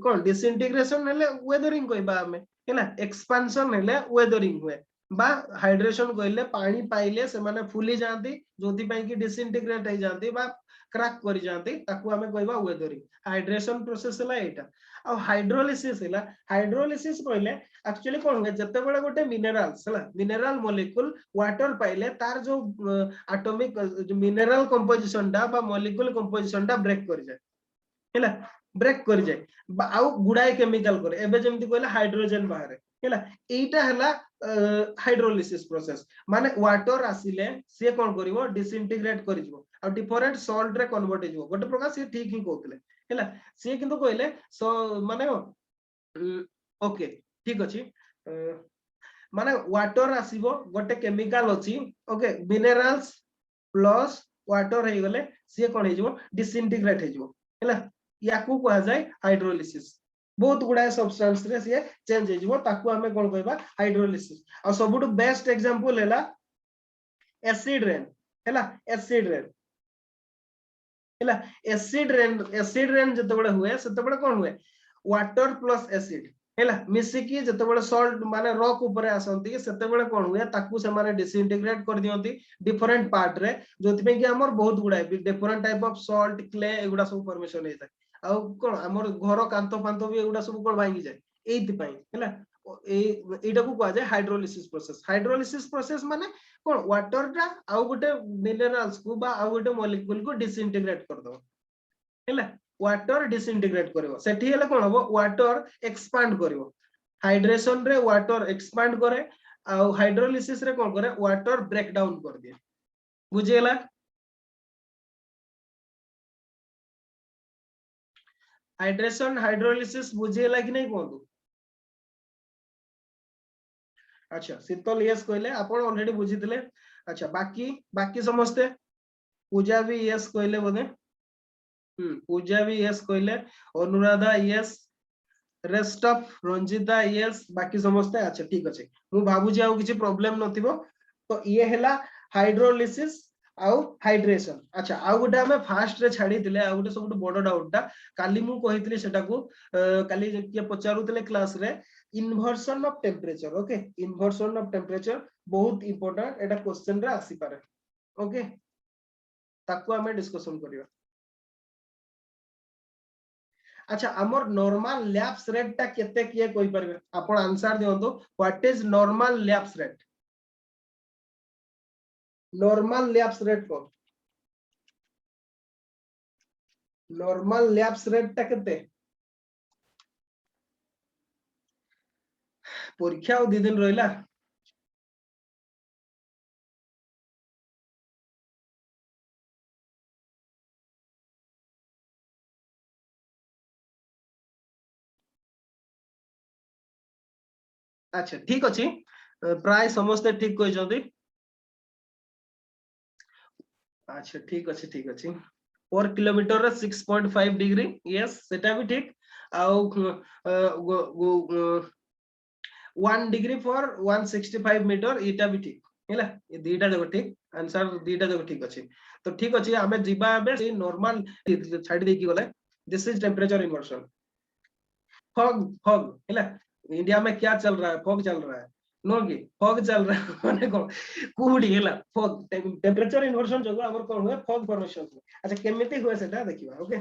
कोन डिसइंटीग्रेशन हेले वेदरिंग कहबा हमें हैला एक्सपांशन हेले वेदरिंग हुए बा हाइड्रेशन कहले पानी पाइले से माने फुली जांती जोदि पई कि डिसइंटीग्रेट हे जांती बा क्रैक करि जांती ताकू हमें कहबा वेदरिंग हाइड्रेशन प्रोसेस हला एटा आ हाइड्रोलिसिस हला हाइड्रोलिसिस कहले एक्चुअली कोन होय जते बेले गोटे मिनरल्स हला मिनरल मॉलिक्यूल वाटर पाइले तार जो एटॉमिक मिनरल कंपोजिशन दा बा मॉलिक्यूल कंपोजिशन दा ब्रेक करि जाय हैला ब्रेक कर जाए आउ गुडाई केमिकल करे एबे जेमति कहले हाइड्रोजन बाहर हैला एटा हला हाइड्रोलिसिस प्रोसेस माने वाटर आसिले से कोन करिवो डिसइंटीग्रेट करि जिवो आ डिफरेंट सॉल्ट रे कन्वर्ट हे जिवो गोटे प्रकार से ठीक ही कहतले हैला से किंतु कहले सो माने ओके ठीक अछि माने वाटर आसीबो गोटे केमिकल अछि ओके मिनरल्स प्लस वाटर हे गले से कोन हे जबो डिसइंटीग्रेट हे जबो हैला याकू कहा जाय हाइड्रोलिसिस बहुत गुडा सब्सटेंस रे से चेंज हे जबो ताकू हमें कोन कहबा हाइड्रोलिसिस आ सबुटु बेस्ट एग्जांपल हैला एसिड रेन हैला एसिड रेन हैला एसिड रेन जते बडे हुए सेते बडे कोन हुए वाटर प्लस एसिड हैला मिसी की जते बडे सॉल्ट माने रॉक ऊपर आसंती सेते बडे कोन हुए ताकू से माने डिसइंटीग्रेट कर दियंती डिफरेंट पार्ट रे जोति पे कि हमर बहुत गुडा different type of salt clay एगुडा सब फॉर्मेशन हे थाए आ कोन हमर घर कांतो फांतो भी एगुडा सब कोन भांगी जाय एथि पई हैला एटा को कहा जाय हाइड्रोलिसिस प्रोसेस माने कोन वाटर टा आउ गोटे मिनरल्स को बा आउ गोटे मॉलिक्यूल को डिसइंटीग्रेट कर दो हैला वाटर डिसइंटीग्रेट करिवो सेठी हेले कोन हबो वाटर एक्सपांड करिवो हाइड्रेशन रे वाटर एक्सपांड करे आ हाइड्रोलिसिस रे कोन करे वाटर ब्रेक डाउन कर दिए बुझियला हाइड्रेशन हाइड्रोलिसिस बुझियला कि नहीं कोन अच्छा शीतल यस कहले आपण ऑलरेडी बुझितले अच्छा बाकी बाकी समझते पूजा भी यस कहले बोले पूजा भी यस कहले Anuradha yes rest of Ranjita yes बाकी समझते अच्छा ठीक अछि मु भाबु जे आ किछि प्रॉब्लम नथिबो तो ये हैला हाइड्रोलिसिस आउ हाइड्रेशन अच्छा आउ गोटे हमें फास्ट रे छाडी दिले आउ गोटे सबटु बड़ डाउट टा काली मु कहितली सेटा को काली के पचारुतले क्लास रे inversion of temperature okay inversion of temperature बहुत इंपोर्टेंट एटा क्वेश्चन रे आसी पारे ओके ताकू हमें डिस्कशन करियो अच्छा हमर नॉर्मल लैप्स रेट ता केते किए कोइ परबे आपण आंसर दियंतो what is normal lapse rate normal lapse rate को नॉर्मल लैप्स रेट ता केते परीक्षा और 2 दिन रहिला अच्छा ठीक अछि प्राय समस्त ठीक कहि जंदी अच्छा ठीक अछि पर किलोमीटर रे 6.5 डिग्री यस सेटा भी ठीक आउ 1 डिग्री फॉर 165 मीटर इटा भी ठीक हैला ये दीटा जगह ठीक आंसर दीटा जगह ठीक अछि तो ठीक अछि हमें जीवा बे नॉर्मल छाडी दे की गले this is temperature inversion fog fog हैला इंडिया में क्या चल रहा है फॉग चल रहा है नो की फॉग चल रहा है माने को कुहुडी हैला फॉग टेंपरेचर इन्वर्शन जगह हमर कोन हुए फॉग फॉर्मेशन अच्छा केमिति हुए सेटा देखिबा ओके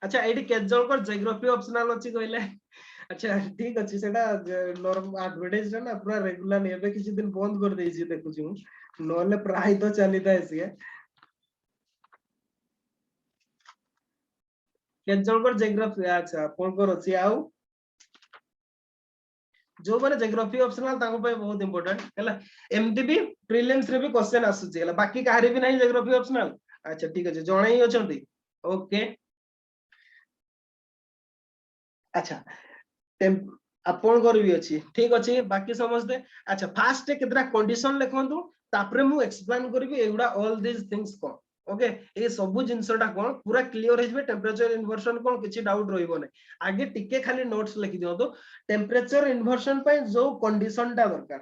अच्छा एडी के जणकर जियोग्राफी ऑप्शनल अछि कहले अच्छा ठीक अछि सेटा नॉर्मल एडवर्टाइज ना पूरा रेगुलर एबे किछि दिन बंद कर देछि देखु छु नले प्राय तो चलिता है के जणकर जियोग्राफी अच्छा कोनकर अछि आउ जो माने जियोग्राफी ऑप्शनल ताको पे बहुत इंपोर्टेंट हैला एमटी भी प्रीलिम्स रे भी क्वेश्चन आसुछि हैला बाकी काहरे भी नहीं जियोग्राफी ऑप्शनल अच्छा ठीक अछि जणे ही अछंती ओके अच्छा आपण कर भी अछि ठीक अछि बाकी समझते अच्छा फास्ट केतरा कंडीशन लिखंतु तापरे मु एक्सप्लेन करबी एगुडा ऑल दिस थिंग्स को ओके ए सब जिंसटा कोन पूरा क्लियर हे जबे टेंपरेचर इन्वर्शन कोन किछि डाउट रहइबो नै आगे टिके खाली नोट्स लिखि दियो तो टेंपरेचर इन्वर्शन पे जो कंडीशन ता दरकार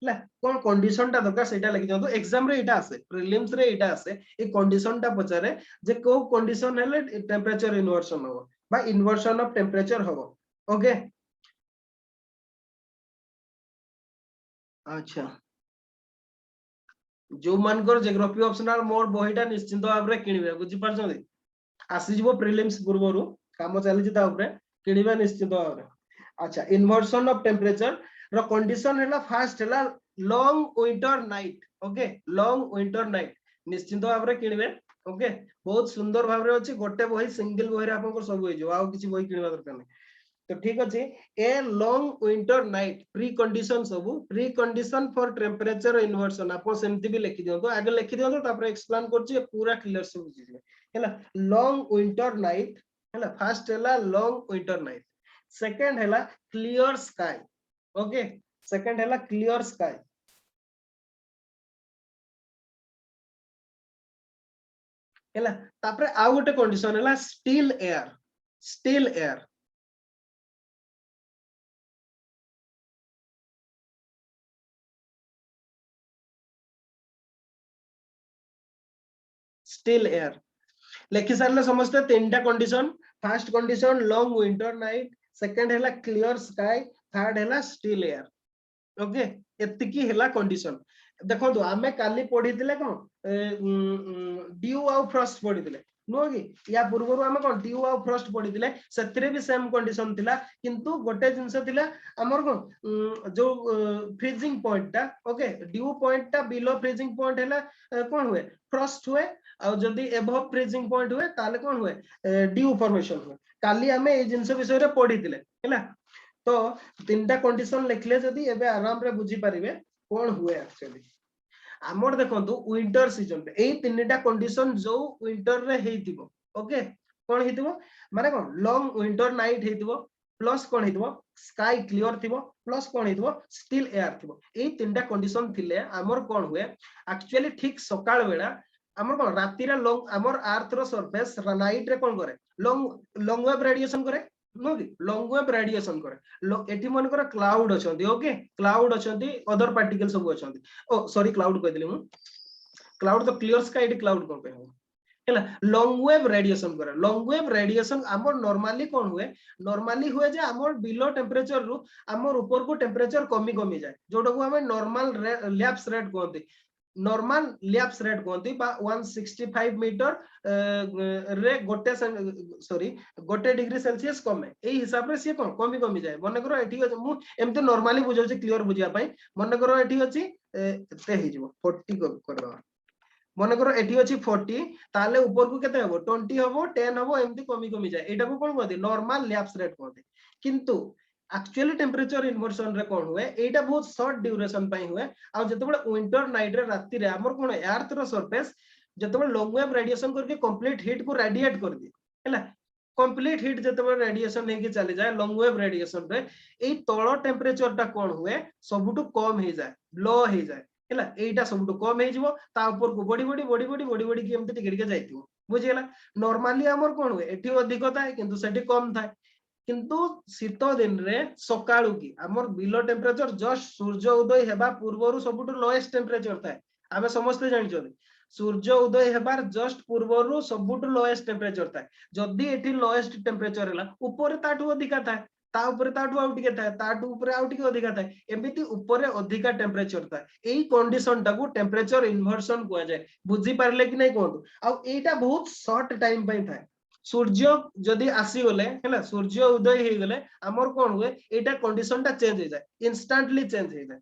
ला कोन कंडीशन ता दरकार सेटा लिखि दियो तो एग्जाम रे एटा आसे प्रीलिम्स रे एटा आसे ए कंडीशन ता पचारे जे को कंडीशन हेले टेंपरेचर इन्वर्शन हो बा इन्वर्शन ऑफ टेंपरेचर हो ओके अच्छा जो मानकर जियोग्राफी ऑप्शनल मोर बहिटा निश्चिंत भाव रे किनिबे बुझि परछन आसी जिवो प्रीलिम्स पूर्वरु काम चली ता ऊपर किनिबा निश्चिंत भाव रे अच्छा इन्वर्शन ऑफ टेंपरेचर रो कंडीशन हैला फर्स्ट हैला long winter night okay long winter night निश्चिंत भाव रे किनिबे ओके बहुत सुंदर भाव रे अछि गोटे बही सिंगल बही रे आपन सब होई जो आ किछि बही किनिबा दरकार नै तो ठीक अच्छे a long winter night precondition सब precondition for temperature inversion आप सेमती भी लिखि दियंतो आगे लिखि दियंतो तापर एक्सप्लेन करछि पूरा क्लियर से बुझि जे हैला लॉन्ग विंटर नाइट हैला फर्स्ट हैला लॉन्ग विंटर नाइट सेकंड हैला क्लियर स्काई ओके सेकंड हैला क्लियर स्काई हैला तापर आ गोटे कंडीशन हैला still air still air still air लिखि सारले समस्त तीनटा condition first condition long winter night second हैला क्लियर स्काई थर्ड हैला स्टिल एयर ओके एतिकी हैला कंडीशन देखो आमे काली पढितिले कोन ड्यू आउ फ्रॉस्ट पढितिले नो कि या पूर्वरु आमे कोन ड्यू आउ फ्रॉस्ट पढितिले सेतरे भी सेम कंडीशन थिला किंतु गोटे जिंस थिला हमर कोन जो फ्रीजिंग पॉइंट ता ओके ड्यू पॉइंट ता बिलो फ्रीजिंग पॉइंट हैला कोन हुए फ्रॉस्ट हुए और जदी एबव फ्रीजिंग पॉइंट हुए ताले कोन हुए ड्यू फॉर्मेशन हुए काली हमें ए जिंस विषय रे पढितिले हैला तो तीनटा कंडीशन लिखले जदी एबे आराम रे बुझी परिबे कोन हुए एक्चुअली आमर देखंतु विंटर सीजन पे एई तीनटा कंडीशन जो विंटर रे हेतिबो ओके कोन हेतिबो माने कोन लॉन्ग विंटर नाइट हेतिबो प्लस कोन हेतिबो स्काई क्लियर थिबो प्लस कोन हेतिबो स्टिल एयर थिबो एई तीनटा कंडीशन थिले आमर कोन हुए एक्चुअली ठीक सकाळ बेला आमर कोन राती रे लॉन्ग आमर अर्थ रो सरफेस नाइट रे कोन करे लॉन्ग वेव रेडिएशन करे नो कि लॉन्ग वेव रेडिएशन करे एठी मन कर क्लाउड अछंती ओके क्लाउड अछंती अदर पार्टिकल सब अछंती ओ सॉरी क्लाउड कह दिले मु क्लाउड तो क्लियर स्काई एठी क्लाउड कोन पे हो हैला लॉन्ग वेव रेडिएशन करे लॉन्ग वेव रेडिएशन हमर नॉर्मली हुए जे हमर बिलो टेम्परेचर रु हमर ऊपर को टेम्परेचर कमी कमी जाए जोटा को हमें नॉर्मल लैप्स रेट कहते नॉर्मल लैप्स रेट कहते बा 165 मीटर रे गोटे सॉरी गोटे डिग्री सेल्सियस कमे एई हिसाब रे से कोन कमी कमी जाए मन करो एठी मु एमते नॉर्मली बुझौ छी क्लियर बुझिया पई मन करो एठी अछि ते हे जिवो 40 कर दो मन करो एठी अछि 40 ताले ऊपर को केते हबो 20 हबो 10 हबो एमती कमी कमी जाए एटा को कोन कहते नॉर्मल लैप्स रेट कहते किंतु एक्चुअली टेम्परेचर इन्वर्सन रे कोन हुए एटा बहुत शॉर्ट ड्यूरेशन पई हुए आ जतबे विंटर नाइट रे राती रे हमर कोन अर्थ रो सरफेस जतबे लॉन्ग वेव रेडिएशन करके कंप्लीट हीट को रेडिएट कर दे हैला कंप्लीट हीट जतबे रेडिएशन हे के चली जाए लॉन्ग वेव रेडिएशन रे एई तळ टेम्परेचर टा कोन हुए सबुटु कम हे जाए लो हे जाए हैला एटा सबुटु कम हे जिवो ता ऊपर को बड़ी के एमते टिके टिके जाइतिवो बुझियला नॉर्मली हमर कोन हुए एठी अधिक थाए किंतु सेठी कम थाए किंतु शीत दिन रे सकाळू की हमर बिलो टेम्परेचर जस्ट सूर्य उदय हेबा पूर्वरु सबुटु लोएस्ट टेम्परेचर थाए आमे समस्त जानि सूर्य उदय हेबार जस्ट पूर्वरु सबुटु लोएस्ट टेम्परेचर थाए जदी एठी लोएस्ट टेम्परेचर हला ऊपर ताठू अधिका थाए ता ऊपर ताठू आउ टिके थाए ताठू ऊपर आउ टिके अधिका थाए एमिति ऊपर अधिका टेम्परेचर थाए एई कंडीशन टाकू टेम्परेचर इन्वर्सन कुआ जाय बुझी पारले कि नै कोंतु आ एटा बहुत शॉर्ट टाइम पई थाए सूर्य जदी आसी गले हैला सूर्य उदय हे गले हमर कोन हुए एटा कंडीशन टा चेंज हो जाए इंस्टेंटली चेंज हो जाए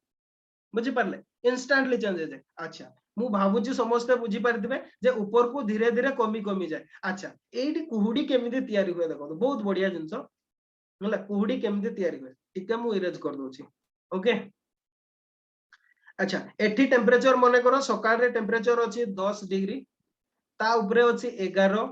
बुझी पारले इंस्टेंटली चेंज हो जाए अच्छा मु भाबुची समस्त बुझी पारथिबे जे ऊपर को धीरे धीरे कमी कमी जाए अच्छा एठी कुहुडी केमिति तयारी हुए देखो बहुत बढ़िया जिंस हैला कुहुडी केमिति तयारी हुए ठीक है मु इरेज कर दोची ओके अच्छा एठी टेम्परेचर माने करो सकाळ रे टेम्परेचर अछि 10 डिग्री ता ऊपरे अछि 11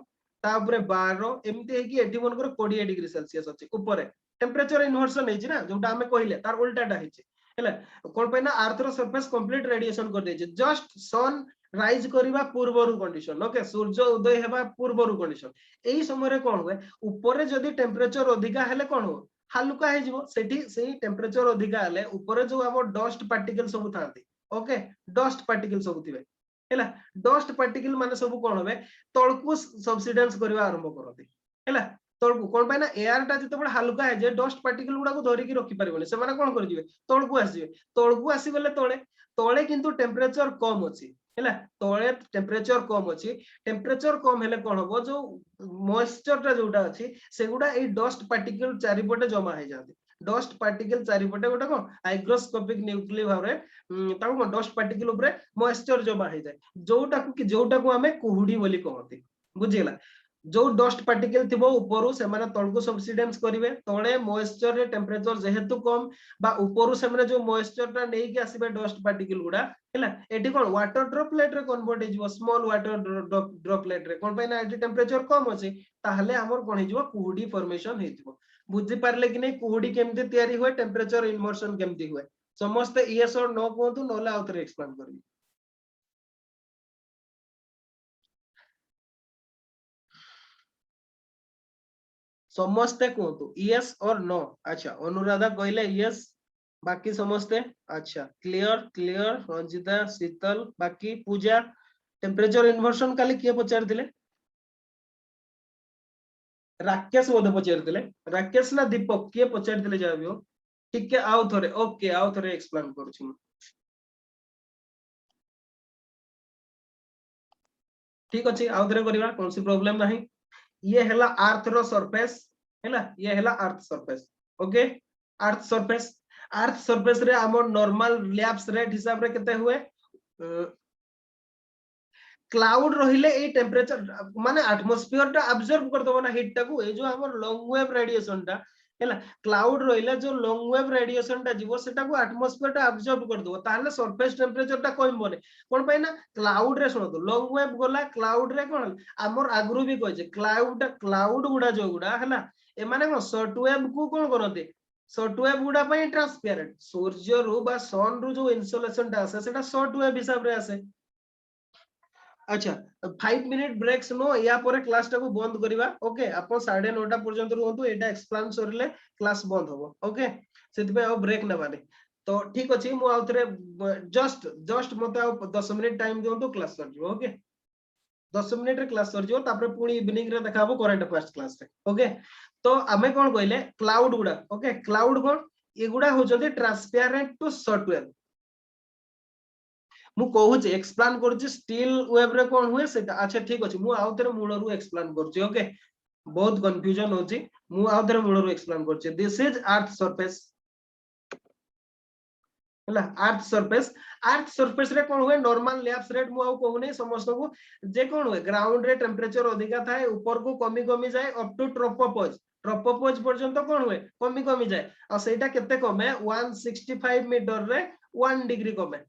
ता ऊपरे 12 एमिति हे कि एठी मन करो 20 डिग्री सेल्सियस अछि ऊपरे टेम्परेचर इन्वर्सन हेछि ना जोटा हमें कहिले तार उल्टाटा हेछि हैला कोन पे ना अर्थ रो सरफेस कंप्लीट रेडिएशन कर देछि जस्ट सन राइज करिबा पूर्वरु कंडीशन ओके सूर्य उदय हेबा पूर्वरु कंडीशन एई समय रे कोन हुए ऊपरे जदी टेम्परेचर अधिका हेले कोन हो हालुका हे जिवो सेठी सेही टेम्परेचर अधिका हेले ऊपरे जो हमर डस्ट पार्टिकल सब थांती ओके डस्ट पार्टिकल सब थिबे हैला डस्ट पार्टिकल माने सब कोन होबे तळकु सब्सिडेंस करबा आरंभ करते हैला तळकु कोन पाइना एयर टा जते बड हालुका हे जे डस्ट पार्टिकल गुडा को धरि की रखि परिबने से माने कोन कर जिवे तळकु आसी गले तळे तळे किंतु टेम्परेचर कम अछि हैला तळे टेम्परेचर कम हेले कोन होबो जो मॉइस्चर टा जोटा अछि सेगुडा ए डस्ट पार्टिकल चारिपटे जमा हे जाते डस्ट पार्टिकल चारिपटे गोटे कोन हाइग्रोस्कोपिक न्यूक्लियर भाबरे ताको डस्ट पार्टिकल ऊपर मॉइस्चर जमा हे जाय जोटा को हमें कुहुडी बोली कहते बुझिला जो डस्ट पार्टिकल थिबो ऊपरु से माने तळकु सब्सिडेंस करिवे तळे मॉइस्चर रे टेम्परेचर जेहेतु कम बा ऊपरु से माने जो मॉइस्चर ता नै कि आसीबे डस्ट पार्टिकल गुडा हैला एठी कोन वाटर ड्रॉपलेट रे कन्वर्ट हे जिवो स्मॉल वाटर ड्रॉपलेट रे कोन पय ना एठी टेम्परेचर कम अछि ताहले हमर कोन हे जिवो कुहुडी फॉर्मेशन हेतिबो बुझि पारले कि नै कुहुडी केमते तयारी होय टेम्परेचर इन्वर्शन केमती होय समस्त यस और नो कोंतु नोला आउतरे एक्सप्लेन करबी समस्ते कहतु यस और नो अच्छा अनुराधा कहले यस बाकी समस्ते अच्छा क्लियर क्लियर रंजिता शीतल बाकी पूजा टेम्परेचर इन्वर्शन काली किए पचार दिले राकेश बोधे पचार दिले राकेश ना दीपक किए पचार दिले जाबी हो ठीक है आउ थरे ओके आउ थरे एक्सप्लेन करूछी मु ठीक अछि आउ थरे करिवा कोन सी प्रॉब्लम नाही ये हैला अर्थ रो सरफेस हैला ये हैला earth surface okay earth surface रे हमर नॉर्मल लैप्स रेट हिसाब रे केते हुए क्लाउड रहिले ए टेम्परेचर माने एटमॉस्फेयर ता अब्जॉर्ब कर दबो ना हीट टाकू ए जो हमर लॉन्ग वेव रेडिएशन ता हैला क्लाउड रहिले जो लॉन्ग वेव रेडिएशन ता जीवो सेटा को एटमॉस्फेयर ता अब्जॉर्ब कर दबो ताले सरफेस टेम्परेचर ता कम बने कोन पय ना क्लाउड रे सुनो तो लॉन्ग वेव गोला क्लाउड रे कोन हमर आगरु भी कहै छै क्लाउड गुडा जो गुडा हैला ए माने कोन शॉर्ट वेव को कोन करते शॉर्ट वेव गुडा पय ट्रांसपेरेंट सूर्य रु बा सन रु जो इन्सुलेशन ता आसे सेटा शॉर्ट वेव हिसाब रे आसे अच्छा 5 मिनिट ब्रेक्स नो या पर क्लास टाको बंद करिवा ओके अपन 9:30 पर्यंत रहंतु एटा एक्सप्लेन करले क्लास बंद होबो ओके सेति पे आ ब्रेक नबानी तो ठीक अछि मु आउतरे जस्ट मते आ 10 मिनिट टाइम दियंतु क्लास कर जिवो ओके 10 मिनिट रे क्लास कर जिवो तापर पुनी इवनिंग रे देखाबो करंट अफेयर्स क्लास रे ओके तो आमे कोन कहले क्लाउड गुडा ओके क्लाउड कोन एगुडा हो जदि ट्रांसपेरेंट टू शॉर्ट वेव मु कहूच एक्सप्लेन करूची स्टील वेव रे कोन हुए सेटा अच्छा ठीक अछि मु आउतरे मूल रु एक्सप्लेन करूची ओके बहुत कंफ्यूजन होची मु आउतरे मूल रु एक्सप्लेन करूची दिस इज अर्थ सरफेस हला अर्थ सरफेस रे कोन हुए नॉर्मल लैप्स रेट मु आउ कहू नै समस्त को जे कोन हुए ग्राउंड रे टेम्परेचर अधिका थाए ऊपर को कमी जाए अप टू ट्रोपोपॉज पर्यंत कोन हुए कमी जाए आ सेटा केते कमे 165 मीटर रे 1 डिग्री कमे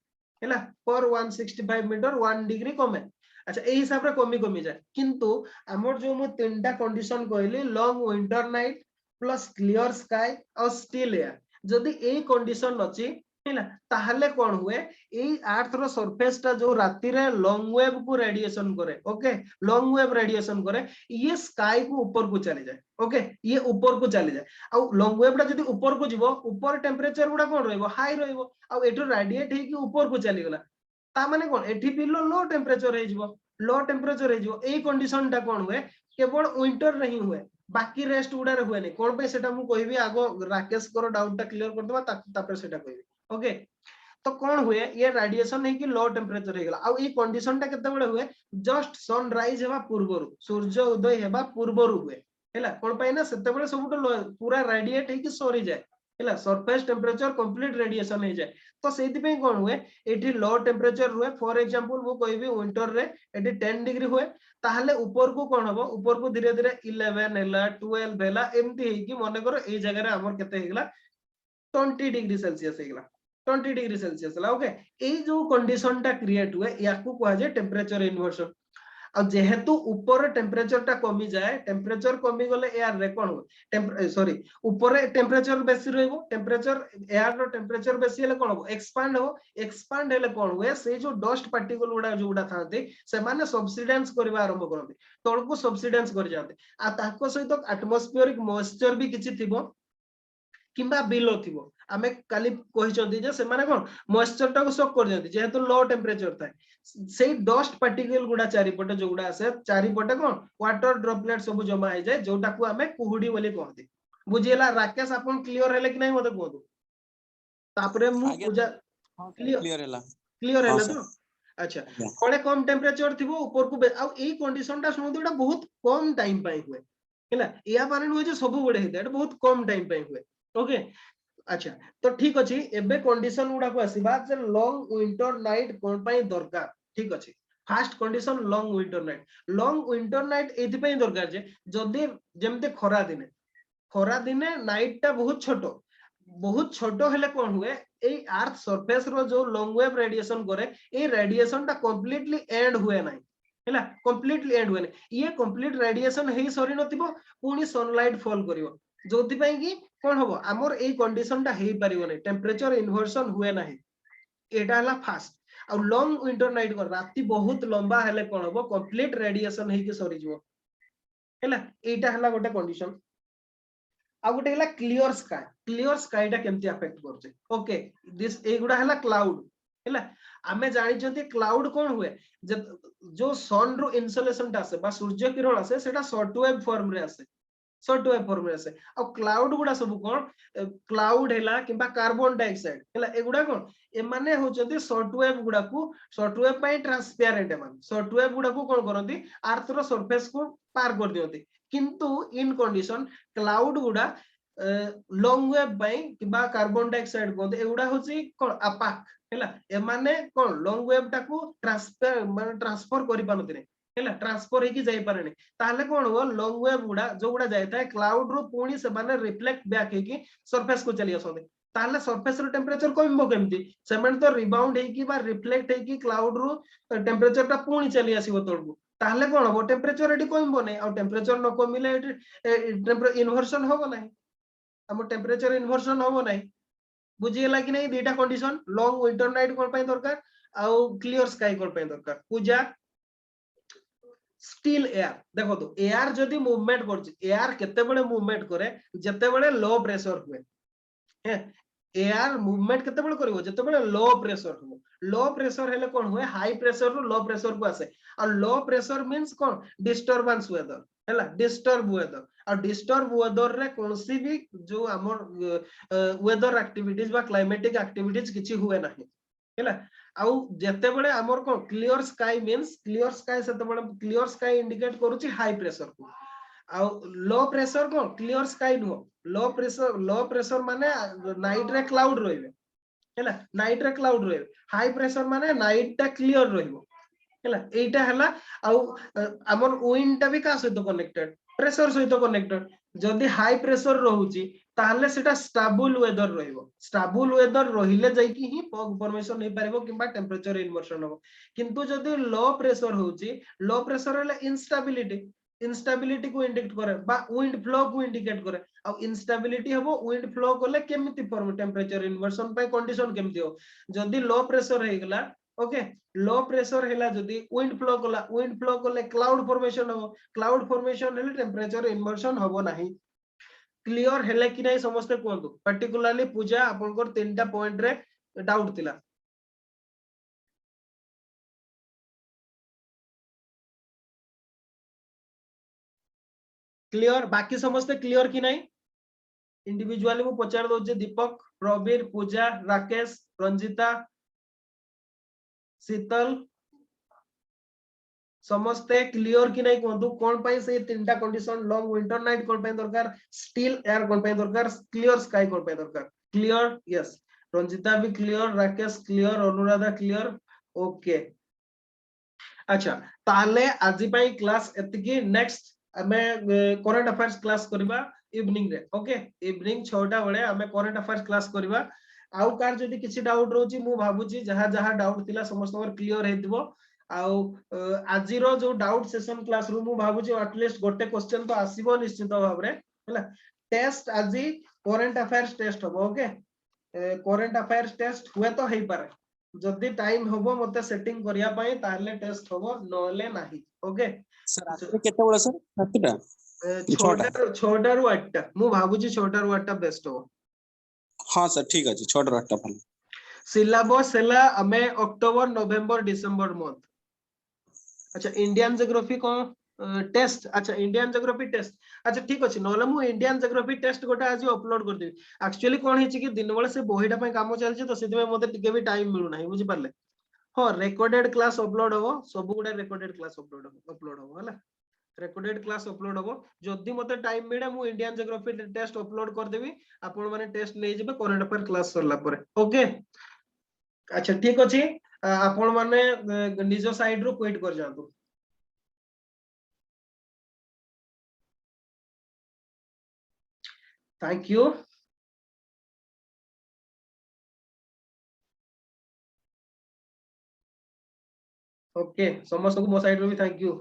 हैला पर 165 मीटर 1 डिग्री कमे अच्छा ए हिसाब रे कमी जाए किंतु हमर जो मु तीनटा कंडीशन कहली long winter night plus clear sky और स्टिल एयर जदी ए कंडीशन अछि हैला ताहले कोन हुए ए अर्थ रो सरफेस ता जो राती रे लॉन्ग वेव को रेडिएशन करे ओके लॉन्ग वेव रेडिएशन करे ये स्काई को ऊपर को चली जाए ओके ये ऊपर को चली जाए आ लॉन्ग वेव ता जदी ऊपर को जीवो ऊपर टेम्परेचर गुडा कोन रहइबो हाई रहइबो आ एठो रेडिएट हे कि ऊपर को चली गला ता माने कोन एठी बिलो लो टेम्परेचर हे जिवो ए कंडीशन ता कोन हुए केवल विंटर नहीं हुए बाकी रेस्ट गुडा रे हुए नै कोन पे सेटा मु कहबी आगो राकेश करो डाउट ता क्लियर कर दबा तापर सेटा कहबी ओके तो कौन हुए ये रेडिएशन है कि लो टेम्परेचर हे गला आ ई कंडीशन ता केते बडे हुए जस्ट सनराइज हेबा पूर्वरु सूर्य उदय हेबा पूर्वरु हुए हैला कोन पय ना सेते बडे सब पूरा रेडिएट है कि सरी जाए हैला सरफेस टेम्परेचर कंप्लीट रेडिएशन हे जाए तो सेति पे कोन हुए एठी लो टेम्परेचर हुए फॉर एग्जांपल वो कहबी विंटर रे एठी 10 डिग्री हुए ताहले ऊपर को कोन हबो ऊपर को धीरे धीरे 11 हेला 12 हेला एमती हे कि माने करो ए जगह रे हमर केते हे गला 20 डिग्री सेल्सियस हे गला 20 डिग्री सेल्सियस ओके ए जो कंडीशन टा क्रिएट हुए याकू कहा जाए टेम्परेचर इन्वर्शन आ जेहेतु ऊपर टेम्परेचर टा कमी जाए टेम्परेचर कमी गले एयर रे कोन हो सॉरी ऊपर टेम्परेचर बेसी रहइबो टेम्परेचर एयर रो टेम्परेचर बेसी हेले कोन हो एक्सपांड हेले कोन हुए से जो डस्ट पार्टिकल गुडा जो गुडा थाते से माने सब्सिडेंस करबा आरंभ करते तळको सब्सिडेंस कर जाते आ ताको सहित एटमॉस्फेरिक मॉइस्चर भी किछि थिबो किंबा बिलो थिबो आमे काली कहि चंदी जे से माने कोन मॉइस्चर टा को शॉक कर देती जेहेतु लो टेम्परेचर थाए सेई डस्ट पार्टिकल गुडा चारि पटे जो गुडा आसे चारि पटे कोन वाटर ड्रॉपलेट सब जमा हे जाय जोटा को आमे कुहुडी बोली कहते बुझियला राकेश अपन क्लियर हेले कि नै मते कहदो तापरे मु पूजा क्लियर हैला तो अच्छा कोले कम टेम्परेचर थिबो ऊपर को आ ए कंडीशन ता सुनो एटा बहुत कम टाइम पाई हुए हैला या माने न जे सब बडे हेते एटा बहुत कम टाइम पाई हुए ओके अच्छा तो ठीक अछि एबे कंडीशन गुडा को आसीबा जे लॉन्ग विंटर नाइट कोन पई दरकार ठीक अछि fast condition long winter night एथि दरकार जे जदी जेमते खरा दिने नाइट टा बहुत छोट हेले कोन हुए ए अर्थ सरफेस रो जो लॉन्ग वेव रेडिएशन करे ए रेडिएशन टा कंप्लीटली एंड हुए नाही हैला कंप्लीटली एंड हुए नाही ये कंप्लीट रेडिएशन हे सरी नथिबो पुनी सनलाइट फॉल करिवो जोथि पई कि कोन हबो हमर ए कंडीशन टा हेई परिवो नै टेंपरेचर इन्वर्सन हुए नाही एटा हला फास्ट और लॉन्ग विंटर नाइट को राती बहुत लंबा हेले कोन हबो कंप्लीट रेडिएशन हे कि सरी जिवो हैला एटा हला गोटे कंडीशन आ गोटे हला क्लियर स्काई टा केमती अफेक्ट करछे ओके दिस एगुडा हला क्लाउड हैला आमे जानि छथि क्लाउड कोन हुए जो सन रो इन्सुलेशन टा आसे बा सूर्य किरण आसे सेटा शॉर्ट वेव फॉर्म रे आसे आ क्लाउड गुडा सब कोन क्लाउड हैला किबा कार्बन डाइऑक्साइड हैला एगुडा कोन ए माने होचथि शॉर्ट वेव पई ट्रांसपेरेंट एमान शॉर्ट वेव गुडा को कोन करंती अर्थ रो सरफेस को पार कर दियंती किंतु इन कंडीशन क्लाउड गुडा लॉन्ग वेव पई किबा कार्बन डाइऑक्साइड को एगुडा होची कोन अपाक हैला ए माने कोन लॉन्ग वेव टा को ट्रांसफर करि पानथिने हैला ट्रांसफर हे कि जाई पारेनी ताले कोन हो लॉन्ग वेव गुडा जो गुडा जाय थाए क्लाउड रो पुणी से माने रिफ्लेक्ट बैक हे कि सरफेस को चली आसोदे ताले सरफेस रो टेंपरेचर कमबो केमती सेमेंट तो रिबाउंड हे कि बा रिफ्लेक्ट हे कि क्लाउड रो टेंपरेचर टा पुणी चली आसीबो तळगु ताले कोन हो टेंपरेचर एडी कमबो नै आ टेंपरेचर न कमिले टेंपरेचर इन्वर्सन होबो नै हम टेंपरेचर इन्वर्सन होबो नै बुझियला कि नै दुईटा कंडीशन लॉन्ग विंटर नाइट कोन पई दरकार आ क्लियर स्काई कोन पई दरकार पूजा स्टिल एयर देखो तो एयर जदी मूवमेंट करछि एयर केते बळे मूवमेंट करे जते बळे लो प्रेशर हुए है एयर मूवमेंट केते बळे करिवो जते बळे लो प्रेशर हेले कोन हुए हाई प्रेशर रो लो प्रेशर को आसे और लो प्रेशर मींस कोन डिस्टरबेंस वेदर हैला डिस्टर्ब वेदर रे कोनसी भी जो हमर वेदर एक्टिविटीज बा क्लाइमेटिक एक्टिविटीज किछि हुए नाही हैला आउ जते बळे हमर कोन clear sky means clear sky indicate करूची हाई प्रेशर को आ लो प्रेशर को क्लियर स्काई नो लो प्रेशर माने नाइट रे क्लाउड रहिबे हैला नाइट रे क्लाउड रहिबे हाई प्रेशर माने नाइट टा क्लियर रहिबो हैला एटा हला आ हमर विंड टा भी का सहित कनेक्टेड प्रेशर सहित कनेक्टेड जदी हाई प्रेशर रहउची ताहले सेटा स्टेबल वेदर रहिले जाई कि ही फॉग फॉर्मेशन हे परबो किबा टेंपरेचर इन्वर्सन हो किंतु जदी लो प्रेशर होउची लो प्रेशर हले इंस्टेबिलिटी को इंडिकेट करे बा विंड फ्लो को इंडिकेट करे आ इंस्टेबिलिटी हबो विंड फ्लो कोले केमिति फॉर्म टेंपरेचर इन्वर्सन पय कंडीशन केमिति हो जदी लो प्रेशर हे गेला ओके लो प्रेशर हेला जदी विंड फ्लो कोले क्लाउड फॉर्मेशन हेले टेंपरेचर इन्वर्सन हबो नाही क्लियर हेले कि नाही समस्त कोंतु पर्टिकुलरली पूजा आपनकर तीनटा पॉइंट रे डाउट थिला क्लियर बाकी समस्त क्लियर कि नहीं इंडिविजुअली मु पचार दो जे दीपक प्रवीर पूजा राकेश रंजिता शीतल समस्ते क्लियर कि नहीं कोंतु कोन पई से तीनटा कंडीशन लॉन्ग विंटर नाइट कोन पई दरकार स्टिल एयर कोन पई दरकार क्लियर स्काई कोन पई दरकार क्लियर यस रंजिता भी clear Rakesh clear Anuradha clear okay अच्छा ताले आजि पई क्लास एतिकी नेक्स्ट हमें करंट अफेयर्स क्लास करबा इवनिंग रे ओके इवनिंग 6टा बळे हमें करंट अफेयर्स क्लास करबा आउ कार जदी किछि डाउट रोची मु भाबुची जहा जहा डाउट थिला समस्त और क्लियर हेतिबो आउ आजि रो जो डाउट सेशन क्लास रू मु भाबुची एटलीस्ट गोटे क्वेश्चन तो आसीबो निश्चित भाव रे हैला टेस्ट आजि करंट अफेयर्स टेस्ट हो ओके करंट अफेयर्स टेस्ट हुए तो हेई पारे जदी टाइम होबो मते सेटिंग करिया पई ताले टेस्ट होबो नले नाही ओके सर रात्रि केते बळे सर रात्रिटा 6टा रु 8टा मु भाबुची 6टा रु 8टा बेस्ट हो हां सर ठीक अछि 6टा रु 8टा फल सिलेबस हैला हमें अक्टोबर नवंबर डिसेंबर मंथ अच्छा इंडियन ज्योग्राफी को टेस्ट अच्छा इंडियन ज्योग्राफी टेस्ट अच्छा ठीक अछि नले मु इंडियन ज्योग्राफी टेस्ट गोटा आज अपलोड कर देबी एक्चुअली कोन हिची कि दिन बेले से बहिडा पय काम चलछि तो सेति में मते टिके भी टाइम मिलु नाही बुझि पारले हां रिकॉर्डेड क्लास अपलोड हो सब गुडा रिकॉर्डेड क्लास अपलोड हो हला रिकॉर्डेड क्लास अपलोड हो जदी मते टाइम मिले मु इंडियन ज्योग्राफी टेस्ट अपलोड कर देबी आपण माने टेस्ट ले जेबे करंट अफेयर क्लास सरला परे ओके अच्छा ठीक अछि आपण माने निज साइड रो क्विट कर जांतु। Thank you. ओके समस्त को मो साइड रो भी थैंक यू।